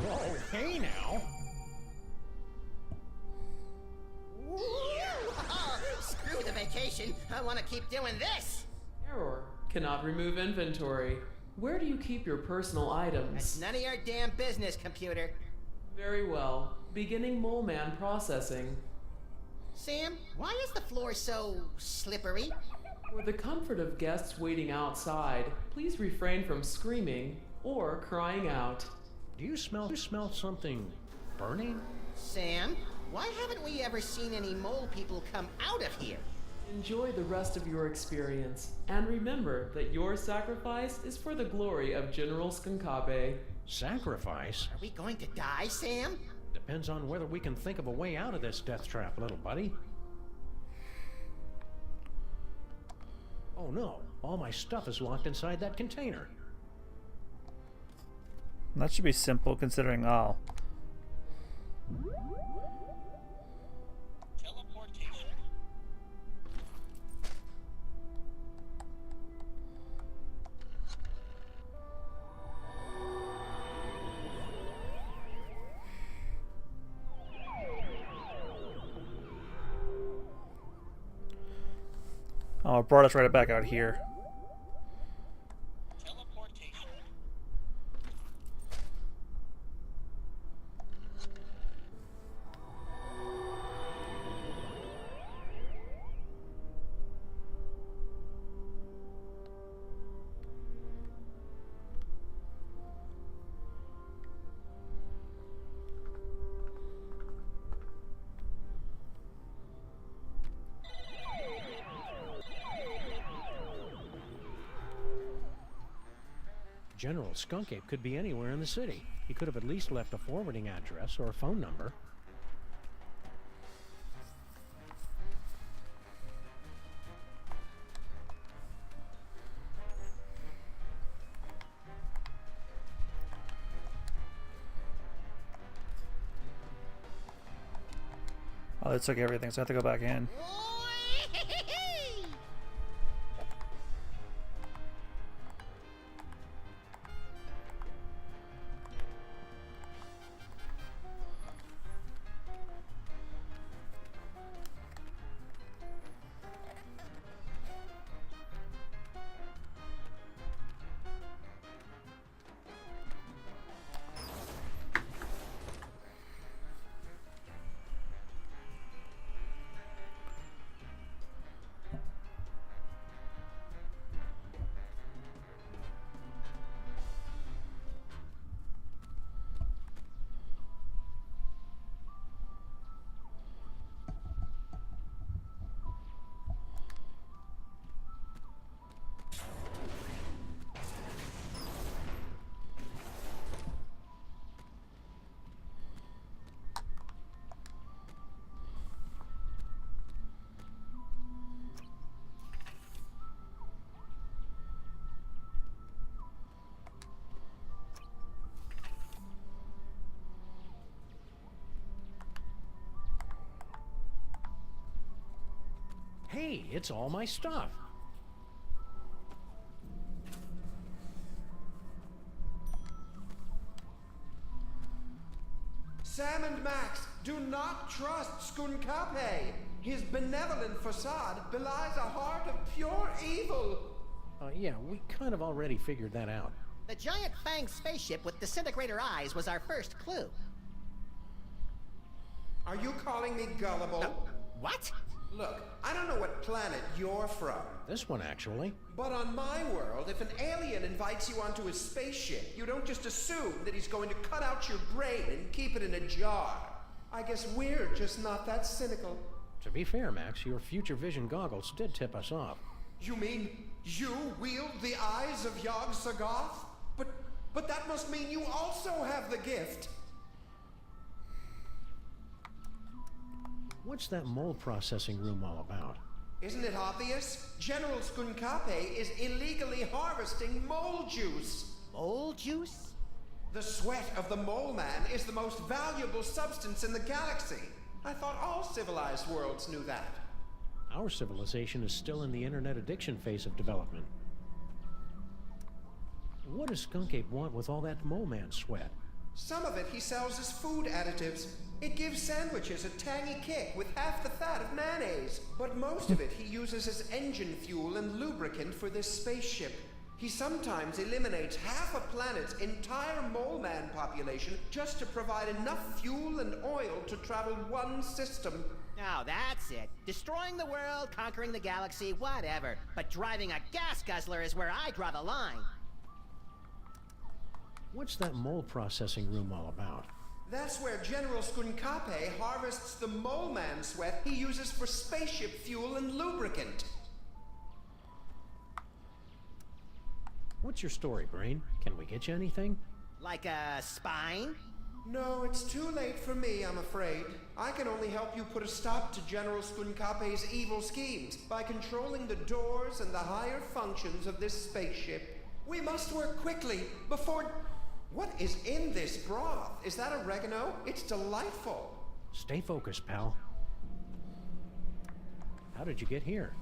Whoa, hey now! Screw the vacation. I want to keep doing this. Error. Cannot remove inventory. Where do you keep your personal items? It's none of your damn business, computer. Very well. Beginning Mole Man processing. Sam, why is the floor so slippery? For the comfort of guests waiting outside, please refrain from screaming or crying out. Do you smell something burning? Sam, why haven't we ever seen any mole people come out of here? Enjoy the rest of your experience, and remember that your sacrifice is for the glory of General Skunkabe. Sacrifice? Are we going to die, Sam? Depends on whether we can think of a way out of this death trap, little buddy. Oh no, all my stuff is locked inside that container. That should be simple considering all. Teleportation. Oh, it brought us right back out here. Teleportation. General Skunkape could be anywhere in the city. He could have at least left a forwarding address or a phone number. Oh, they took everything, so I have to go back in. Hey, it's all my stuff. Sam and Max, do not trust Skunkape. His benevolent facade belies a heart of pure evil. Yeah, we kind of already figured that out. The giant Fang spaceship with disintegrator eyes was our first clue. Are you calling me gullible? What? Look, I don't know what planet you're from. This one, actually. But on my world, if an alien invites you onto his spaceship, you don't just assume that he's going to cut out your brain and keep it in a jar. I guess we're just not that cynical. To be fair, Max, your future vision goggles did tip us off. You mean you wield the eyes of Yog-Sothoth? But that must mean you also have the gift. What's that mold processing room all about? Isn't it obvious? General Skunkape is illegally harvesting mole juice. Mole juice? The sweat of the mole man is the most valuable substance in the galaxy. I thought all civilized worlds knew that. Our civilization is still in the internet addiction phase of development. What does Skunk Ape want with all that mole man sweat? Some of it he sells as food additives. It gives sandwiches a tangy kick with half the fat of mayonnaise. But most of it he uses as engine fuel and lubricant for this spaceship. He sometimes eliminates half a planet's entire mole man population just to provide enough fuel and oil to travel one system. Oh, that's it. Destroying the world, conquering the galaxy, whatever. But driving a gas guzzler is where I draw the line. What's that mold processing room all about? That's where General Skunkape harvests the mole man sweat he uses for spaceship fuel and lubricant. What's your story, Brain? Can we get you anything? Like a spine? No, it's too late for me, I'm afraid. I can only help you put a stop to General Skunkape's evil schemes by controlling the doors and the higher functions of this spaceship. We must work quickly before... What is in this broth? Is that oregano? It's delightful. Stay focused, pal. How did you get here?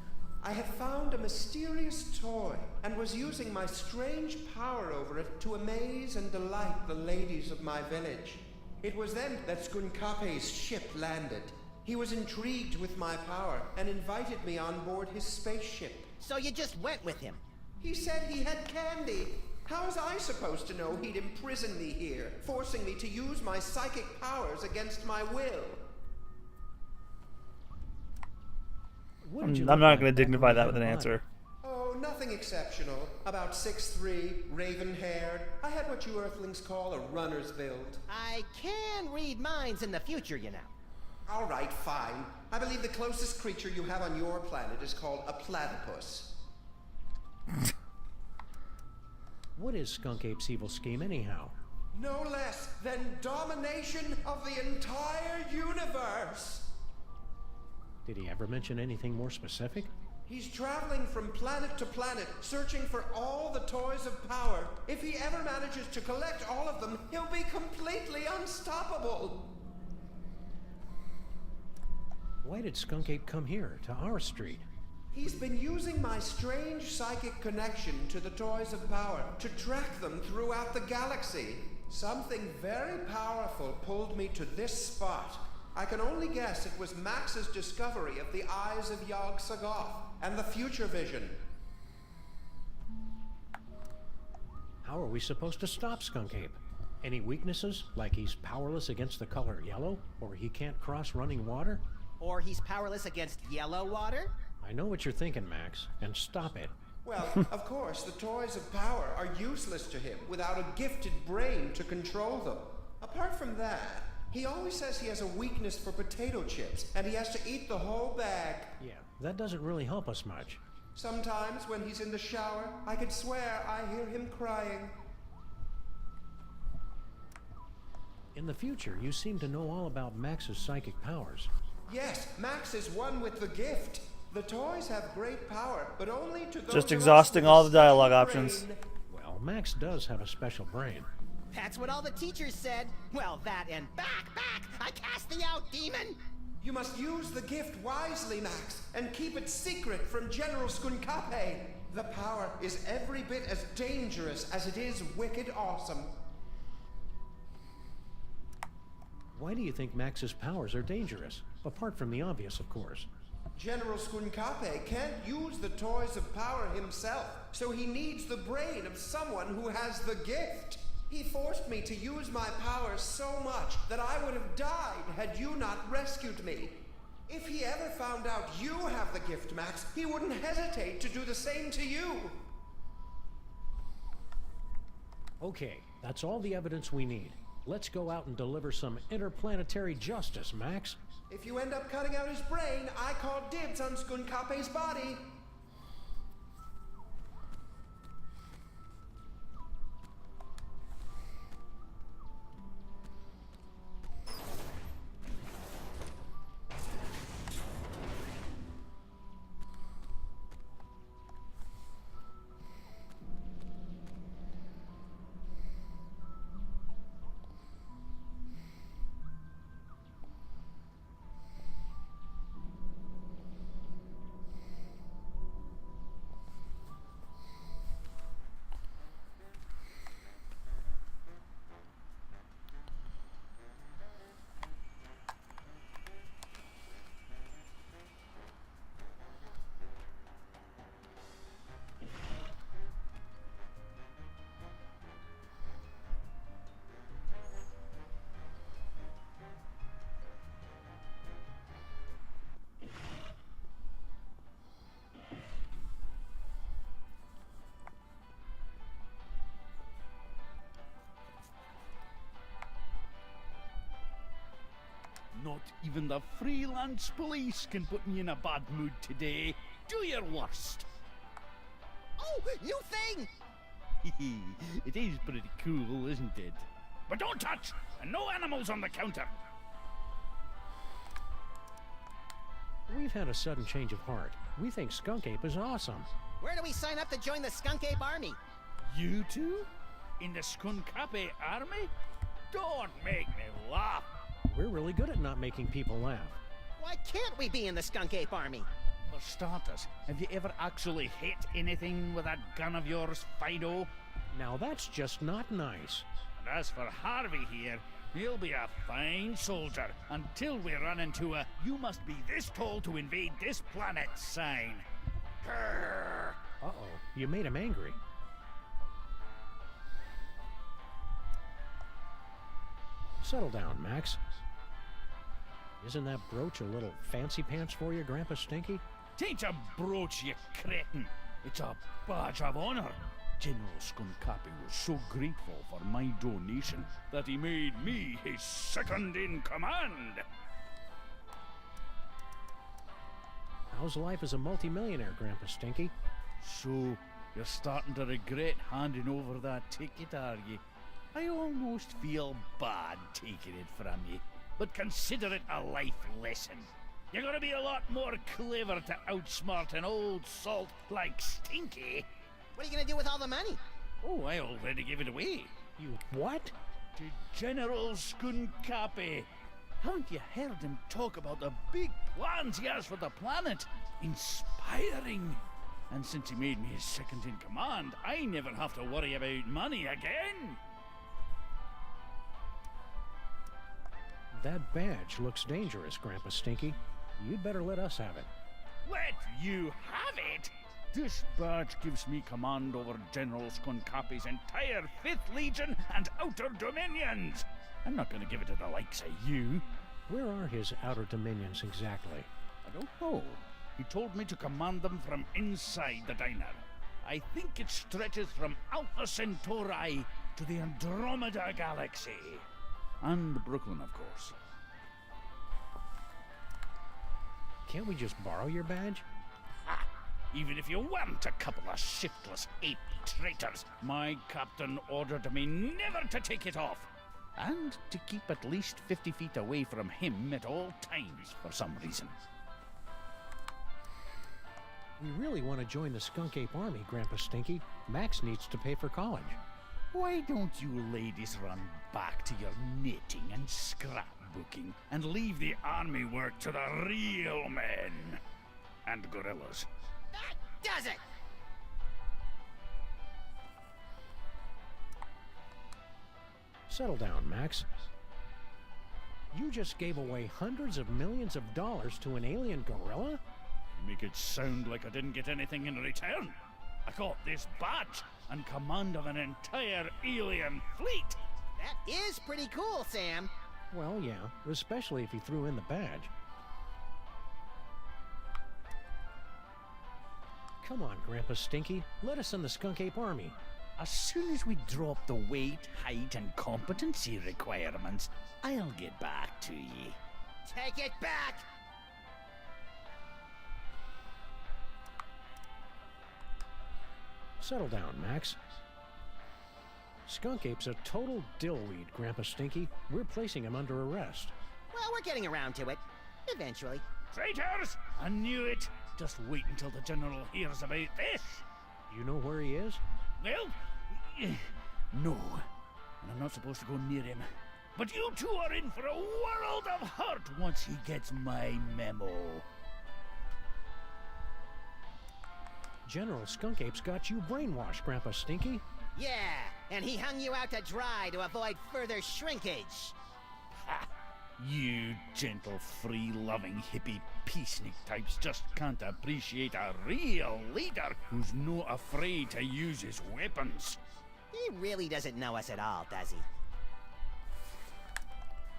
I had found a mysterious toy and was using my strange power over it to amaze and delight the ladies of my village. It was then that Skunkape's ship landed. He was intrigued with my power and invited me on board his spaceship. So you just went with him? He said he had candy. How was I supposed to know he'd imprison me here, forcing me to use my psychic powers against my will? I'm not going to dignify that with an answer. Oh, nothing exceptional. About 6'3", raven-haired. I had what you Earthlings call a runner's build. I can read minds in the future, you know. All right, fine. I believe the closest creature you have on your planet is called a platypus. What is Skunk Ape's evil scheme, anyhow? No less than domination of the entire universe! Did he ever mention anything more specific? He's traveling from planet to planet, searching for all the toys of power. If he ever manages to collect all of them, he'll be completely unstoppable! Why did Skunk Ape come here, to our street? He's been using my strange psychic connection to the toys of power to track them throughout the galaxy. Something very powerful pulled me to this spot. I can only guess it was Max's discovery of the eyes of Yog-Sothoth and the future vision. How are we supposed to stop Skunk Ape? Any weaknesses, like he's powerless against the color yellow, or he can't cross running water? Or he's powerless against yellow water? I know what you're thinking, Max, and stop it. Well, of course, the toys of power are useless to him without a gifted brain to control them. Apart from that, he always says he has a weakness for potato chips, and he has to eat the whole bag. Yeah, that doesn't really help us much. Sometimes when he's in the shower, I could swear I hear him crying. In the future, you seem to know all about Max's psychic powers. Yes, Max is one with the gift. The toys have great power, but only to those Just exhausting all the dialogue options. Well, Max does have a special brain. That's what all the teachers said. Well, that and back! I cast thee out, demon! You must use the gift wisely, Max, and keep it secret from General Skunkape. The power is every bit as dangerous as it is wicked awesome. Why do you think Max's powers are dangerous? Apart from the obvious, of course. General Skunkape can't use the toys of power himself, so he needs the brain of someone who has the gift. He forced me to use my powers so much that I would have died had you not rescued me. If he ever found out you have the gift, Max, he wouldn't hesitate to do the same to you. Okay, that's all the evidence we need. Let's go out and deliver some interplanetary justice, Max. If you end up cutting out his brain, I call dibs on Skunkape's body. Not even the freelance police can put me in a bad mood today. Do your worst. Oh, new thing! It is pretty cool, isn't it? But don't touch! And no animals on the counter! We've had a sudden change of heart. We think Skunk Ape is awesome. Where do we sign up to join the Skunk Ape Army? You two? In the Skunkape army? Don't make me laugh! We're really good at not making people laugh. Why can't we be in the Skunk Ape Army? For starters, have you ever actually hit anything with that gun of yours, Fido? Now that's just not nice. And as for Harvey here, he'll be a fine soldier until we run into a "you must be this tall to invade this planet" sign. Grrr. Uh-oh, you made him angry. Settle down, Max. Isn't that brooch a little fancy pants for you, Grandpa Stinky? Tain't a brooch, you cretin. It's a badge of honor. General Skunkape was so grateful for my donation that he made me his second in command. How's life as a multimillionaire, Grandpa Stinky? So, you're starting to regret handing over that ticket, are you? I almost feel bad taking it from you, but consider it a life lesson. You're gonna be a lot more clever to outsmart an old salt like Stinky. What are you gonna do with all the money? Oh, I already gave it away. You what? To General Skunkape. Haven't you heard him talk about the big plans he has for the planet? Inspiring. And since he made me his second in command, I never have to worry about money again. That badge looks dangerous, Grandpa Stinky. You'd better let us have it. Let you have it? This badge gives me command over General Skunkape's entire 5th Legion and Outer Dominions. I'm not going to give it to the likes of you. Where are his Outer Dominions exactly? I don't know. He told me to command them from inside the diner. I think it stretches from Alpha Centauri to the Andromeda Galaxy. And Brooklyn, of course. Can't we just borrow your badge? Ha! Even if you weren't a couple of shiftless ape traitors, my captain ordered me never to take it off. And to keep at least 50 feet away from him at all times, for some reason. We really want to join the Skunk Ape Army, Grandpa Stinky. Max needs to pay for college. Why don't you ladies run back to your knitting and scrapbooking and leave the army work to the real men and gorillas? That does it! Settle down, Max. You just gave away hundreds of millions of dollars to an alien gorilla? Make it sound like I didn't get anything in return. I got this badge and command of an entire alien fleet. That is pretty cool, Sam. Well, yeah, especially if he threw in the badge. Come on, Grandpa Stinky. Let us in the Skunk Ape Army. As soon as we drop the weight, height, and competency requirements, I'll get back to ye. Take it back! Settle down, Max. Skunk Ape's a total dillweed, Grandpa Stinky. We're placing him under arrest. Well, we're getting around to it. Eventually. Traitors! I knew it! Just wait until the General hears about this! You know where he is? Well, no. And I'm not supposed to go near him. But you two are in for a world of hurt once he gets my memo. General Skunk Ape's got you brainwashed, Grandpa Stinky. Yeah, and he hung you out to dry to avoid further shrinkage. Ha! You gentle, free-loving, hippie peacenik types just can't appreciate a real leader who's not afraid to use his weapons. He really doesn't know us at all, does he?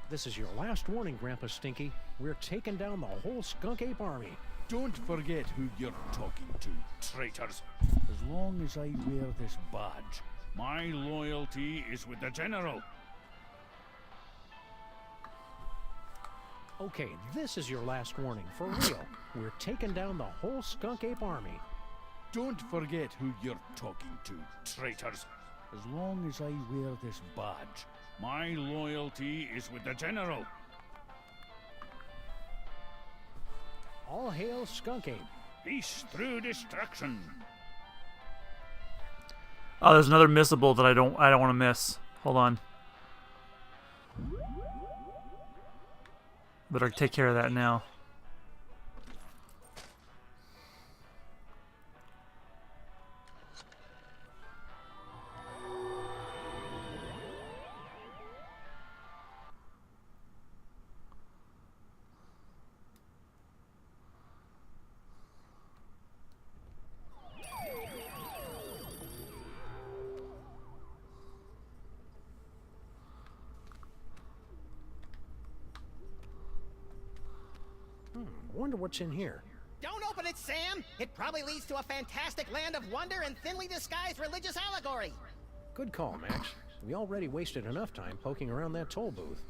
This is your last warning, Grandpa Stinky. We're taking down the whole Skunk Ape Army. Don't forget who you're talking to, traitors. As long as I wear this badge, my loyalty is with the General. Okay, this is your last warning, for real. We're taking down the whole Skunk Ape Army. Don't forget who you're talking to, traitors. As long as I wear this badge, my loyalty is with the General. All hail Skunk Ape. Peace through destruction. Oh, there's another missable that I don't want to miss. Hold on. Better take care of that now. Wonder what's in here. Don't open it, Sam! It probably leads to a fantastic land of wonder and thinly disguised religious allegory. Good call, Max. We already wasted enough time poking around that toll booth.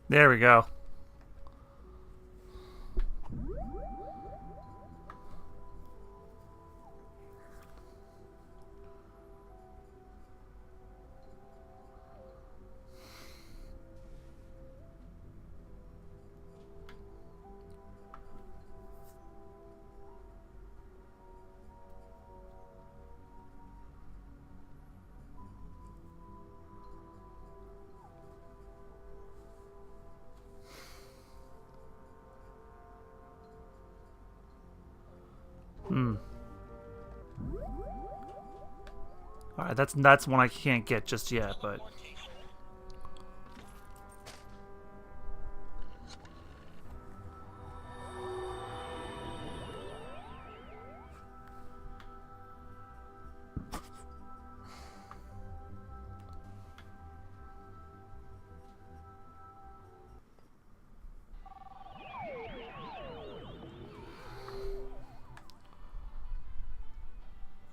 There we go. Alright, that's one I can't get just yet, but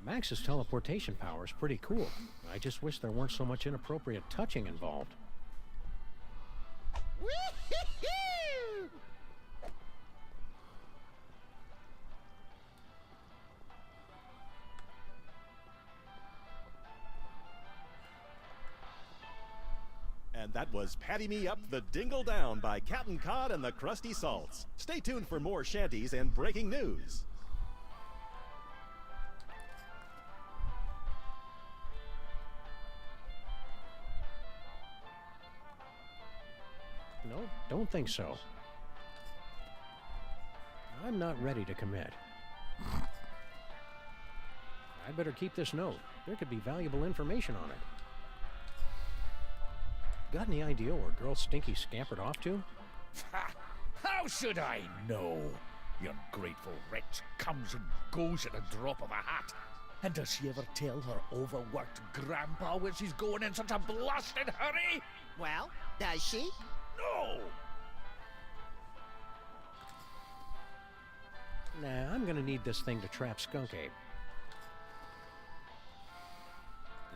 Max's teleportation power is pretty cool. I just wish there weren't so much inappropriate touching involved. Woo-hoo-hoo! And that was Patty Me Up the Dingle Down by Captain Cod and the Krusty Salts. Stay tuned for more shanties and breaking news. No, don't think so. I'm not ready to commit. I'd better keep this note. There could be valuable information on it. Got any idea where Girl Stinky scampered off to? Ha! How should I know? The ungrateful wretch comes and goes at the drop of a hat. And does she ever tell her overworked grandpa when she's going in such a blasted hurry? Well, does she? No! Nah, I'm gonna need this thing to trap Skunk Ape.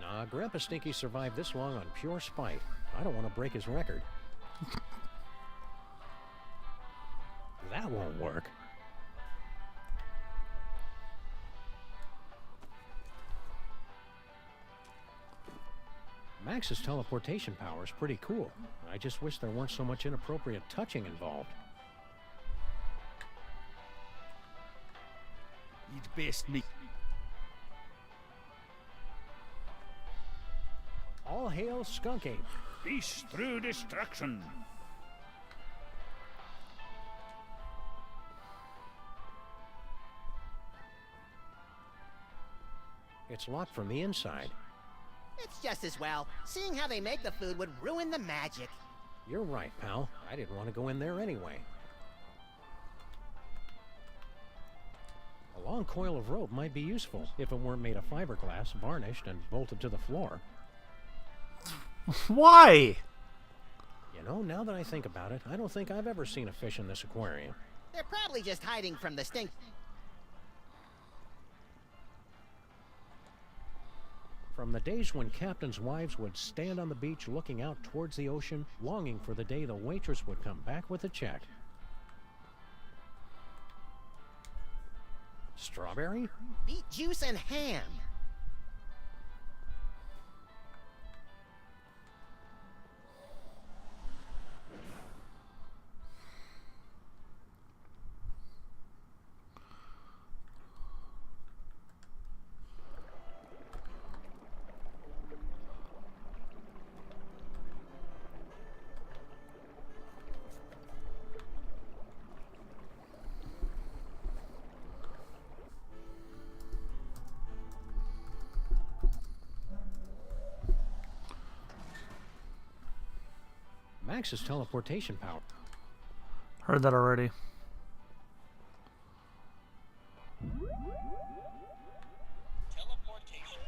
Nah, Grandpa Stinky survived this long on pure spite. I don't want to break his record. That won't work. Max's teleportation power is pretty cool. I just wish there weren't so much inappropriate touching involved. You'd best me. All hail Skunk Ape. Peace through destruction. It's locked from the inside. It's just as well. Seeing how they make the food would ruin the magic. You're right, pal. I didn't want to go in there anyway. A long coil of rope might be useful if it weren't made of fiberglass, varnished, and bolted to the floor. Why? You know, now that I think about it, I don't think I've ever seen a fish in this aquarium. They're probably just hiding from the stink. From the days when captains' wives would stand on the beach looking out towards the ocean, longing for the day the waitress would come back with a check. Strawberry? Beet juice and ham. Max's teleportation power. Heard that already. Teleportation.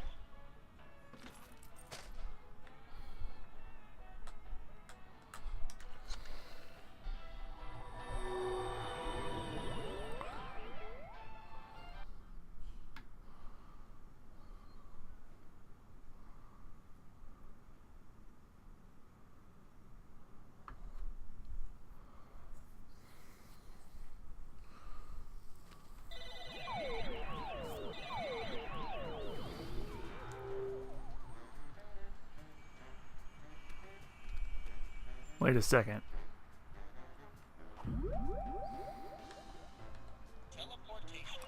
Wait a second. Teleportation.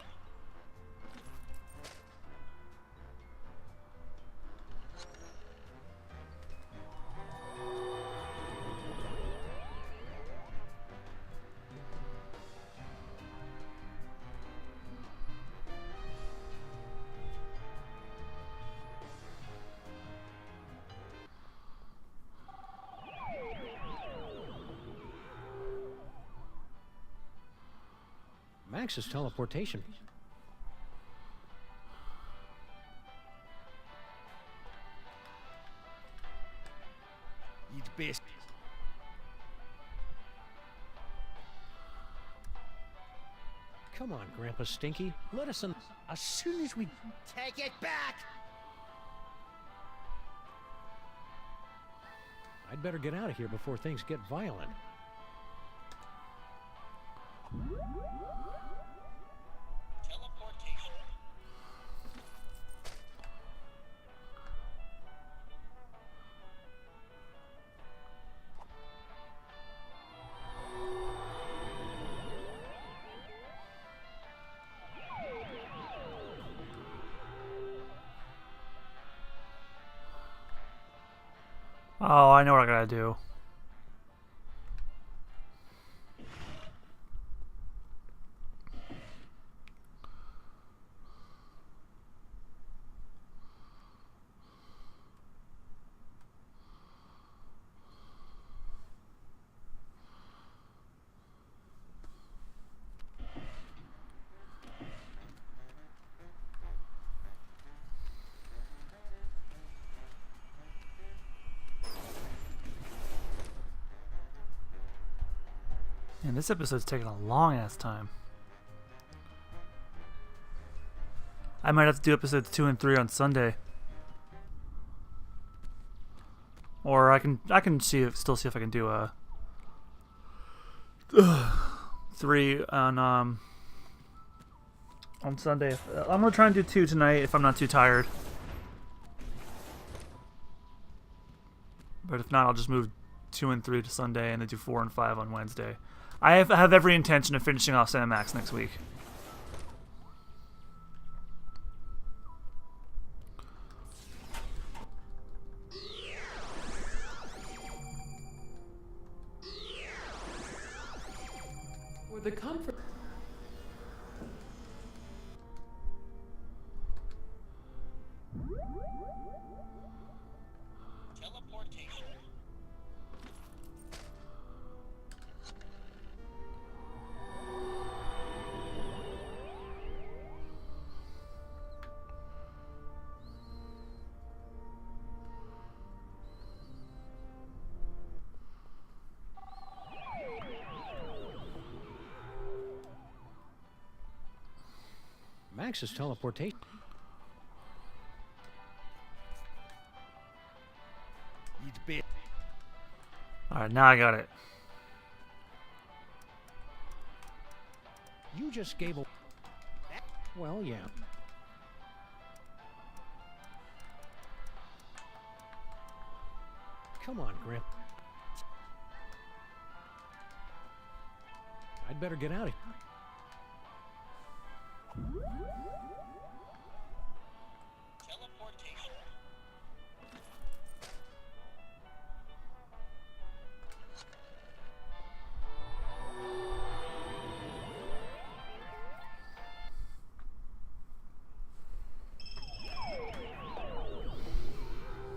Max's teleportation. You'd best. Come on, Grandpa Stinky. Let us in. As soon as we. Take it back! I'd better get out of here before things get violent. Teleportation. Oh, I know what I gotta do. this episode's taking a long ass time. I might have to do episodes 2 and 3 on Sunday. Or I can still see if I can do a 3 on Sunday. I'm gonna try and do 2 tonight if I'm not too tired. But if not, I'll just move 2 and 3 to Sunday and then do 4 and 5 on Wednesday. I have every intention of finishing off Sam Max next week. For the comfort. Teleportation. Max's teleportation. You'd be. Alright, now I got it. You just gave a... Well, yeah. Come on, Grip. I'd better get out of here. Teleportation.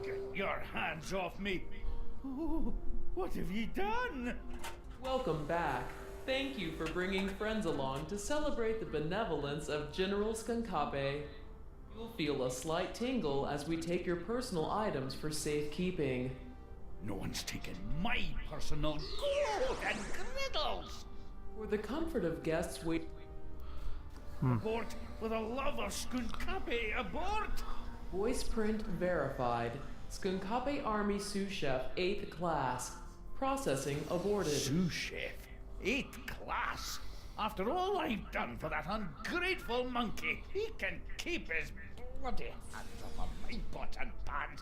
Get your hands off me! Oh, what have you done? Welcome back. Thank you for bringing friends along to celebrate the benevolence of General Skunkape. You'll feel a slight tingle as we take your personal items for safekeeping. No one's taken my personal gold and griddles! For the comfort of guests Abort! For the love of Skunkape, abort! Voice print verified. Skunkape Army Sous Chef 8th class. Processing aborted. Sous Chef? 8th class? After all I've done for that ungrateful monkey, he can keep his bloody hands off of my pots and pans.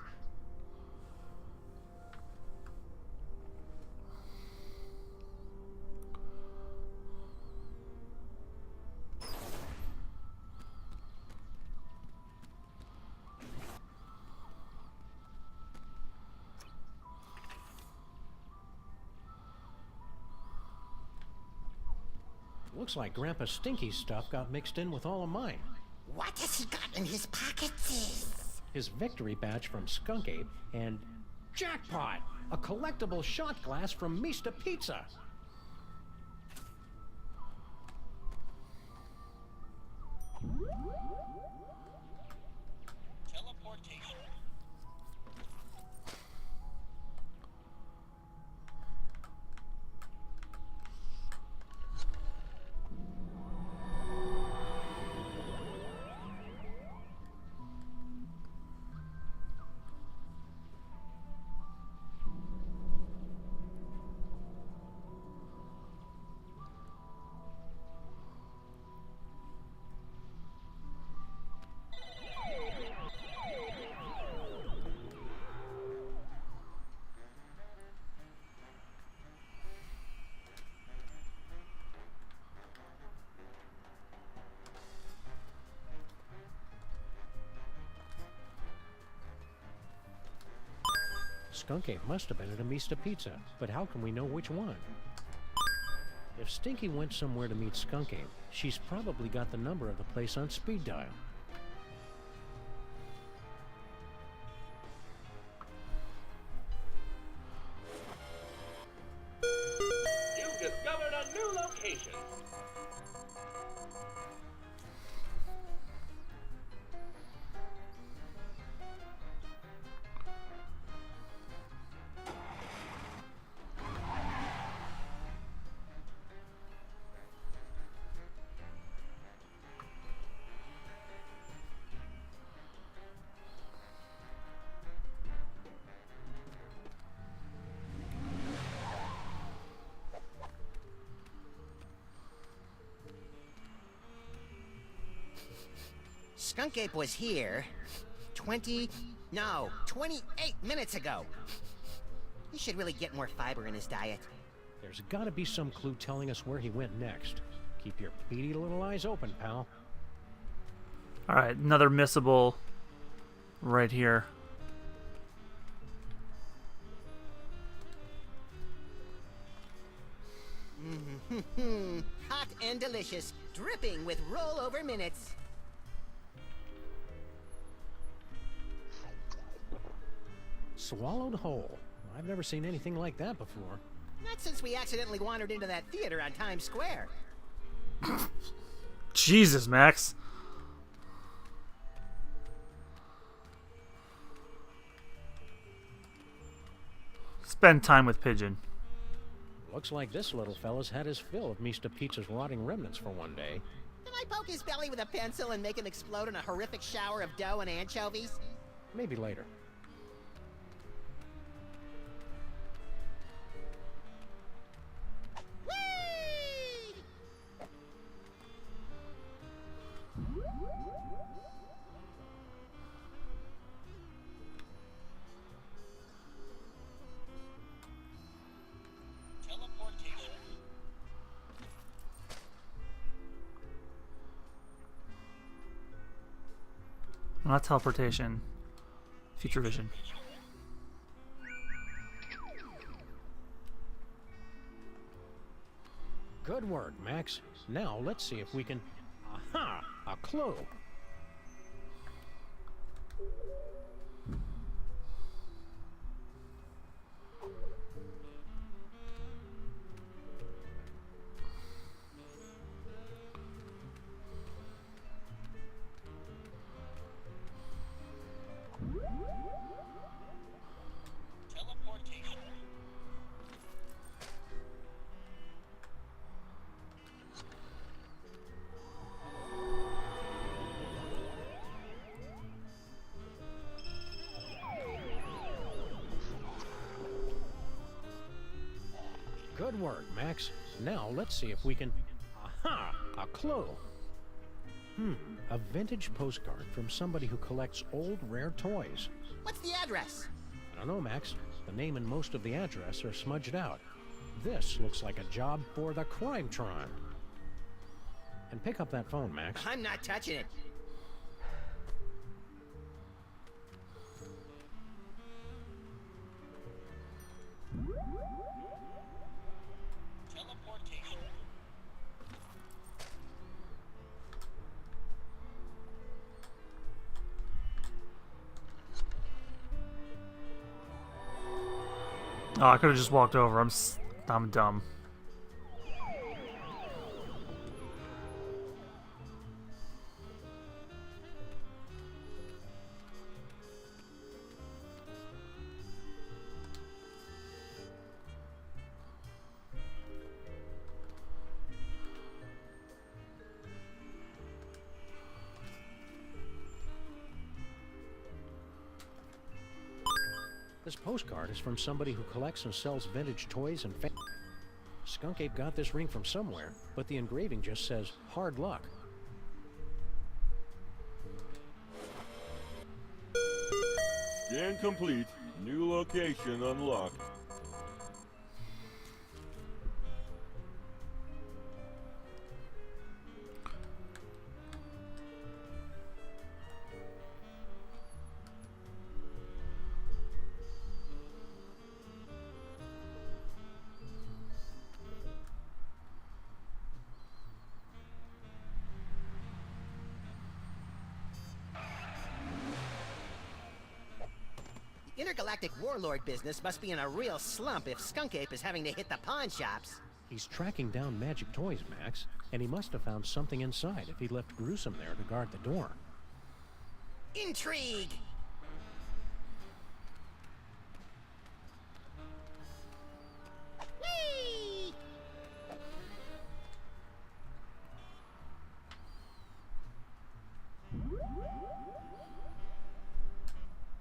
Looks like Grandpa Stinky's stuff got mixed in with all of mine. What has he got in his pockets? His victory badge from Skunk Ape and jackpot! A collectible shot glass from Mista Pizza. Teleportation. Skunk Ape must have been at a Mista Pizza, but how can we know which one? If Stinky went somewhere to meet Skunk Ape, she's probably got the number of the place on speed dial. You've discovered a new location. Skunk Ape was here 28 minutes ago. He should really get more fiber in his diet. There's gotta be some clue telling us where he went next. Keep your beady little eyes open, pal. All right, another missable right here. Hot and delicious, dripping with rollover minutes. Swallowed whole. I've never seen anything like that before. Not since we accidentally wandered into that theater on Times Square. Jesus, Max. Spend time with Pigeon. Looks like this little fella's had his fill of Mr. Pizza's rotting remnants for one day. Can I poke his belly with a pencil and make him explode in a horrific shower of dough and anchovies? Maybe later. Not teleportation. Future vision. Good work, Max. Now let's see if we can... Aha! A clue! Good work, Max. Now let's see if we can... Aha! A clue! A vintage postcard from somebody who collects old, rare toys. What's the address? I don't know, Max. The name and most of the address are smudged out. This looks like a job for the Crimetron. And pick up that phone, Max. I'm not touching it. Oh, I could have just walked over. I'm dumb. This postcard is from somebody who collects and sells vintage toys and Skunk Ape got this ring from somewhere, but the engraving just says, hard luck. Scan complete. New location unlocked. Intergalactic warlord business must be in a real slump if Skunk Ape is having to hit the pawn shops. He's tracking down magic toys, Max, and he must have found something inside if he left Gruesome there to guard the door. Intrigue! Whee!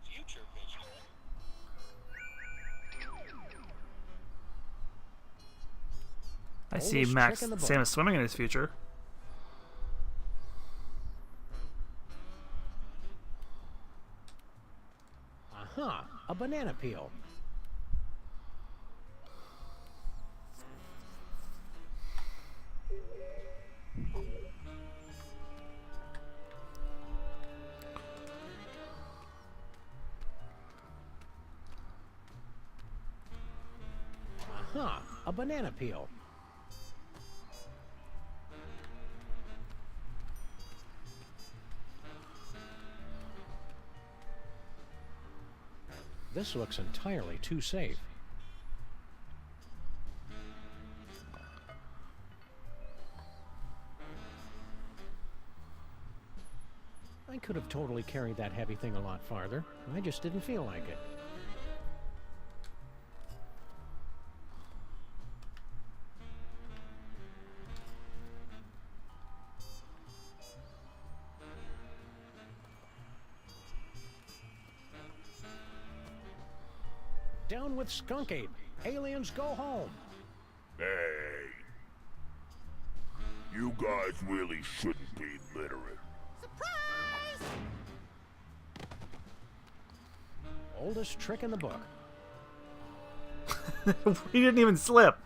Future vision. I see Max Sam is swimming in his future. Aha! A banana peel. Aha! A banana peel. This looks entirely too safe. I could have totally carried that heavy thing a lot farther. I just didn't feel like it. Down with Skunk Ape. Aliens go home. Hey. You guys really shouldn't be littering. Oldest trick in the book. He didn't even slip.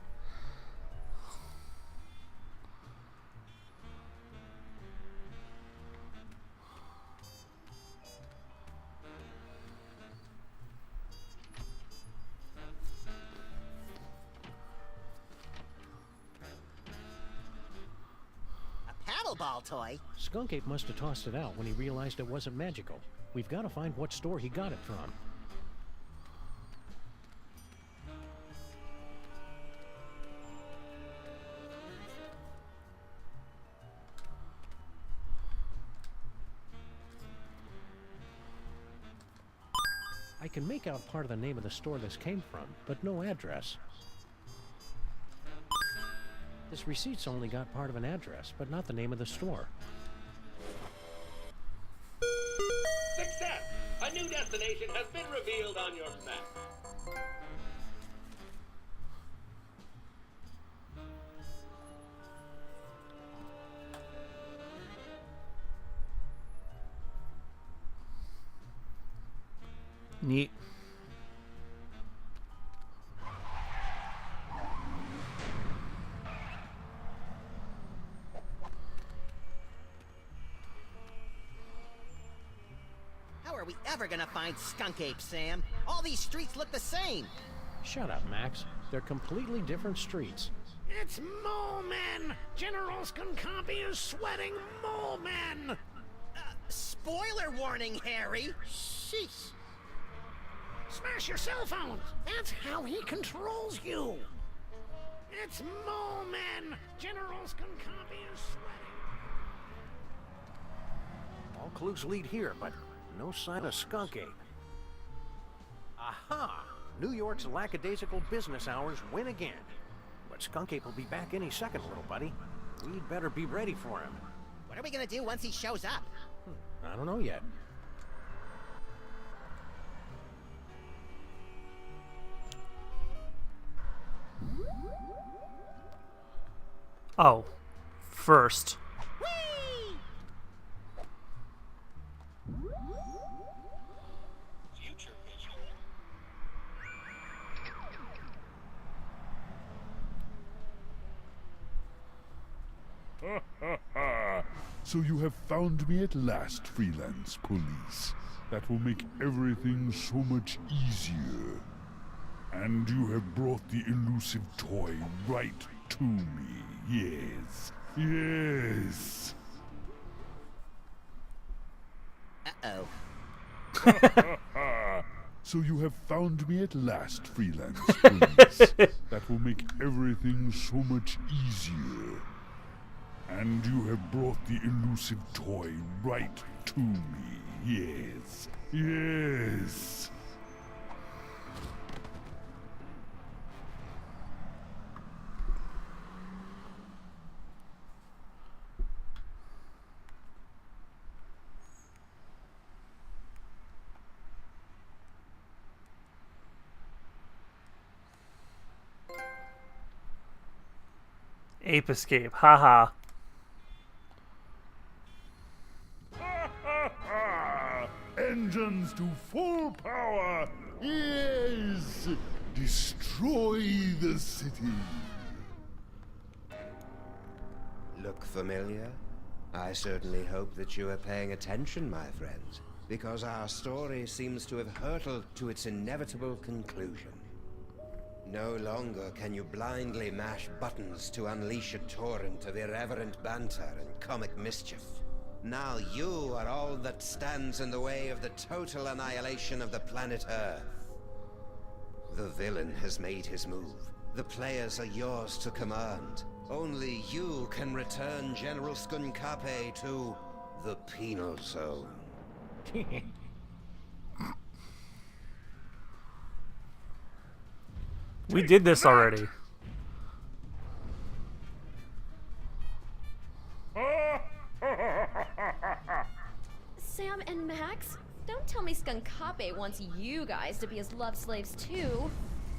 Ball toy. Skunk Ape must have tossed it out when he realized it wasn't magical. We've got to find what store he got it from. I can make out part of the name of the store this came from, but no address. This receipt's only got part of an address, but not the name of the store. Success! A new destination has been revealed on your map. Neat. How are we ever gonna find Skunk Ape, Sam? All these streets look the same. Shut up, Max. They're completely different streets. It's Mole Men! General Skunkapi is sweating Mole Men! Spoiler warning, Harry! Sheesh. Smash your cell phones! That's how he controls you! It's Mole Men! General Skunkapi is sweating. All clues lead here, but no sign of Skunk Ape. Aha! New York's lackadaisical business hours win again. But Skunk Ape will be back any second, little buddy. We'd better be ready for him. What are we gonna do once he shows up? I don't know yet. Oh, first. Future vision. Ha ha ha! So you have found me at last, freelance police. That will make everything so much easier. And you have brought the elusive toy right to me. Yes. Yes. Uh-oh. So you have found me at last, freelance police. That will make everything so much easier. And you have brought the elusive toy right to me. Yes. Yes. Ape escape. Haha. engines to full power. Yes! Destroy the city. Look familiar? I certainly hope that you are paying attention, my friends, because our story seems to have hurtled to its inevitable conclusion. No longer can you blindly mash buttons to unleash a torrent of irreverent banter and comic mischief. Now you are all that stands in the way of the total annihilation of the planet Earth. The villain has made his move. The players are yours to command. Only you can return General Skunkape to the Penal Zone. We did this already. Sam and Max, don't tell me Skunkape wants you guys to be his love slaves too.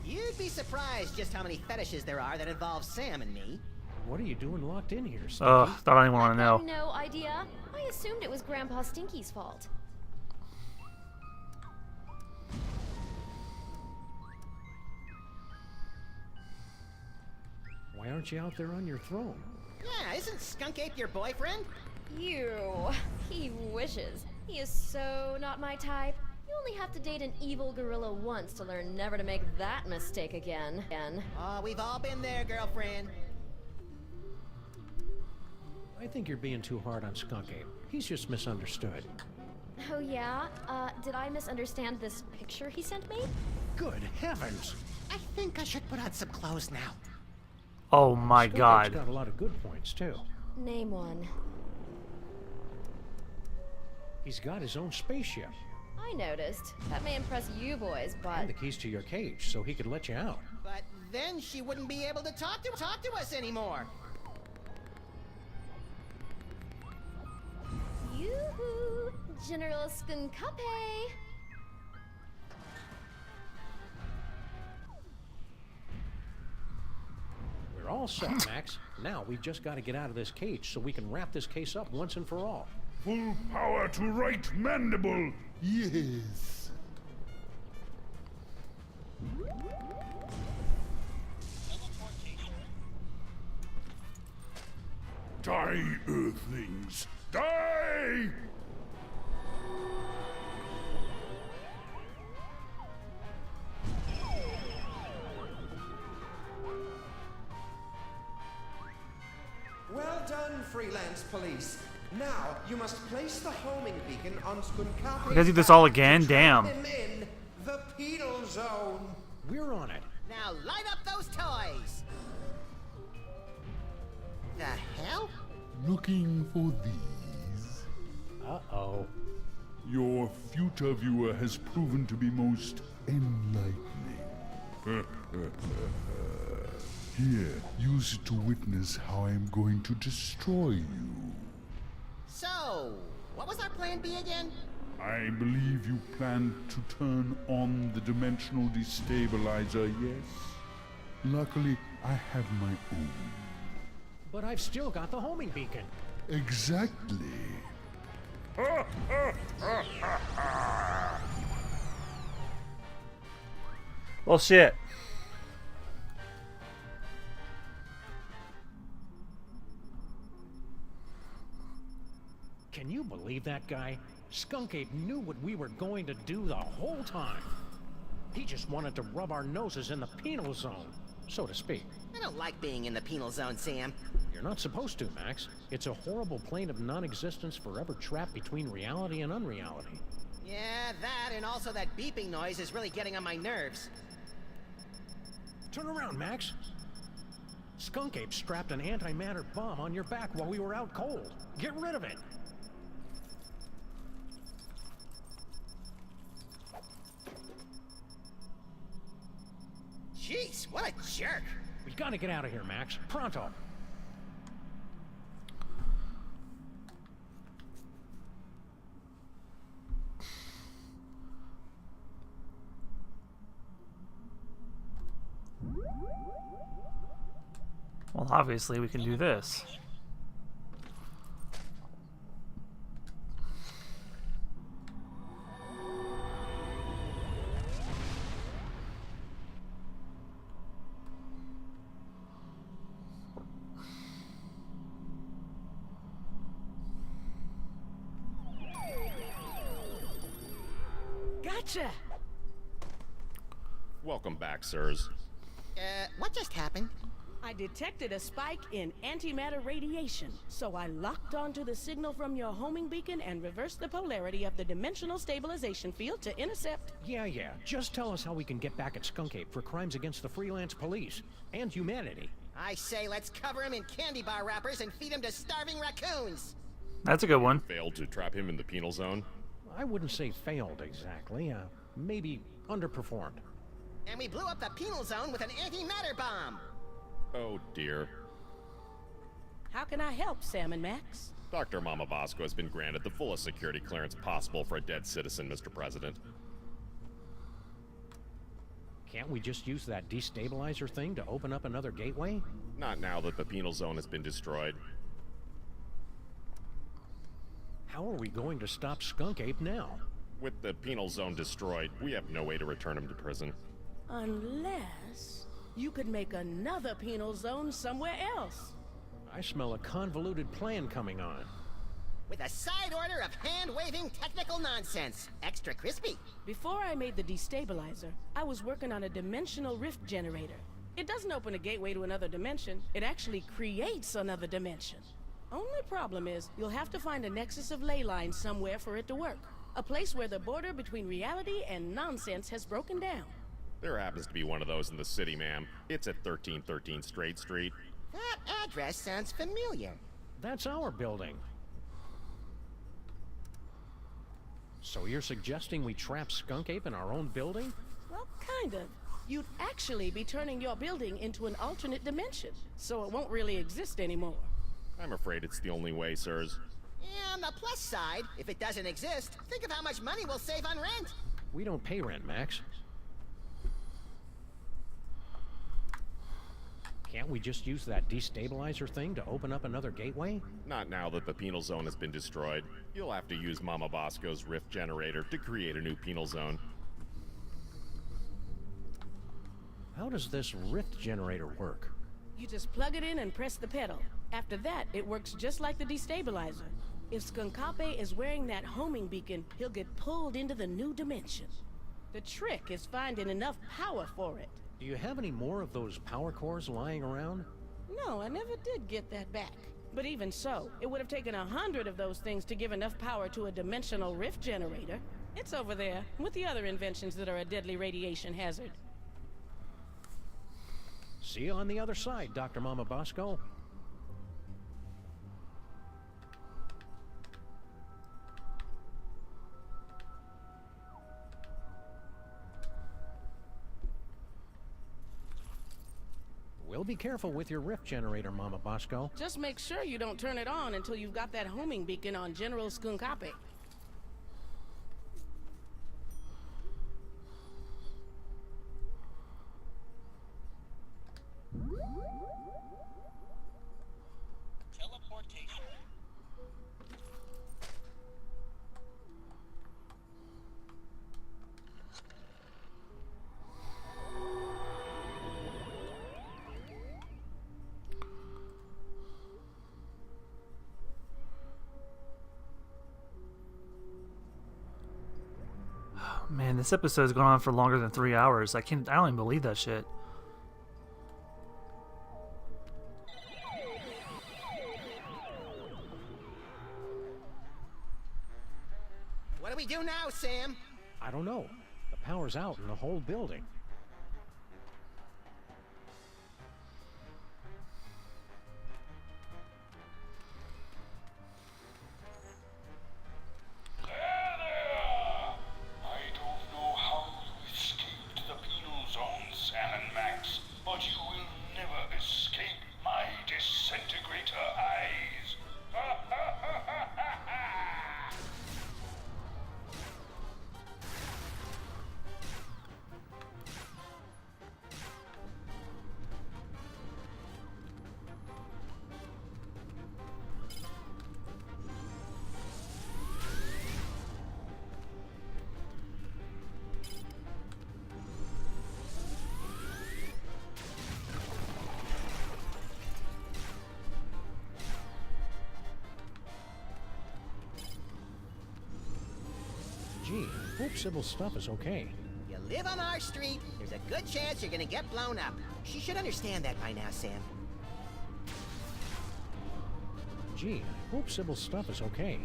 You'd be surprised just how many fetishes there are that involve Sam and me. What are you doing locked in here, Stinky? Ugh, thought I didn't want to know. No idea. I assumed it was Grandpa Stinky's fault. Why aren't you out there on your throne? Yeah, isn't Skunkape your boyfriend? You. He wishes. He is so not my type. You only have to date an evil gorilla once to learn never to make that mistake again. Oh, we've all been there, girlfriend. I think you're being too hard on Skunkape. He's just misunderstood. Oh yeah? Did I misunderstand this picture he sent me? Good heavens! I think I should put on some clothes now. Oh my God. Skunkape's got a lot of good points, too. Name one. He's got his own spaceship. I noticed. That may impress you boys, but... And the keys to your cage, so he could let you out. But then she wouldn't be able to talk to us anymore. Yoo-hoo! General Skunkape! We're all set, Max. Now we've just got to get out of this cage so we can wrap this case up once and for all. Full power to right mandible. Yes. Die, Earthlings! Die! Well done, freelance police. Now, you must place the homing beacon on Skunkape's We gotta do this all again? back to trap Damn. him in the Penal Zone. We're on it. Now light up those toys! The hell? Looking for these. Uh-oh. Your future viewer has proven to be most enlightening. Here, use it to witness how I am going to destroy you. So, what was our plan B again? I believe you plan to turn on the dimensional destabilizer, yes? Luckily, I have my own. But I've still got the homing beacon. Exactly. Well, shit. Can you believe that guy? Skunkape knew what we were going to do the whole time. He just wanted to rub our noses in the penal zone, so to speak. I don't like being in the penal zone, Sam. You're not supposed to, Max. It's a horrible plane of non-existence forever trapped between reality and unreality. Yeah, that and also that beeping noise is really getting on my nerves. Turn around, Max. Skunkape strapped an antimatter bomb on your back while we were out cold. Get rid of it. Jeez, what a jerk! We gotta get out of here, Max. Pronto. Well, obviously we can do this. Gotcha! Welcome back, sirs. What just happened? I detected a spike in antimatter radiation, so I locked onto the signal from your homing beacon and reversed the polarity of the dimensional stabilization field to intercept. Yeah. Just tell us how we can get back at Skunk Ape for crimes against the freelance police and humanity. I say let's cover him in candy bar wrappers and feed him to starving raccoons. That's a good one. Failed to trap him in the penal zone? I wouldn't say failed exactly. Maybe underperformed. And we blew up the penal zone with an antimatter bomb. Oh dear. How can I help, Sam and Max? Dr. Mama Bosco has been granted the fullest security clearance possible for a dead citizen, Mr. President. Can't we just use that destabilizer thing to open up another gateway? Not now that the penal zone has been destroyed. How are we going to stop Skunk Ape now? With the penal zone destroyed, we have no way to return him to prison. Unless you could make another penal zone somewhere else. I smell a convoluted plan coming on. With a side order of hand-waving technical nonsense. Extra crispy. Before I made the destabilizer, I was working on a dimensional rift generator. It doesn't open a gateway to another dimension, it actually creates another dimension. Only problem is, you'll have to find a nexus of ley lines somewhere for it to work. A place where the border between reality and nonsense has broken down. There happens to be one of those in the city, ma'am. It's at 1313 Straight Street. That address sounds familiar. That's our building. So you're suggesting we trap Skunk Ape in our own building? Well, kind of. You'd actually be turning your building into an alternate dimension, so it won't really exist anymore. I'm afraid it's the only way, sirs. Yeah, on the plus side, if it doesn't exist, think of how much money we'll save on rent. We don't pay rent, Max. Can't we just use that destabilizer thing to open up another gateway? Not now that the penal zone has been destroyed. You'll have to use Mama Bosco's rift generator to create a new penal zone. How does this rift generator work? You just plug it in and press the pedal. After that, it works just like the destabilizer. If Skunkape is wearing that homing beacon, he'll get pulled into the new dimension. The trick is finding enough power for it. Do you have any more of those power cores lying around? No, I never did get that back. But even so, it would have taken 100 of those things to give enough power to a dimensional rift generator. It's over there, with the other inventions that are a deadly radiation hazard. See you on the other side, Dr. Mama Bosco. We'll be careful with your rift generator, Mama Bosco. Just make sure you don't turn it on until you've got that homing beacon on General Skunkape. Teleportation. Man, this episode's going on for longer than 3 hours. I don't even believe that shit. What do we do now, Sam? I don't know. The power's out in the whole building. Gee, I hope Sybil's stuff is okay. You live on our street, there's a good chance you're gonna get blown up. She should understand that by now, Sam. Gee, I hope Sybil's stuff is okay.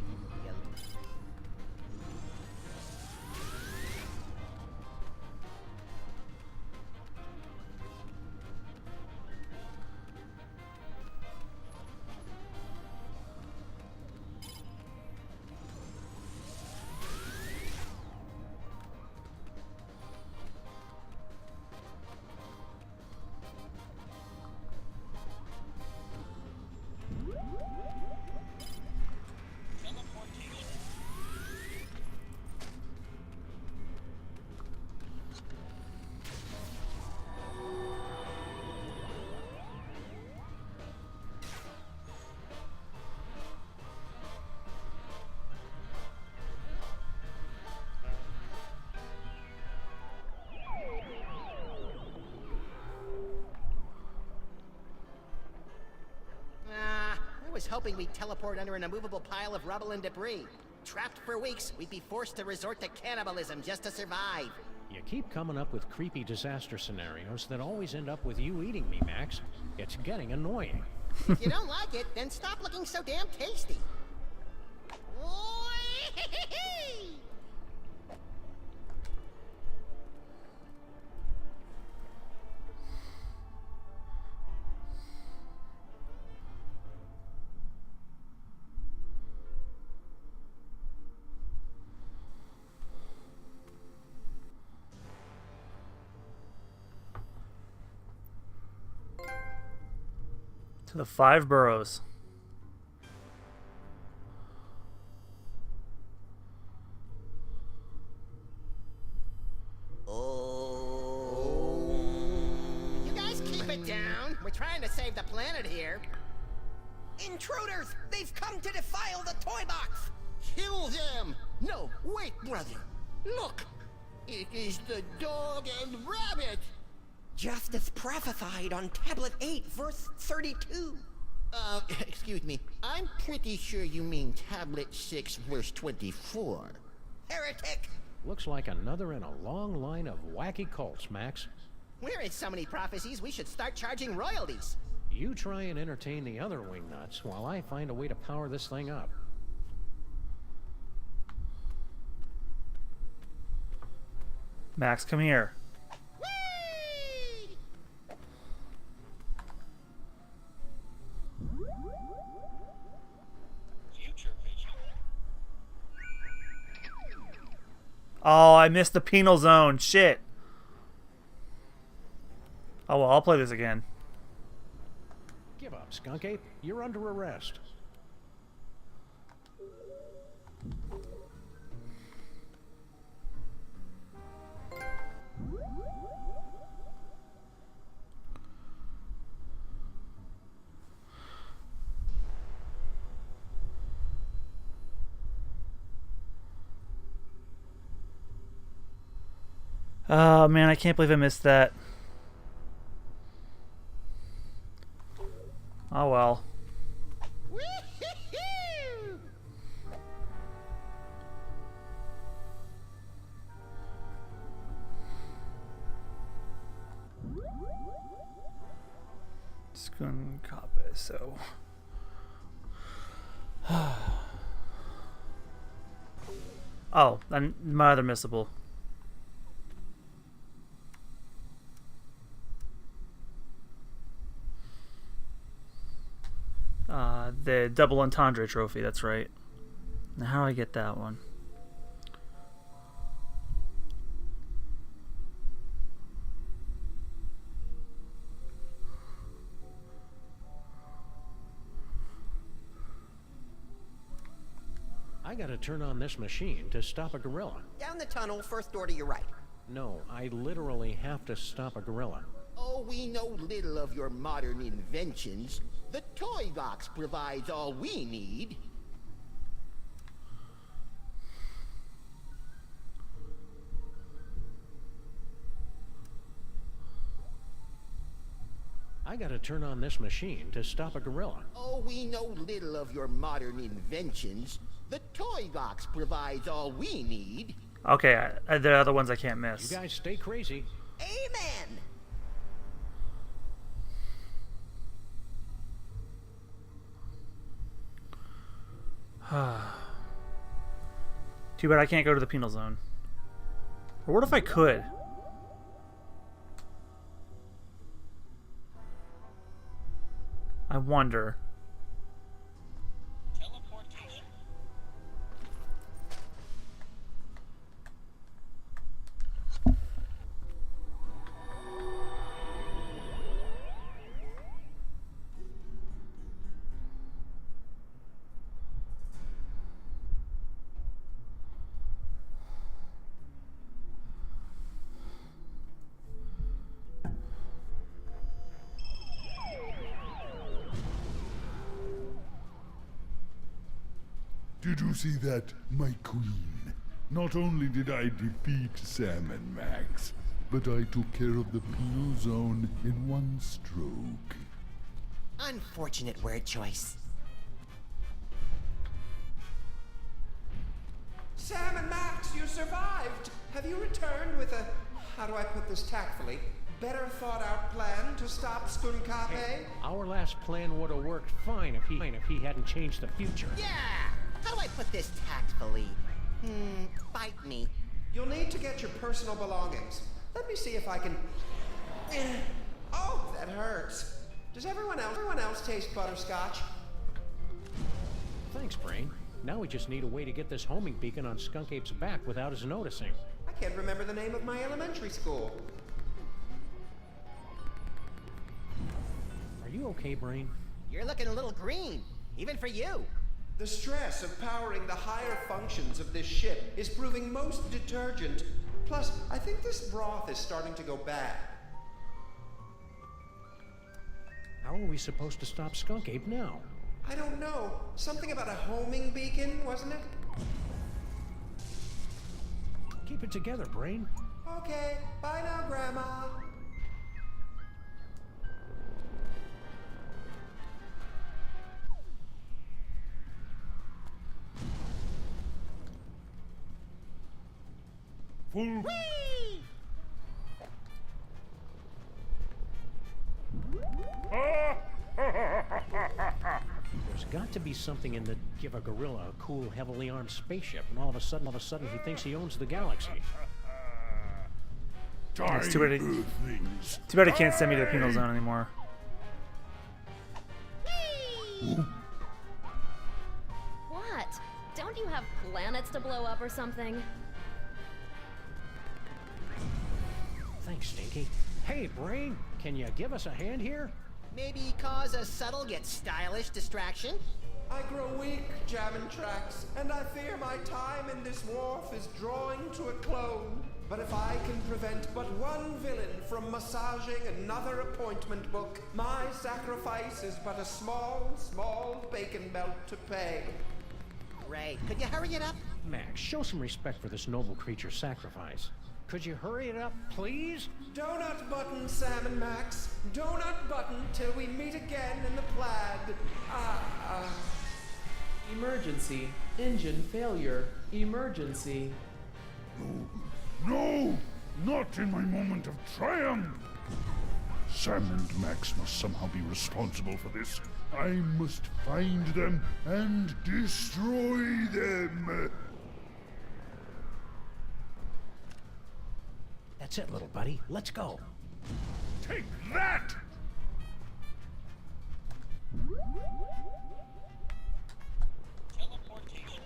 I was hoping we'd teleport under an immovable pile of rubble and debris. Trapped for weeks, we'd be forced to resort to cannibalism just to survive. You keep coming up with creepy disaster scenarios that always end up with you eating me, Max. It's getting annoying. If you don't like it, then stop looking so damn tasty. To the 5 boroughs. You guys keep it down. We're trying to save the planet here. Intruders! They've come to defile the toy box! Kill them! No, wait, brother. Look! It is the dog and rabbit! Just as prophesied on Tablet 8, verse 32. Excuse me. I'm pretty sure you mean Tablet 6, verse 24. Heretic! Looks like another in a long line of wacky cults, Max. We're in so many prophecies, we should start charging royalties. You try and entertain the other wingnuts while I find a way to power this thing up. Max, come here. Oh, I missed the penal zone. Shit. Oh, well, I'll play this again. Give up, Skunk Ape. You're under arrest. Oh, man, I can't believe I missed that. Oh, well. Skunkabe, so... Oh, and my other missable. The double entendre trophy, that's right. Now how do I get that one? I gotta turn on this machine to stop a gorilla. Down the tunnel, first door to your right. No, I literally have to stop a gorilla. Oh, we know little of your modern inventions. The toy box provides all we need. I gotta turn on this machine to stop a gorilla. Oh, we know little of your modern inventions. The toy box provides all we need. Okay, there are other ones I can't miss. You guys stay crazy. Amen! Too bad I can't go to the penal zone. Or what if I could? I wonder. Teleportation. Did you see that, my queen? Not only did I defeat Sam and Max, but I took care of the penal zone in one stroke. Unfortunate word choice. Sam and Max, you survived! Have you returned with a, how do I put this tactfully, better thought out plan to stop Skunkape? Hey, our last plan would have worked fine if he hadn't changed the future. Yeah! How do I put this tactfully? Bite me. You'll need to get your personal belongings. Let me see if I can... Oh, that hurts. Does everyone else taste butterscotch? Thanks, Brain. Now we just need a way to get this homing beacon on Skunk Ape's back without his noticing. I can't remember the name of my elementary school. Are you okay, Brain? You're looking a little green, even for you. The stress of powering the higher functions of this ship is proving most detergent. Plus, I think this broth is starting to go bad. How are we supposed to stop Skunk Ape now? I don't know. Something about a homing beacon, wasn't it? Keep it together, Brain. Okay, bye now, Grandma. Full... Whee! There's got to be something in the give a gorilla a cool, heavily armed spaceship, and all of a sudden he thinks he owns the galaxy. It's too bad he can't send me to the penal zone anymore. What? Don't you have planets to blow up or something? Thanks, Stinky. Hey, Brain, can you give us a hand here? Maybe cause a subtle yet stylish distraction? I grow weak, jamming tracks, and I fear my time in this wharf is drawing to a close. But if I can prevent but one villain from massaging another appointment book, my sacrifice is but a small, small bacon belt to pay. Right. Could you hurry it up? Max, show some respect for this noble creature's sacrifice. Could you hurry it up, please? Donut button, Sam and Max. Donut button till we meet again in the plaid. Emergency. Engine failure. Emergency. No! Not in my moment of triumph! Sam and Max must somehow be responsible for this. I must find them and destroy them! That's it, little buddy. Let's go. Take that! Teleportation.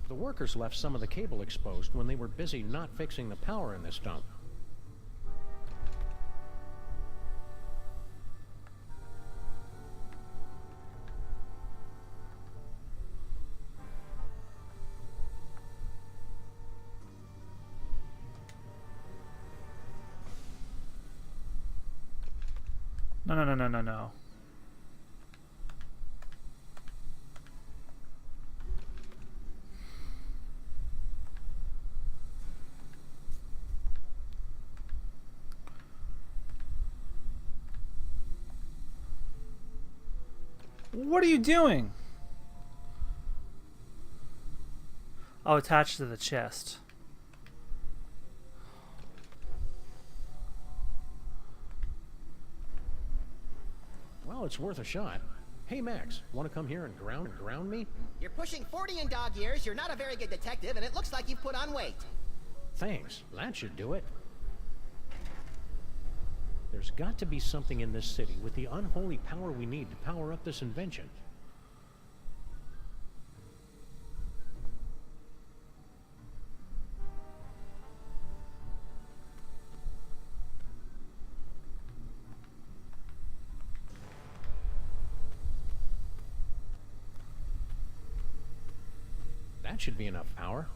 The workers left some of the cable exposed when they were busy not fixing the power in this dump. No. What are you doing? Oh, attached to the chest. Well, it's worth a shot. Hey, Max, want to come here and ground me? You're pushing 40 in dog years, you're not a very good detective, and it looks like you've put on weight. Thanks. That should do it. There's got to be something in this city with the unholy power we need to power up this invention. That should be enough power.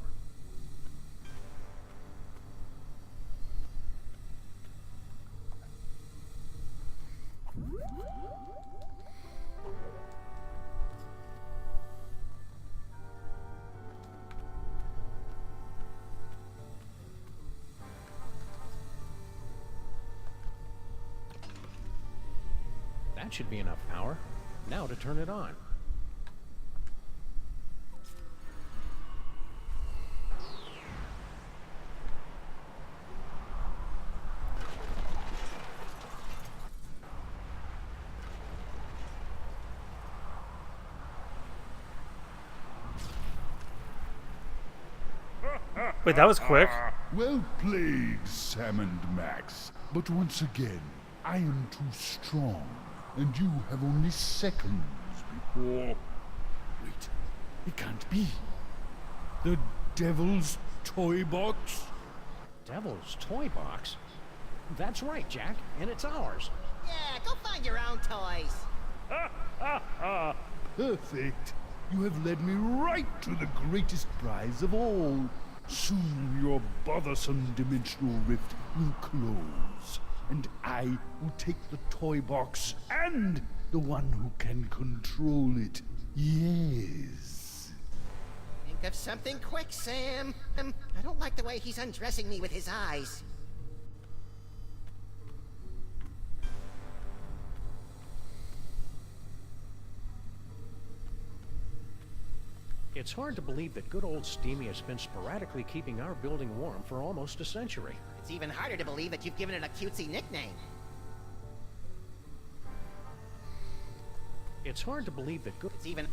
That should be enough power. Now to turn it on. Wait, that was quick. Well played, Sam and Max. But once again, I am too strong, and you have only seconds before... Wait, it can't be. The Devil's Toy Box? Devil's Toy Box? That's right, Jack, and it's ours. Yeah, go find your own toys. Perfect. You have led me right to the greatest prize of all. Soon your bothersome dimensional rift will close, and I will take the toy box and the one who can control it. Yes. Think of something quick, Sam. I don't like the way he's undressing me with his eyes. It's hard to believe that good old Steamy has been sporadically keeping our building warm for almost a century. It's even harder to believe that you've given it a cutesy nickname. It's hard to believe that good... It's even...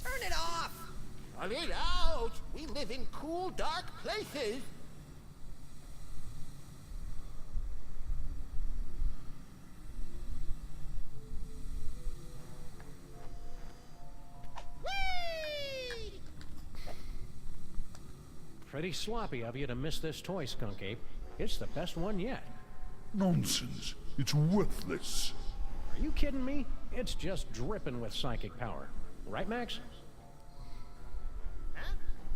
Turn it off! Cut it out! We live in cool, dark places. Pretty sloppy of you to miss this toy, Skunk Ape. It's the best one yet. Nonsense. It's worthless. Are you kidding me? It's just dripping with psychic power. Right, Max? Huh?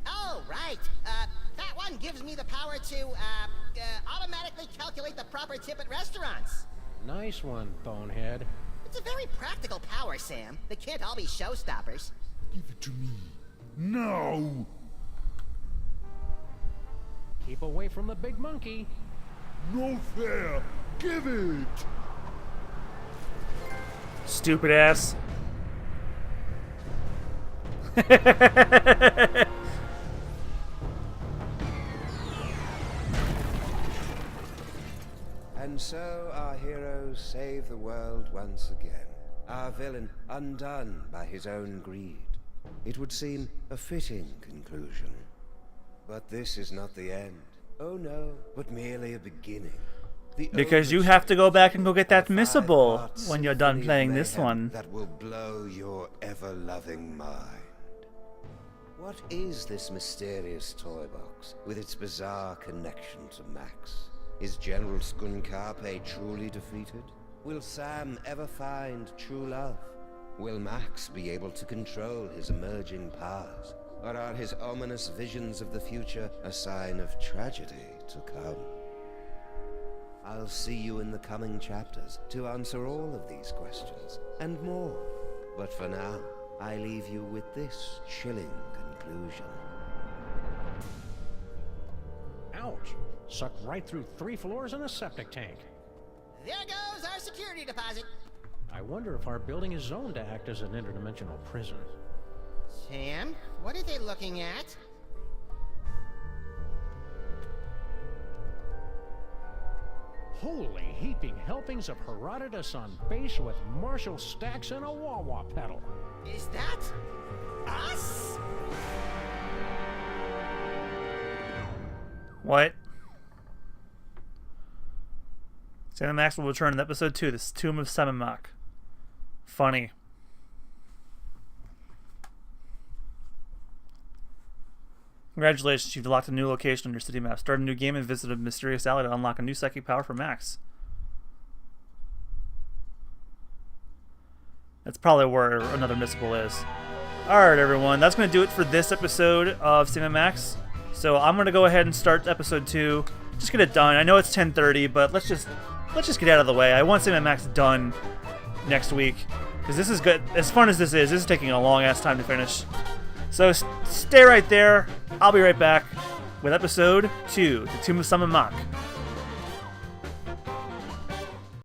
Oh, right. That one gives me the power to, automatically calculate the proper tip at restaurants. Nice one, Bonehead. It's a very practical power, Sam. They can't all be showstoppers. Give it to me. Now! Keep away from the big monkey. No fair! Give it! Stupid ass. And so our heroes save the world once again. Our villain undone by his own greed. It would seem a fitting conclusion. But this is not the end. Oh no, but merely a beginning. The Because you overture have to go back and go get that to the missable five-part when you're done symphony of playing this mayhem one. That will blow your ever-loving mind. What is this mysterious toy box with its bizarre connection to Max? Is General Skunkarpe truly defeated? Will Sam ever find true love? Will Max be able to control his emerging powers? Or are his ominous visions of the future a sign of tragedy to come? I'll see you in the coming chapters to answer all of these questions, and more. But for now, I leave you with this chilling conclusion. Ouch. Sucked right through 3 floors and a septic tank. There goes our security deposit. I wonder if our building is zoned to act as an interdimensional prison. Sam, what are they looking at? Holy heaping helpings of Herodotus on bass with Marshall stacks and a wah-wah pedal. Is that us? What? Sam and Max will return in episode 2, The Tomb of Semenmak. Funny. Congratulations, you've unlocked a new location on your city map. Start a new game and visit a mysterious alley to unlock a new psychic power for Max. That's probably where another missable is. Alright everyone, that's going to do it for this episode of Sam and Max. So I'm going to go ahead and start episode 2. Just get it done. I know it's 10:30, but let's just get out of the way. I want Sam and Max done next week. Because this is good. As fun as this is taking a long ass time to finish. So stay right there. I'll be right back with episode 2, The Tomb of Semenmak.